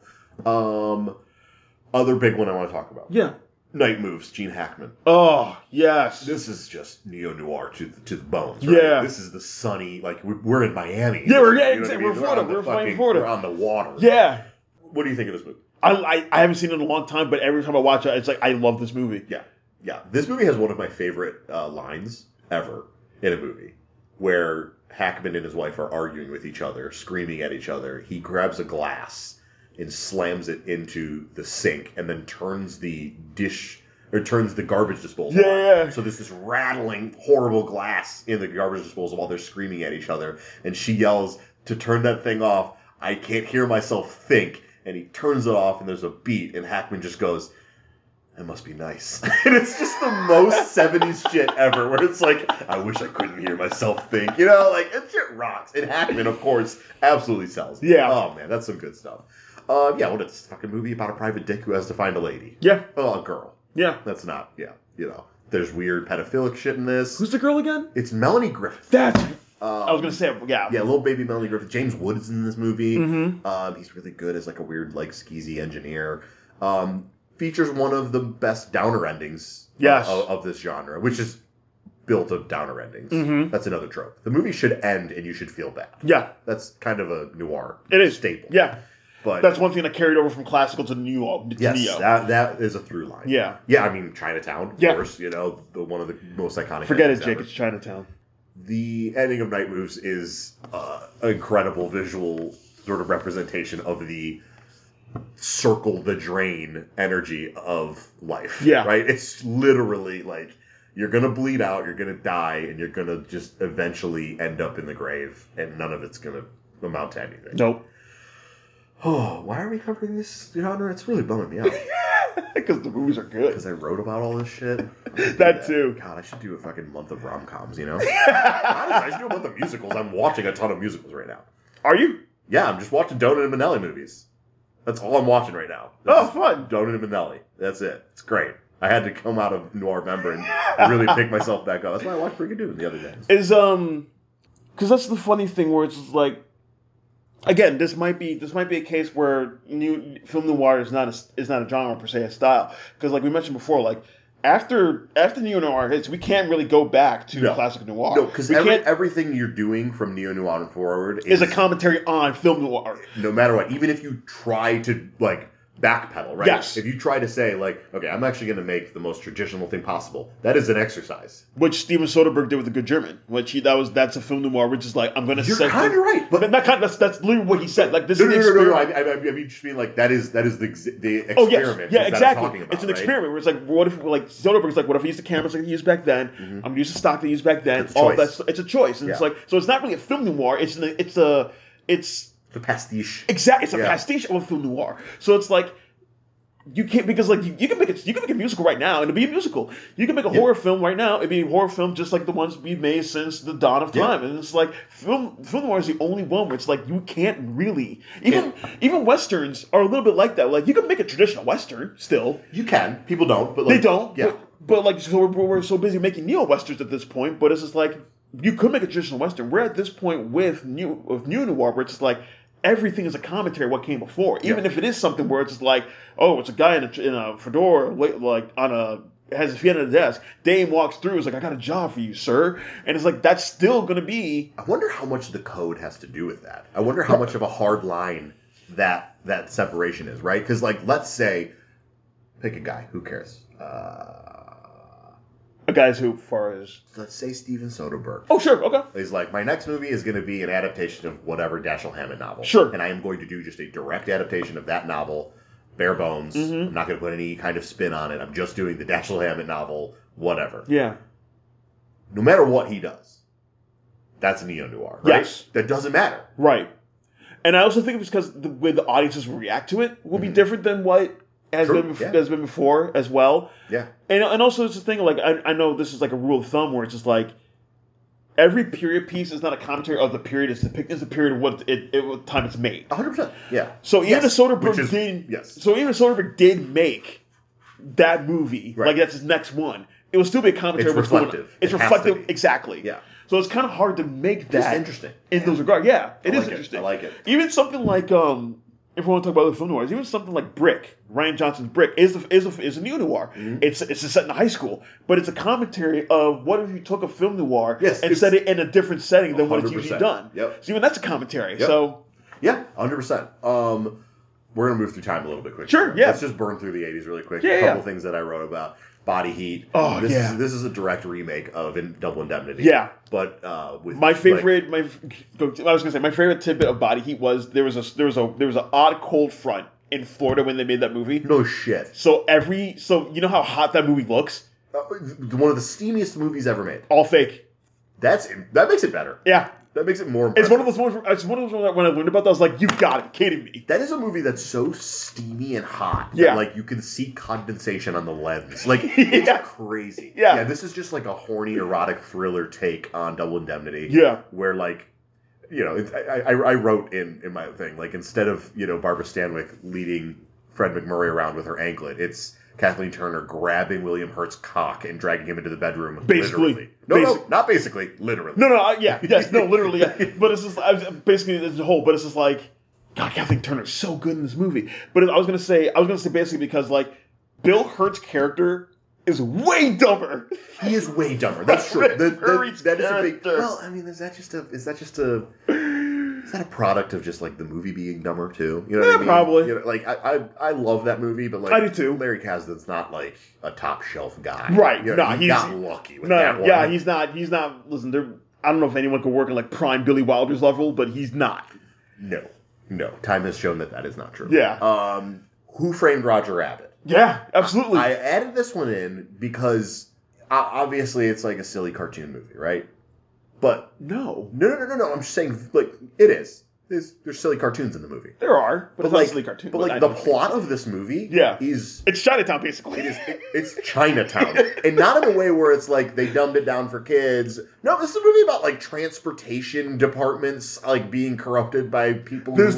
Other big one I want to talk about. Yeah. Night Moves, Gene Hackman. Oh, yes. This is just neo-noir to the bones, right? Yeah. This is the sunny, like, we're in Miami. Yeah, we're We're Florida. We're flying Florida. We're on the water. Yeah. What do you think of this movie? I haven't seen it in a long time, but every time I watch it, it's like, I love this movie. Yeah. Yeah. This movie has one of my favorite lines ever in a movie, where Hackman and his wife are arguing with each other, screaming at each other. He grabs a glass and slams it into the sink, and then turns the garbage disposal. Yeah. So there's this rattling, horrible glass in the garbage disposal while they're screaming at each other, and she yells to turn that thing off. I can't hear myself think, and he turns it off, and there's a beat, and Hackman just goes, "That must be nice." And it's just the most 70s shit ever, where it's like, I wish I couldn't hear myself think. You know, like, it shit rocks. And Hackman, of course, absolutely sells. Yeah. Oh, man, that's some good stuff. It's a fucking movie about a private dick who has to find a lady. Yeah. Oh, a girl. Yeah. That's not, there's weird pedophilic shit in this. Who's the girl again? It's Melanie Griffith. That's... I was going to say, yeah. Yeah, little baby Melanie Griffith. James Wood is in this movie. Mm-hmm. He's really good as, like, a weird, like, skeezy engineer. Features one of the best downer endings of this genre, which is built of downer endings. Mm-hmm. That's another trope. The movie should end and you should feel bad. Yeah. That's kind of a noir staple. Yeah. But that's one thing that carried over from classical to Neo. Yes, that is a through line. Yeah. Yeah, I mean, Chinatown, of course, one of the most iconic. Forget it, Jake, it's Chinatown. The ending of Night Moves is an incredible visual sort of representation of the circle the drain energy of life. Yeah. Right? It's literally like, you're going to bleed out, you're going to die, and you're going to just eventually end up in the grave, and none of it's going to amount to anything. Nope. Oh, why are we covering this genre? It's really bumming me out. Because the movies are good. Because I wrote about all this shit. That too. God, I should do a fucking month of rom-coms, you know? Honestly, I should do a month of musicals. I'm watching a ton of musicals right now. Are you? Yeah, I'm just watching Donen and Minnelli movies. That's all I'm watching right now. Fun. Donen and Minnelli. That's it. It's great. I had to come out of Noirvember and really pick myself back up. That's why I watched Brigadoon the other day. Because that's the funny thing where it's just like, again, this might be a case where film noir is not a genre per se, a style. Because like we mentioned before, like after neo noir hits, we can't really go back to classic noir. No, because everything you're doing from neo noir and forward is a commentary on film noir. No matter what, even if you try to like backpedal, right? Yes. If you try to say like, okay, I'm actually going to make the most traditional thing possible, that is an exercise. Which Steven Soderbergh did with The Good German. That's a film noir, which is like, I'm going to. You're kind of right, but that's literally what he said. Like this is no. I mean, just mean like that is the experiment. Oh yes, yeah, exactly. About, it's an right? experiment where it's like, what if like Soderbergh's like, what if I use the cameras like he used back then? Mm-hmm. I'm going to use the stock they used back then. It's a choice, and it's like, so it's not really a film noir. It's a pastiche. Exactly, it's a pastiche of a film noir. So it's like. You can't, because like you can make a musical right now and it'd be a musical. You can make a horror film right now, it'd be a horror film just like the ones we've made since the dawn of time. And it's like film noir is the only one where it's like you can't really even westerns are a little bit like that. Like you can make a traditional western still. You can. People don't, but like, they don't. Yeah. But like so we're so busy making neo westerns at this point, but it's just like you could make a traditional western. We're at this point with new noir where it's just like everything is a commentary on what came before, even if it is something where it's just like, oh, it's a guy in a fedora, like has his feet on a desk. Dame walks through, is like, I got a job for you, sir, and it's like that's still gonna be. I wonder how much the code has to do with that. I wonder how much of a hard line that separation is, right? Because like, let's say, pick a guy, who cares? A guy's who, far as let's say Steven Soderbergh. Oh sure, okay. He's like, my next movie is going to be an adaptation of whatever Dashiell Hammett novel. Sure. And I am going to do just a direct adaptation of that novel, bare bones. Mm-hmm. I'm not going to put any kind of spin on it. I'm just doing the Dashiell Hammett novel, whatever. Yeah. No matter what he does, that's neo-noir, right? Yes. That doesn't matter. Right. And I also think it's because the way the audiences react to it will be different than what has been before as well. Yeah. And also it's the thing, like, I know this is like a rule of thumb where it's just like, every period piece is not a commentary of the period, it's the period of what time it's made. 100%. Yeah. So even if Soderbergh did make that movie, like that's his next one, it will still be a commentary. It's reflective. It's reflective, exactly. Yeah. So it's kind of hard to make that interesting in those regards. Yeah, it is interesting. I like it. Even something like and if we want to talk about the film noirs, even something like Brick, Ryan Johnson's Brick, is a neo-noir. Mm-hmm. It's set in a high school, but it's a commentary of what if you took a film noir and set it in a different setting than what it's usually done. Yep. So even that's a commentary. Yep. So yeah, 100%. We're going to move through time a little bit quicker. Sure, yeah. Let's just burn through the 80s really quick. Yeah, a couple things that I wrote about. Body Heat. Oh, This is a direct remake of Double Indemnity. Yeah. But with my favorite, my favorite tidbit of Body Heat was there was an odd cold front in Florida when they made that movie. No shit. So you know how hot that movie looks? One of the steamiest movies ever made. All fake. That makes it better. Yeah. That makes it more impressive. It's one of those ones when I learned about that, I was like, you got it, kidding me. That is a movie that's so steamy and hot that, like, you can see condensation on the lens. Like, it's crazy. Yeah. This is just, like, a horny, erotic thriller take on Double Indemnity. Yeah. Where, like, you know, I wrote in my thing, like, instead of, you know, Barbara Stanwyck leading Fred McMurray around with her anklet, it's Kathleen Turner grabbing William Hurt's cock and dragging him into the bedroom. Basically. Literally. No, not basically. Literally. Literally. Yeah. But it's just basically as a whole. But it's just like, God, Kathleen Turner's so good in this movie. But I was gonna say basically because like Bill Hurt's character is way dumber. He is way dumber. That's true. That is a big. Well, I mean, is that a product of just like the movie being dumber too? You know what I mean? Probably. You know, like I love that movie, but like I do too. Larry Kasdan's not like a top shelf guy, right? You know, he got lucky with that one. Yeah, he's not. Listen, I don't know if anyone could work on like prime Billy Wilder's level, but he's not. No. Time has shown that is not true. Yeah. Who Framed Roger Rabbit? Yeah, absolutely. I added this one in because obviously it's like a silly cartoon movie, right? But no. I'm just saying, like, it is. There's silly cartoons in the movie. There are, but it's not a silly cartoon. But like the plot of this movie, is it's Chinatown basically. It's Chinatown, and not in a way where it's like they dumbed it down for kids. No, this is a movie about like transportation departments like being corrupted by people. I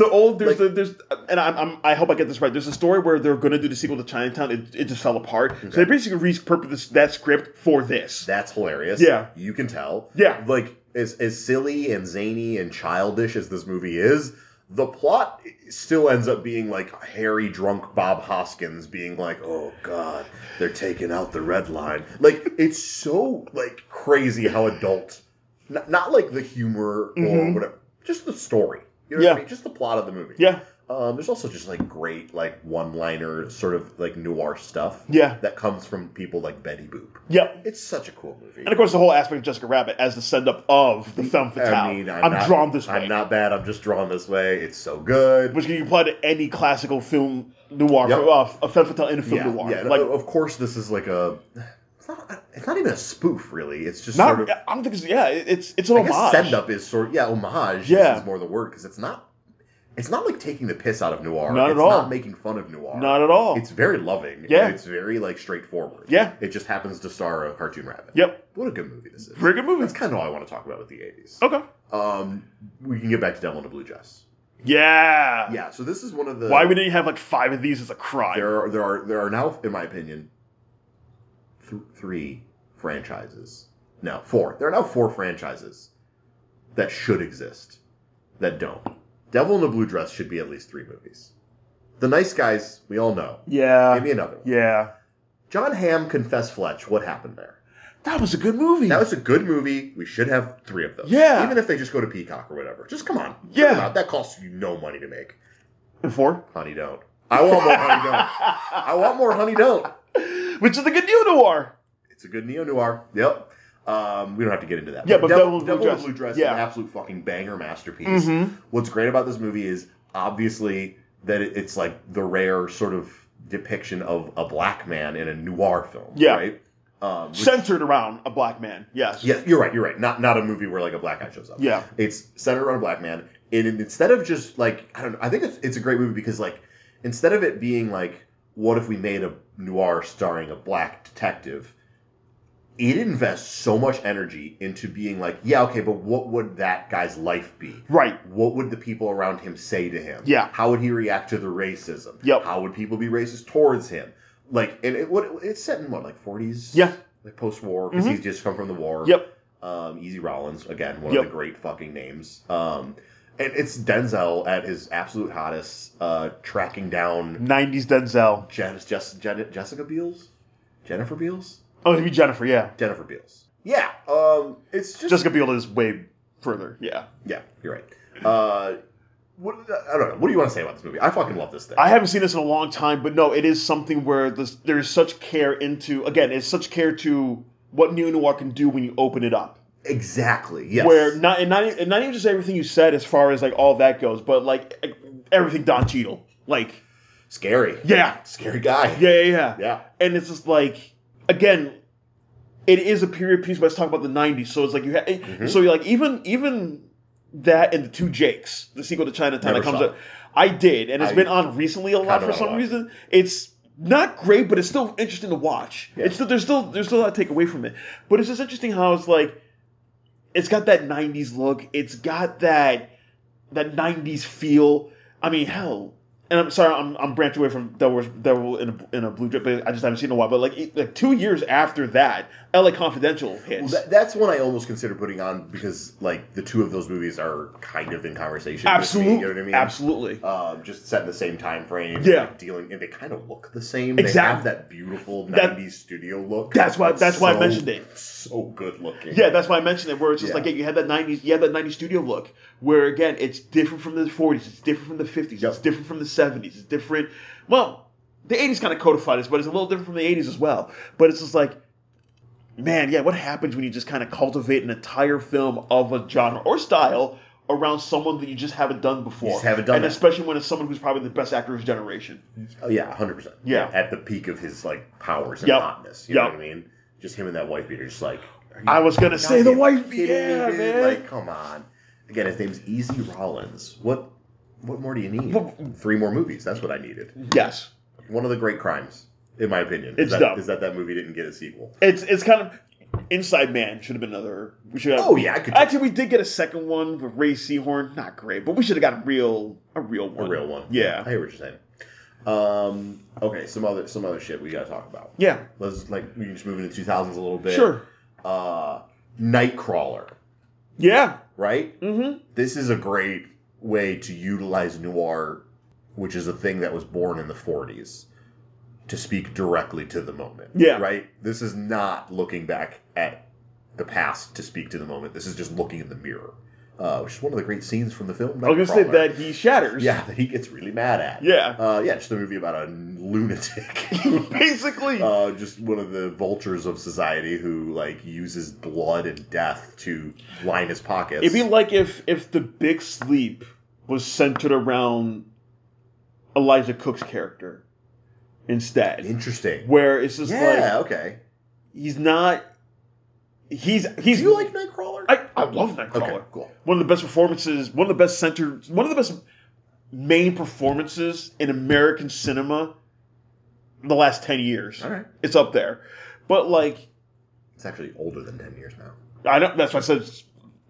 hope I get this right. There's a story where they're going to do the sequel to Chinatown. It just fell apart. Okay. So they basically repurposed that script for this. That's hilarious. Yeah, you can tell. Yeah, like. As silly and zany and childish as this movie is, the plot still ends up being like hairy, drunk Bob Hoskins being like, oh, God, they're taking out the red line. Like, it's so, like, crazy how adult, not like the humor or whatever, just the story. You know what I mean? Just the plot of the movie. Yeah. There's also just like great like one-liner sort of like noir stuff. Yeah. That comes from people like Betty Boop. Yep. It's such a cool movie. And of course the whole aspect of Jessica Rabbit as the send-up of the femme fatale. I mean, I'm drawn this way. I'm not bad. I'm just drawn this way. It's so good. Which can you apply to any classical film noir, a femme fatale in a film noir. Yeah. Like, of course this is like a... It's not even a spoof, really. It's just not, sort of... I don't think it's an homage. Send-up is sort of... homage is more the word, because it's not like taking the piss out of noir. Not at all. It's not making fun of noir. Not at all. It's very loving. Yeah. And it's very, like, straightforward. Yeah. It just happens to star a cartoon rabbit. Yep. What a good movie this is. Very good movie. That's kind of all I want to talk about with the 80s. Okay. We can get back to Devil in a Blue Dress. Yeah. Yeah, so this is one of the... Why we didn't have, like, 5 of these as a crime? There are now, in my opinion, 3 franchises. No, 4. There are now 4 franchises that should exist that don't. Devil in a Blue Dress should be at least 3 movies. The Nice Guys, we all know. Yeah. Give me another one. Yeah. John Hamm, Confess Fletch, what happened there? That was a good movie. That was a good movie. We should have 3 of those. Yeah. Even if they just go to Peacock or whatever. Just come on. Yeah. Come on. That costs you no money to make. And 4? Honey Don't. I want more Honey Don't. I want more Honey Don't. Which is a good neo-noir. It's a good neo-noir. Yep. We don't have to get into that. Yeah, but Devil in a Blue Dress is an absolute fucking banger masterpiece. Mm-hmm. What's great about this movie is obviously that it's like the rare sort of depiction of a black man in a noir film. Yeah. Right? Centered around a black man. Yes. Yeah, you're right. Not a movie where like a black guy shows up. Yeah. It's centered around a black man. And instead of just like, I don't know, I think it's a great movie because like, instead of it being like, what if we made a noir starring a black detective? It invests so much energy into being like, yeah, okay, but what would that guy's life be? Right. What would the people around him say to him? Yeah. How would he react to the racism? Yep. How would people be racist towards him? Like, and it's set in what, like 40s? Yeah. Like post-war, because he's just come from the war. Yep. Easy Rollins, again, one of the great fucking names. And And it's Denzel at his absolute hottest, tracking down 90s Denzel. Jessica Biel's? Jennifer Beals? Oh, it'd be Jennifer, yeah. Jennifer Beals. Yeah, it's just... Jessica Biel is way further, yeah. Yeah, you're right. I don't know. What do you want to say about this movie? I fucking love this thing. I haven't seen this in a long time, but no, it is something where there's such care into... Again, it's such care to what neo-noir can do when you open it up. Exactly, yes. Where, not even just everything you said as far as, like, all that goes, but, like, everything Don Cheadle. Like... Scary. Yeah. Scary guy. Yeah. And it's just like, again, it is a period piece, but let's talk about the 90s. So it's like you have, so you're like, even that and the Two Jakes, the sequel to Chinatown that comes out. I did, and it's been on recently a lot for some reason. It's not great, but it's still interesting to watch. Yeah. There's still a lot to take away from it. But it's just interesting how it's like, it's got that 90s look. It's got that 90s feel. I mean, hell. And I'm sorry, I'm branching away from Devil in a Blue Drip, but I just haven't seen it in a while. But like 2 years after that, LA Confidential hits. Well, that's one I almost consider putting on because like the two of those movies are kind of in conversation. Absolutely, with me, you know what I mean? Absolutely. Just set in the same time frame. Yeah, and they kind of look the same. Exactly. They have that beautiful 90s studio look. That's why I mentioned it. So good looking. Yeah, that's why I mentioned it. Where it's just like you had that 90s studio look. Where again, it's different from the 40s. It's different from the 50s. It's different from the 70s. It's different. Well, the 80s kind of codified this, but it's a little different from the 80s as well. But it's just like, man, what happens when you just kind of cultivate an entire film of a genre or style around someone that you just haven't done before? You just haven't done and that. Especially when it's someone who's probably the best actor of his generation. Oh, yeah, 100%. Yeah. At the peak of his like powers and hotness. You know what I mean? Just him in that white beater, just like... I was going to say the white beater, man. Like, come on. Again, his name's Easy Rollins. What more do you need? 3 more movies. That's what I needed. Yes. One of the great crimes, in my opinion, is that movie didn't get a sequel. It's kind of... Inside Man should have been another... Actually, we did get a second one with Ray Seahorn. Not great, but we should have got a real one. A real one. Yeah. I hear what you're saying. Okay, some other shit we gotta talk about. Yeah. Let's we can just move into 2000s a little bit. Sure. Nightcrawler. Yeah. Right? Mm-hmm. This is a great way to utilize noir, which is a thing that was born in the 40s, to speak directly to the moment. Yeah. Right? This is not looking back at the past to speak to the moment. This is just looking in the mirror, which is one of the great scenes from the film. I was going to say that he shatters. Yeah, that he gets really mad at. Yeah. Just a movie about a lunatic. Basically. Just one of the vultures of society who, like, uses blood and death to line his pockets. It'd be like if The Big Sleep was centered around Elijah Cook's character instead. Interesting. Where it's just okay. He's not... He's. Do you like Nightcrawler? I love Nightcrawler. Okay, cool. One of the best performances, one of the best main performances in American cinema in the last 10 years. All right. It's up there. But, like... It's actually older than 10 years now. I know, that's why I said it's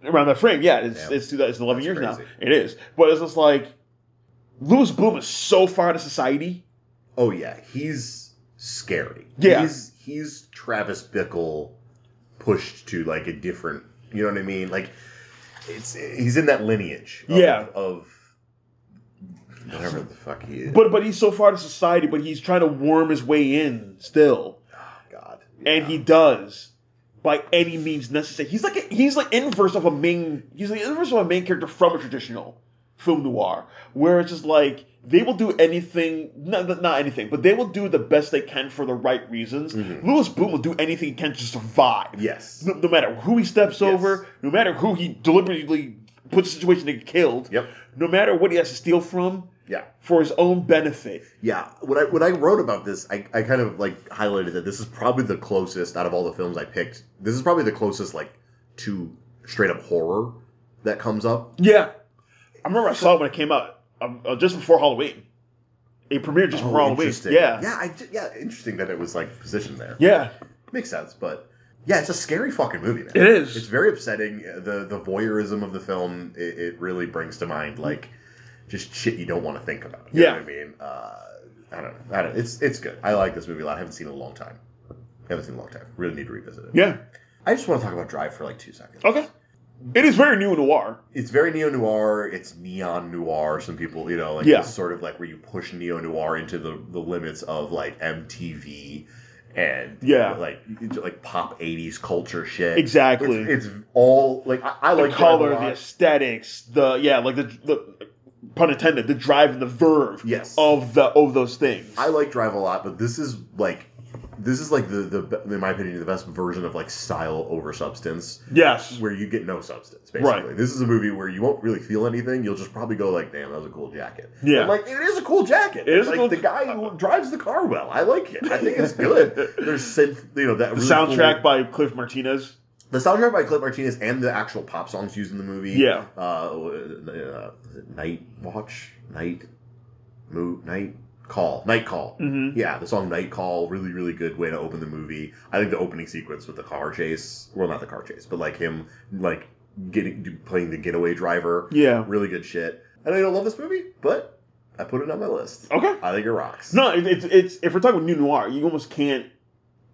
around that frame. Yeah, it's 11 years now. It is. But it's just like, Louis Bloom is so far out of society. Oh, yeah. He's scary. Yeah. He's Travis Bickle pushed to, like, a different... You know what I mean? Like, he's in that lineage of whatever the fuck he is. But he's so far out of society, but he's trying to worm his way in still. Oh, God. Yeah. And he does. By any means necessary. He's like inverse of a main character from a traditional film noir, where it's just like they will do anything, not anything, but they will do the best they can for the right reasons. Mm-hmm. Louis Bloom will do anything he can to survive. Yes. No matter who he steps over, no matter who he deliberately puts in a situation to get killed. Yep. No matter what he has to steal from. Yeah. For his own benefit. Yeah. When I wrote about this, I kind of like highlighted that this is probably the closest out of all the films I picked. This is probably the closest like to straight up horror that comes up. Yeah. I remember I saw it when it came out just before Halloween. It premiered just before Halloween. Yeah. Yeah. Interesting that it was like positioned there. Yeah. Makes sense, but yeah, it's a scary fucking movie, man. It is. It's very upsetting. The voyeurism of the film, it really brings to mind like just shit you don't want to think about. You know what I mean? I don't know. It's good. I like this movie a lot. I haven't seen it in a long time. Really need to revisit it. Yeah. I just want to talk about Drive for like 2 seconds. Okay. It is very neo-noir. It's very neo-noir. It's neon noir. Some people, like Yeah. it's sort of like where you push neo-noir into the limits of like MTV and like pop 80s culture shit. Exactly. It's all like I like the color, the aesthetics, the pun intended, the drive and the verve of those things. I like Drive a lot, but this is like the in my opinion the best version of like style over substance. Yes. Where you get no substance, basically. Right. This is a movie where you won't really feel anything. You'll just probably go like, damn, that was a cool jacket. Yeah. And like, it is a cool jacket. It is like cool. The guy who drives the car well. I like it. I think it's good. There's synth, that the really soundtrack cool, by Cliff Martinez. The soundtrack by Cliff Martinez and the actual pop songs used in the movie. Yeah. Night Watch? Night Call. Mm-hmm. Yeah, the song Night Call, really, really good way to open the movie. I think the opening sequence with the car chase, well, not the car chase, but like him, like playing the getaway driver. Yeah. Really good shit. I don't love this movie, but I put it on my list. Okay. I think it rocks. No, it's if we're talking about new noir, you almost can't.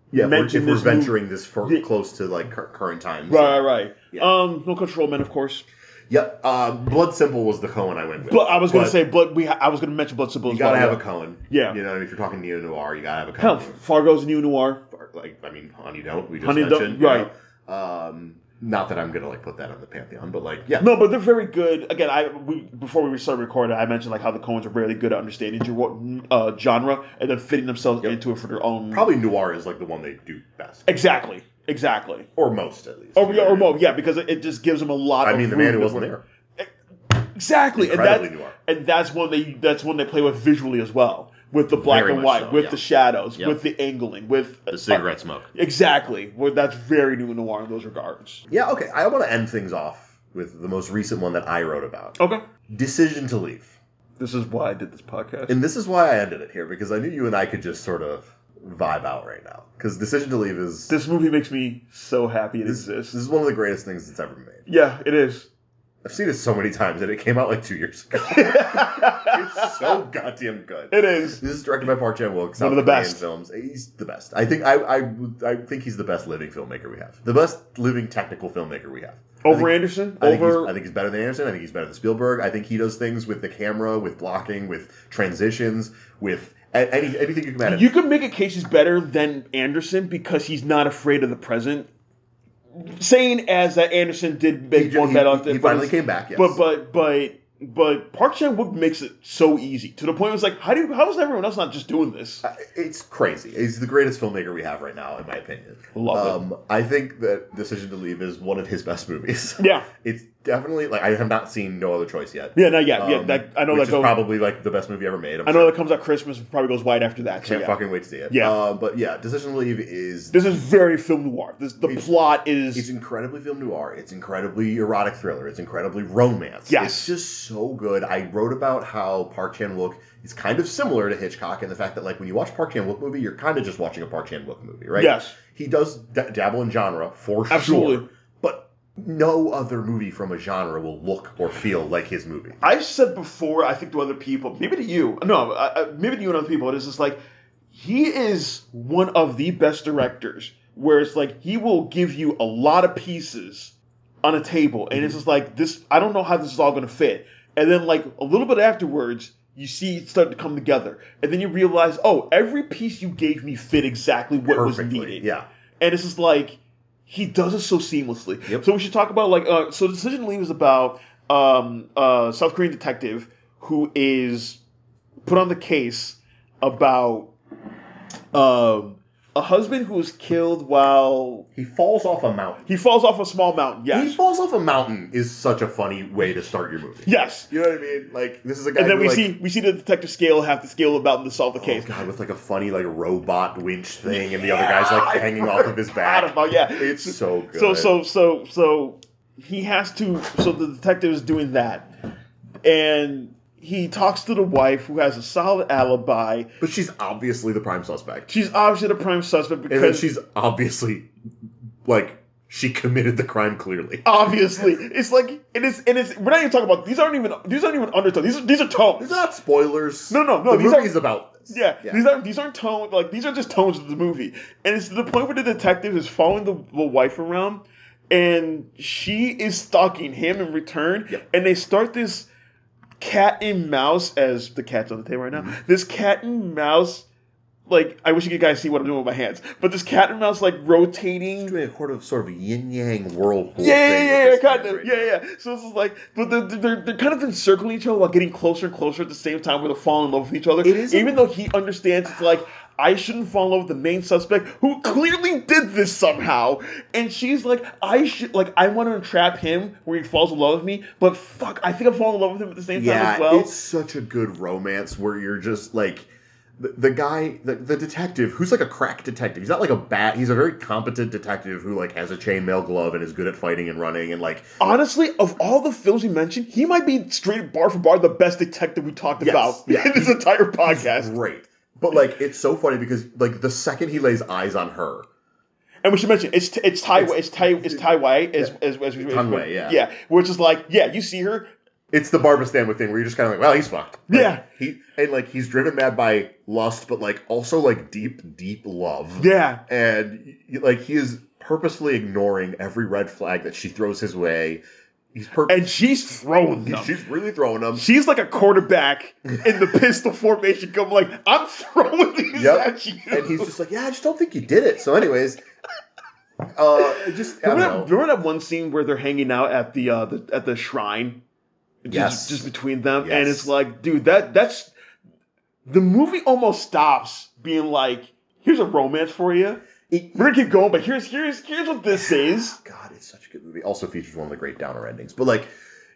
Yeah, mention if we're this venturing this close to like current times. Right. Yeah. No Country for Men, of course. Yep. Blood Simple was the Cohen I went with. I was going to say I was going to mention Blood Simple. You gotta have a Cohen. Yeah. If you're talking neo noir, you gotta have a Hell, Cohen. Fargo's neo noir. Honey Don't. We just Honey mentioned. Don't, right. Not that I'm gonna like put that on the pantheon, but like yeah. No, but they're very good. Again, before we started recording, I mentioned like how the Coens are really good at understanding genre and then fitting themselves into it for their own. Probably noir is like the one they do best. Exactly. Or most at least. Or most, yeah, because it just gives them a lot. The man who wasn't there. Exactly, incredibly noir. And that's one they play with visually as well, with the black and white, with the shadows, with the angling, with the cigarette smoke. Exactly, that's very new noir in those regards. Yeah, okay. I want to end things off with the most recent one that I wrote about. Okay. Decision to Leave. This is why I did this podcast, and this is why I ended it here because I knew you and I could just sort of vibe out right now. Because Decision to Leave is this movie makes me so happy it exists. This is one of the greatest things that's ever made. Yeah, it is. I've seen it so many times, and it came out like 2 years ago. It's so goddamn good. It is. This is directed by Park Chan-wook. One of the best films. He's the best. I think I think he's the best living filmmaker we have. The best living technical filmmaker we have. Over Anderson? I think he's better than Anderson. I think he's better than Spielberg. I think he does things with the camera, with blocking, with transitions, with anything you can imagine. You could make a case he's better than Anderson because he's not afraid of the present. Saying as that Anderson did make one bet on he finally came back, yes. But Park Chan-wook makes it so easy to the point where it's like, how is everyone else not just doing this? It's crazy. He's the greatest filmmaker we have right now, in my opinion. Love it. I think that Decision to Leave is one of his best movies. Yeah, it's definitely like I have not seen No Other Choice yet. Yeah, not yet. I know which that is probably like the best movie ever made. I know that comes out Christmas. Probably goes wide after that. Can't fucking wait to see it. Yeah, but yeah, Decision to Leave is. This is very film noir. The plot is. It's incredibly film noir. It's incredibly erotic thriller. It's incredibly romance. Yes, it's just so good. I wrote about how Park Chan-wook is kind of similar to Hitchcock in the fact that like when you watch Park Chan-wook movie, you're kind of just watching a Park Chan-wook movie, right? Yes, he does dabble in genre for absolutely. Sure, but no other movie from a genre will look or feel like his movie. I've said before, I think to other people, maybe to you, maybe to you and other people, it is just like, he is one of the best directors, where it's like, he will give you a lot of pieces on a table, and it's just like, this, I don't know how this is all going to fit. And then like, a little bit afterwards, you see it start to come together. And then you realize, oh, every piece you gave me fit exactly what was needed. Yeah. And it's just like, he does it so seamlessly. Yep. So we should talk about like so Decision to Leave is about South Korean detective who is put on the case about a husband who was killed while he falls off a mountain. He falls off a small mountain. Yes. He falls off a mountain is such a funny way to start your movie. Yes. You know what I mean? Like this is a guy. And then we see the detective have to scale the mountain to solve the case. Oh God, with like a funny like robot winch thing, and the other guy's like hanging off of his back. Yeah, it's so good. So he has to. So the detective is doing that, and he talks to the wife who has a solid alibi. But she's obviously the prime suspect. She's obviously the prime suspect because... And then she's obviously, like, she committed the crime clearly. Obviously. It's like, we're not even talking about, these aren't even undertones. These are tones. These are not spoilers. No. The movie's about this. Yeah. These aren't tones, like, these are just tones of the movie. And it's to the point where the detective is following the wife around, and she is stalking him in return, and they start this cat and mouse, as the cat's on the table right now, this cat and mouse, like, I wish you guys see what I'm doing with my hands, but this cat and mouse, like, rotating. It's doing a sort of yin-yang whirlpool thing. Yeah, kind of. Yeah. So this is like, but they're kind of encircling each other while getting closer and closer at the same time where they're falling in love with each other. Even though he understands it's like, I shouldn't fall in love with the main suspect who clearly did this somehow. And she's like, I want to entrap him where he falls in love with me, but fuck, I think I'm falling in love with him at the same time as well. Yeah, it's such a good romance where you're just like, the guy, the detective, who's like a crack detective. He's not like he's a very competent detective who like has a chainmail glove and is good at fighting and running and like. Honestly, of all the films we mentioned, he might be straight bar for bar the best detective we talked about in this entire podcast. He's great. But like, it's so funny because like the second he lays eyes on her. And we should mention it's Tai Wai yeah, which is like, yeah, you see her. It's the Barbara Stanwyck thing where you're just kind of like, well, he's fucked. Like, yeah. He's driven mad by lust, but like also like deep love. Yeah. And like he is purposefully ignoring every red flag that she throws his way. And she's throwing them. She's really throwing them. She's like a quarterback in the pistol formation, going like, I'm throwing these at you. And he's just like, yeah, I just don't think you did it. So anyways, remember that one scene where they're hanging out at the shrine? Just between them, and it's like, dude, that's the movie almost stops being like, here's a romance for you. We're gonna keep going, but here's what this is. God, it's such a good movie. Also features one of the great downer endings, but like,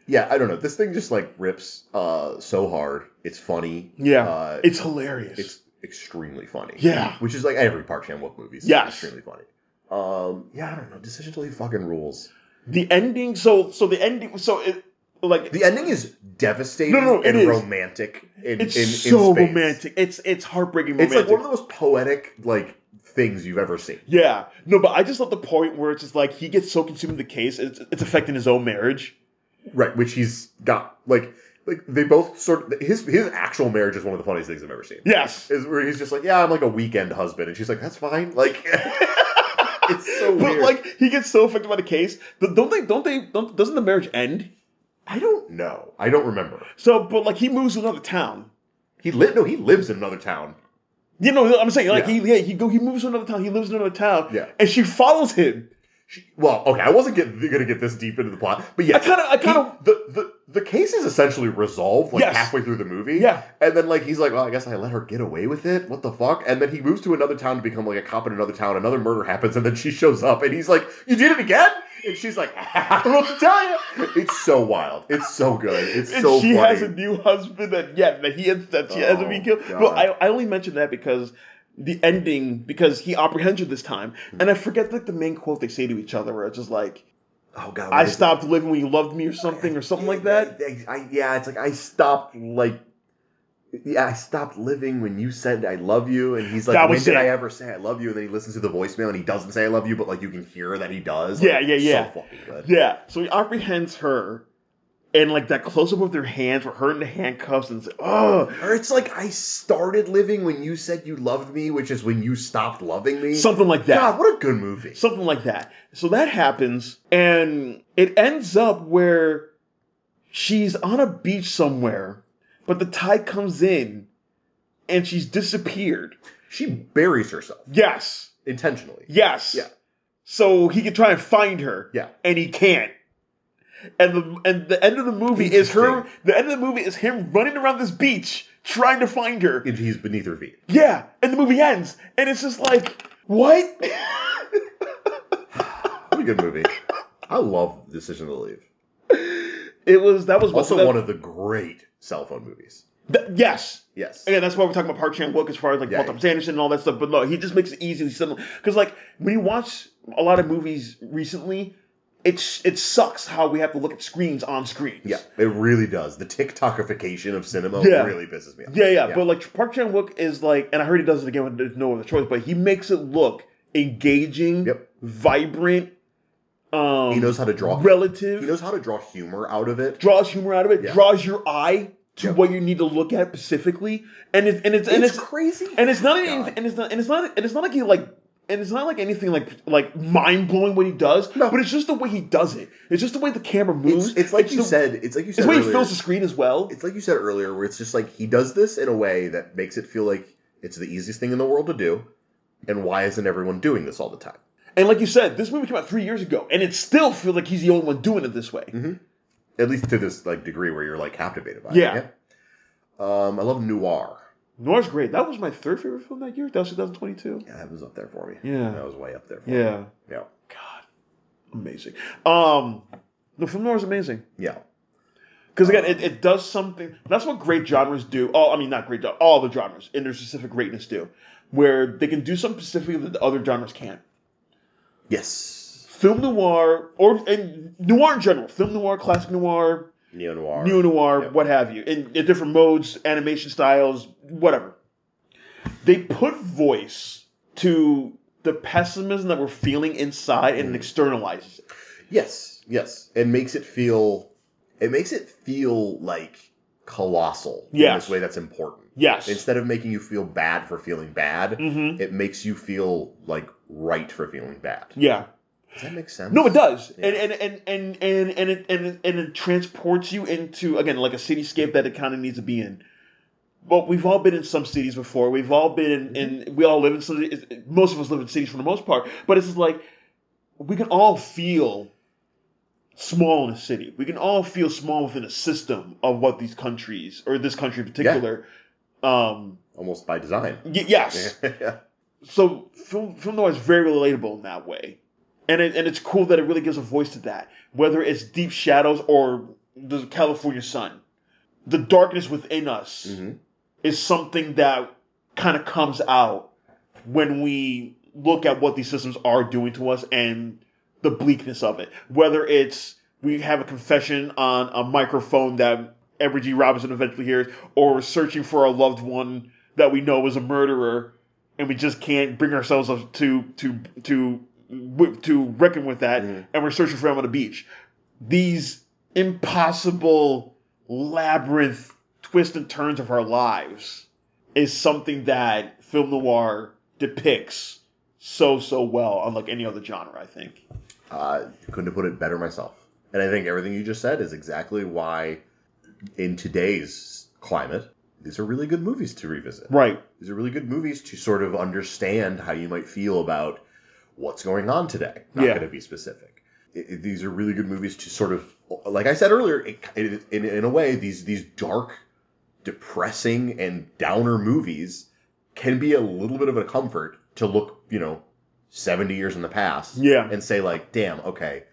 yeah, I don't know. This thing just like rips so hard. It's funny. Yeah, it's hilarious. It's extremely funny. Yeah, which is like every Park Chan-wook movie. It's extremely funny. Yeah, I don't know. Decision to Leave fucking rules. The ending. The ending is devastating and romantic. It's so romantic. It's heartbreaking romantic. It's like one of the most poetic like things you've ever seen. Yeah. No, but I just love the point where it's just like he gets so consumed in the case, it's affecting his own marriage. Right, which he's got like they both sort of his actual marriage is one of the funniest things I've ever seen. Yes. Is where he's just like, yeah, I'm like a weekend husband, and she's like, that's fine. Like it's so weird. But like he gets so affected by the case, but doesn't the marriage end? I don't know. I don't remember. So, but like he moves to another town. He lives in another town. You know, I'm saying like he moves to another town. He lives in another town. Yeah. And she follows him. Okay, I wasn't gonna get this deep into the plot, but yeah, I kind of the case is essentially resolved like halfway through the movie. Yeah. And then like he's like, well, I guess I let her get away with it. What the fuck? And then he moves to another town to become like a cop in another town. Another murder happens, and then she shows up, and he's like, you did it again? And she's like, I don't know what to tell you. It's so wild. It's so good. It's so funny. She has a new husband that she hasn't been killed. God. Well, I only mentioned that because the ending, because he apprehends her this time, and I forget like the main quote they say to each other, where it's just like, "Oh God, I stopped living when you loved me," or something like that. It's like I stopped living when you said I love you, and he's like, when did I ever say I love you? And then he listens to the voicemail and he doesn't say I love you, but like you can hear that he does. Yeah. So fucking good. Yeah. So he apprehends her. And like that close up of their hands, with her in the handcuffs, and it's like, oh. Or it's like, I started living when you said you loved me, which is when you stopped loving me. Something like that. God, what a good movie. Something like that. So that happens, and it ends up where she's on a beach somewhere, but the tide comes in, and she's disappeared. She buries herself. Yes. Intentionally. Yes. Yeah. So he can try and find her. Yeah. And he can't. And the end of the movie is her. The end of the movie is him running around this beach trying to find her. And he's beneath her feet. Yeah, and the movie ends, and it's just like, what? What a good movie. I love Decision to Leave. That was also one of the great cell phone movies. Yes. Again, that's why we're talking about Park Chan-wook as far as like Paul Thomas Anderson and all that stuff. But no, he just makes it easy. Because like when you watch a lot of movies recently, it sucks how we have to look at screens on screens. Yeah, it really does. The TikTokification of cinema really pisses me off. Yeah. But like Park Chan-wook is like, and I heard he does it again when there's no other choice, but he makes it look engaging, vibrant. He knows how to draw relative. He knows how to draw humor out of it. Draws humor out of it. Yeah. Draws your eye to what you need to look at specifically, and it's crazy. And it's not like he like. and it's not like anything like mind blowing what he does, No. but it's just the way he does it. It's just the way the camera moves. It's like you said. It's like you said. It's the way earlier. he fills the screen as well. It's like you said earlier, where it's just like he does this in a way that makes it feel like it's the easiest thing in the world to do, and why isn't everyone doing this all the time? And like you said, this movie came out 3 years ago, and it still feels like he's the only one doing it this way. Mm-hmm. At least to this like degree where you're like captivated by it. Yeah. I love Noir. Noir's great. That was my third favorite film that year. That was 2022. Yeah, that was up there for me. Yeah. That was way up there for me. Yeah. Yeah. God. Amazing. The Film Noir is amazing. Yeah. Because again, it does something. That's what great genres do. Oh, I mean, not great. All the genres in their specific greatness do, where they can do something specifically that the other genres can't. Yes. Film noir, and noir in general, film noir, classic noir, neo noir, yep. What have you, in different modes, animation styles, whatever. They put voice to the pessimism that we're feeling inside and externalizes it. Yes, and makes it feel like colossal in this way that's important. Yes. Instead of making you feel bad for feeling bad, it makes you feel like right for feeling bad. Yeah. Does that make sense? No, it does. Yeah. And it transports you into, again, like a cityscape that it kind of needs to be in. Well, we've all been in some cities before. We've all been in we all live in cities. Most of us live in cities for the most part. But it's just like, we can all feel small in a city. We can all feel small within a system of what these countries, or this country in particular. Almost by design. Yes. Yeah. So film noir is very relatable in that way. And it's cool that it really gives a voice to that. Whether it's Deep Shadows or the California Sun. The darkness within us is something that kind of comes out when we look at what these systems are doing to us and the bleakness of it. Whether it's we have a confession on a microphone that Edward G. Robinson eventually hears, or we're searching for a loved one that we know is a murderer, and we just can't bring ourselves up to reckon with that, and we're searching for him on the beach. These impossible labyrinth twists and turns of our lives is something that film noir depicts so well, unlike any other genre, I think. Couldn't have put it better myself. And I think everything you just said is exactly why, in today's climate, these are really good movies to revisit. Right. These are really good movies to sort of understand how you might feel about what's going on today. Not going to be specific. These are really good movies to sort of, like I said earlier, in a way, these dark, depressing, and downer movies can be a little bit of a comfort to look, 70 years in the past. Yeah. And say, like, damn, okay,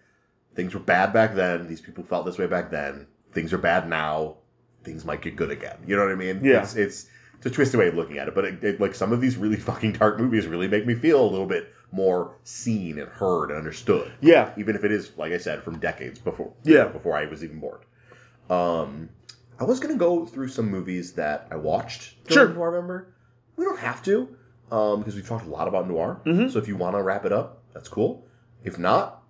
things were bad back then. These people felt this way back then. Things are bad now. Things might get good again. You know what I mean? Yeah. It's a twisted way of looking at it. But, like, some of these really fucking dark movies really make me feel a little bit more seen and heard and understood. Yeah. Even if it is, like I said, from decades before. Yeah. Before I was even born. I was going to go through some movies that I watched during Noirvember. We don't have to, because we've talked a lot about noir. So if you want to wrap it up, that's cool. If not,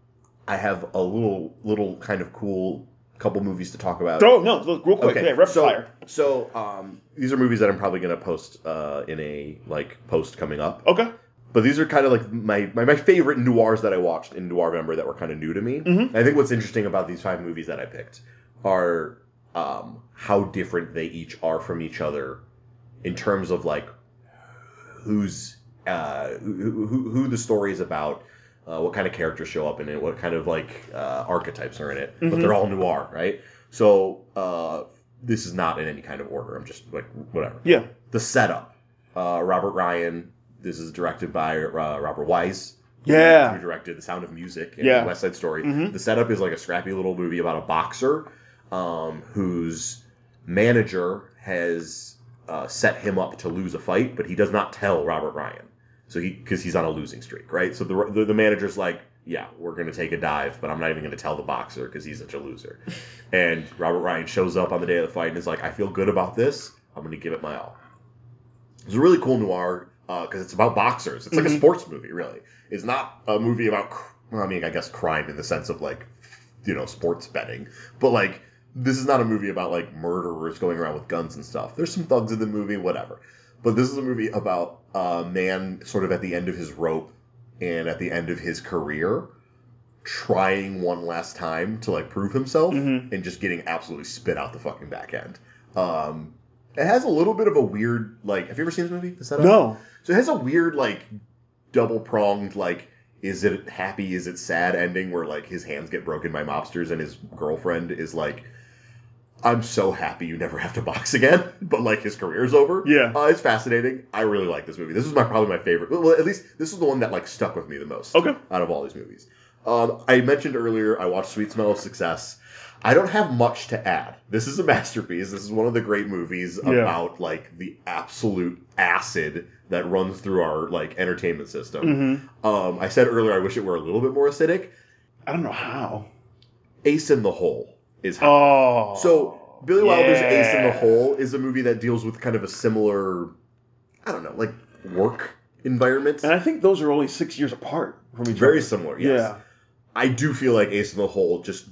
I have a little kind of cool couple movies to talk about. Oh, no, real quick. Okay. Yeah, rapid fire. So these are movies that I'm probably going to post in a post coming up. Okay. But these are kind of like my favorite noirs that I watched in Noirvember that were kind of new to me. I think what's interesting about these 5 movies that I picked are how different they each are from each other in terms of like who's who the story is about, what kind of characters show up in it, what kind of archetypes are in it. But they're all noir, right? So this is not in any kind of order. I'm just like whatever. Yeah. The setup. Robert Ryan. This is directed by Robert Wise. Yeah. Who directed The Sound of Music and West Side Story. The setup is like a scrappy little movie about a boxer whose manager has set him up to lose a fight, but he does not tell Robert Ryan. So because he's on a losing streak, right? So the manager's like, yeah, we're going to take a dive, but I'm not even going to tell the boxer because he's such a loser. And Robert Ryan shows up on the day of the fight and is like, I feel good about this. I'm going to give it my all. It's a really cool noir because it's about boxers. It's like a sports movie, really. It's not a movie about, I guess crime in the sense of sports betting. But this is not a movie about murderers going around with guns and stuff. There's some thugs in the movie, whatever. But this is a movie about a man sort of at the end of his rope and at the end of his career, trying one last time to like prove himself and just getting absolutely spit out the fucking back end. It has a little bit of a weird, like, have you ever seen this movie? The setup? No. So it has a weird, like, double-pronged, like, is it happy, is it sad ending where, like, his hands get broken by mobsters and his girlfriend is like, I'm so happy you never have to box again, but, like, his career's over. Yeah. It's fascinating. I really like this movie. This is probably my favorite. Well, at least this is the one that, like, stuck with me the most out of all these movies. I mentioned earlier I watched Sweet Smell of Success. I don't have much to add. This is a masterpiece. This is one of the great movies about, like, the absolute acid that runs through our, like, entertainment system. I said earlier I wish it were a little bit more acidic. I don't know how. Ace in the Hole is how. Oh. So, Billy Wilder's Ace in the Hole is a movie that deals with kind of a similar, I don't know, like, work environment. And I think those are only 6 years apart from each other. Very similar, yes. Yeah. I do feel like Ace in the Hole just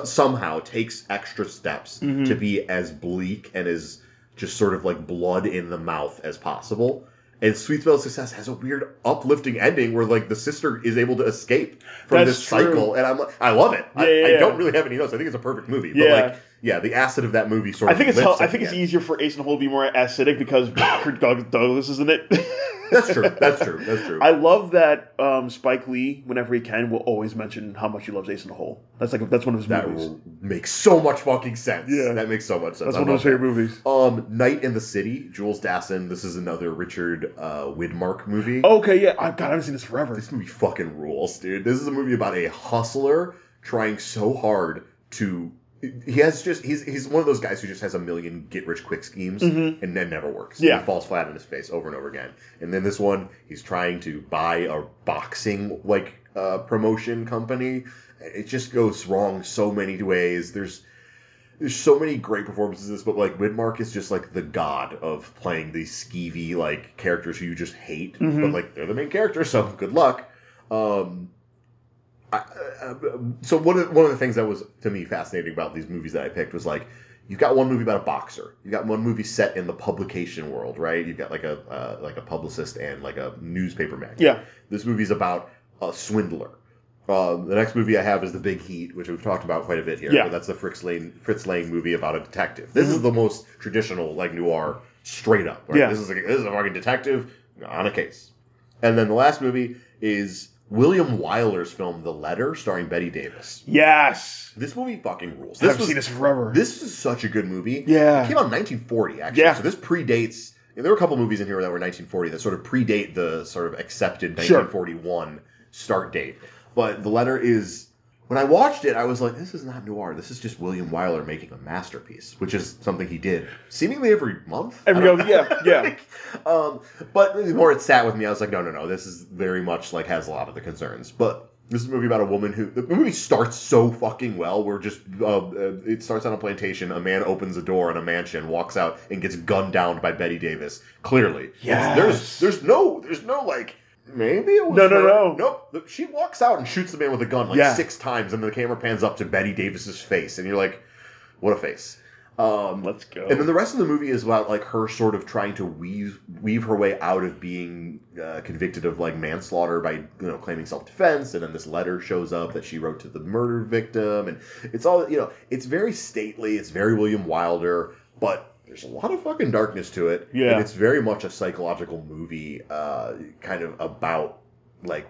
somehow takes extra steps to be as bleak and as just sort of like blood in the mouth as possible. And Sweet Smell of Success has a weird uplifting ending where like the sister is able to escape from this cycle, and I love it. I don't really have any notes. I think it's a perfect movie, but like the acid of that movie sort of. I think it's easier for Ace in the Hole to be more acidic because Kirk Douglas is in it. That's true. I love that Spike Lee, whenever he can, will always mention how much he loves Ace in the Hole. That's one of his movies. That makes so much fucking sense. Yeah. That makes so much sense. That's one of his favorite movies. Night in the City, Jules Dassin. This is another Richard Widmark movie. Okay, yeah. I haven't seen this forever. This movie fucking rules, dude. This is a movie about a hustler trying so hard to... He's one of those guys who just has a million get-rich-quick schemes and then never works. Yeah. He falls flat on his face over and over again. And then this one, he's trying to buy a boxing promotion company. It just goes wrong so many ways. There's so many great performances in this, but like Widmark is just like the god of playing these skeevy like characters who you just hate, but like they're the main character, so good luck. So one of the things that was to me fascinating about these movies that I picked was like you've got one movie about a boxer, you've got one movie set in the publication world, right? You've got like a publicist and like a newspaper man. Yeah. This movie's about a swindler. The next movie I have is The Big Heat, which we've talked about quite a bit here. Yeah. But that's the Fritz Lang movie about a detective. This is the most traditional like noir, straight up. Right? Yeah. This is a fucking detective on a case. And then the last movie is William Wyler's film The Letter, starring Bette Davis. Yes. This movie fucking rules. I haven't seen this forever. This is such a good movie. Yeah. It came out in 1940, actually. Yeah. So this predates... There were a couple movies in here that were 1940 that sort of predate the sort of accepted 1941 start date. But The Letter is... When I watched it, I was like, this is not noir. This is just William Wyler making a masterpiece, which is something he did seemingly every month. Yeah. But the more it sat with me, I was like, no. This is very much like has a lot of the concerns. But this is a movie about a woman who... The movie starts so fucking well. Where just... it starts on a plantation. A man opens a door in a mansion, walks out, and gets gunned down by Bette Davis. Clearly. Yes. There's no like... Maybe it was No. Nope. She walks out and shoots the man with a gun like 6 times, and the camera pans up to Bette Davis's face, and you're like, what a face. Let's go. And then the rest of the movie is about like her sort of trying to weave her way out of being convicted of like manslaughter by claiming self-defense, and then this letter shows up that she wrote to the murder victim, and it's all it's very stately, it's very William Wilder, but there's a lot of fucking darkness to it. Yeah. And it's very much a psychological movie, kind of about like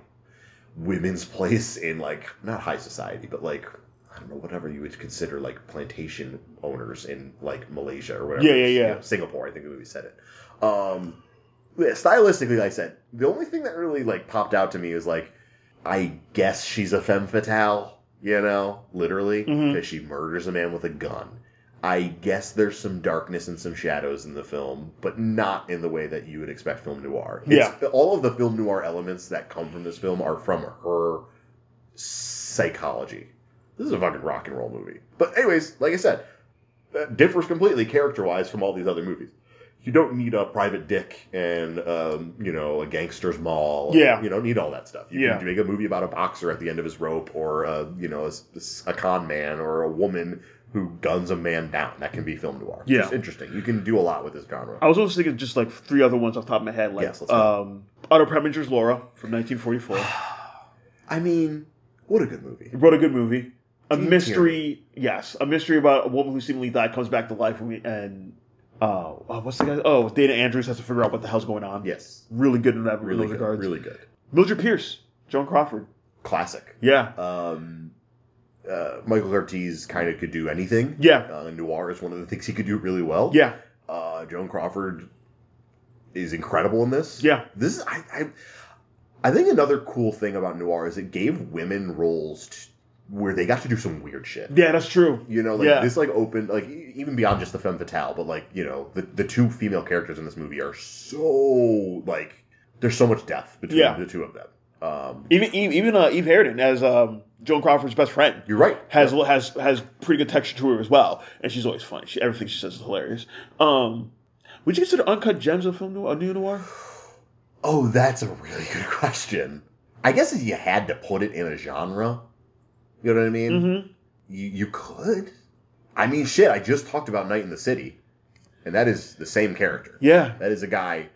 women's place in like not high society, but like I don't know, whatever you would consider like plantation owners in like Malaysia or whatever. Yeah. Singapore, I think the movie said it. Stylistically, like I said, the only thing that really like popped out to me was like, I guess she's a femme fatale, literally, because she murders a man with a gun. I guess there's some darkness and some shadows in the film, but not in the way that you would expect film noir. All of the film noir elements that come from this film are from her psychology. This is a fucking rock and roll movie. But anyways, like I said, that differs completely character-wise from all these other movies. You don't need a private dick and, a gangster's mall. Yeah. You don't need all that stuff. You can make a movie about a boxer at the end of his rope or, a con man or a woman who guns a man down. That can be film noir. Yeah. It's interesting. You can do a lot with this genre. I was also thinking just like 3 other ones off the top of my head. Like, Yes, let's go. Otto Preminger's Laura from 1944. I mean, what a good movie. He wrote a good movie. A Gene mystery, yes. A mystery about a woman who seemingly died comes back to life and what's the guy? Oh, Dana Andrews has to figure out what the hell's going on. Yes. Really good in that Really those good. regards. Really good. Mildred Pierce, Joan Crawford. Classic. Yeah. Michael Curtiz kind of could do anything. Yeah. Noir is one of the things he could do really well. Yeah. Joan Crawford is incredible in this. Yeah. This is I think another cool thing about noir is it gave women roles where they got to do some weird shit. Yeah, that's true. You know, like this like opened like even beyond just the femme fatale, but like, you know, the 2 female characters in this movie are so like there's so much depth between the 2 of them. Even Eve Harridan as Joan Crawford's best friend. You're right. Has pretty good texture to her as well, and she's always funny. Everything she says is hilarious. Would you consider Uncut Gems a film noir, a new noir? Oh, that's a really good question. I guess if you had to put it in a genre, you know what I mean? Mm-hmm. You could. I mean, shit, I just talked about Night in the City, and that is the same character. Yeah. That is a guy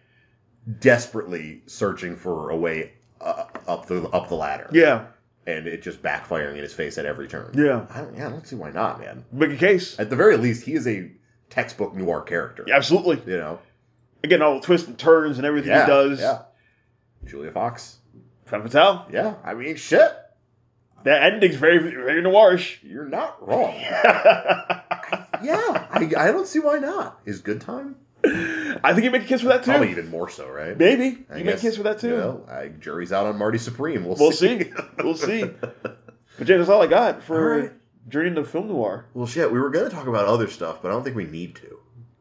desperately searching for a way up the ladder. Yeah. And it just backfiring in his face at every turn. Yeah. I don't see why not, man. Make a case. At the very least, he is a textbook noir character. Yeah, absolutely. You know? Again, all the twists and turns and everything he does. Yeah. Julia Fox. Femme fatale. Yeah. I mean, shit. That ending's very, very noirish. You're not wrong. I don't see why not. Is Good Time? I think you make a case for that too. Probably even more so, right? Maybe. I You guess, make a case for that too. You know, jury's out on Marty Supreme. We'll see. We'll see. But Jay, that's all I got for Journey into Film Noir. Well, shit, we were going to talk about other stuff, but I don't think we need to.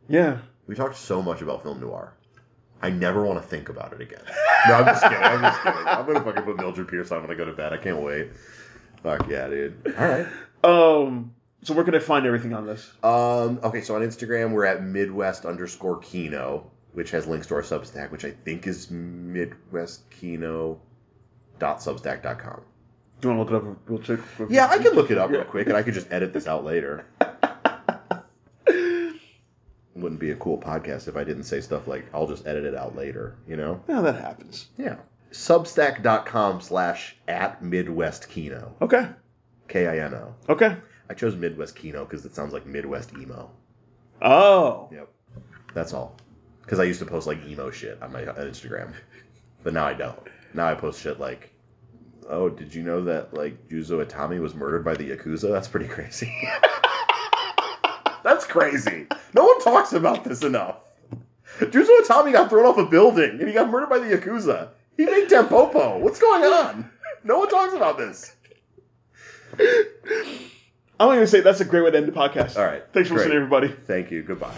Yeah. We talked so much about Film Noir. I never want to think about it again. No, I'm just kidding. I'm going to fucking put Mildred Pierce on when I go to bed. I can't wait. Fuck yeah, dude. All right. So where can I find everything on this? Okay, so on Instagram, we're at Midwest_Kino, which has links to our Substack, which I think is midwestkino.substack.com. Do you want to look it up real quick? Yeah, I can look it up real quick, and I could just edit this out later. It wouldn't be a cool podcast if I didn't say stuff like, I'll just edit it out later, you know? Yeah, that happens. Yeah. Substack.com/@MidwestKino. Okay. Kino. Okay. I chose Midwest Kino because it sounds like Midwest emo. Oh. Yep. That's all. Because I used to post like emo shit on my Instagram. But now I don't. Now I post shit like, oh, did you know that like Juzo Itami was murdered by the Yakuza? That's pretty crazy. That's crazy. No one talks about this enough. Juzo Itami got thrown off a building and he got murdered by the Yakuza. He made Tempopo. What's going on? No one talks about this. I'm going to say that's a great way to end the podcast. All right. Thanks for listening, everybody. Thank you. Goodbye.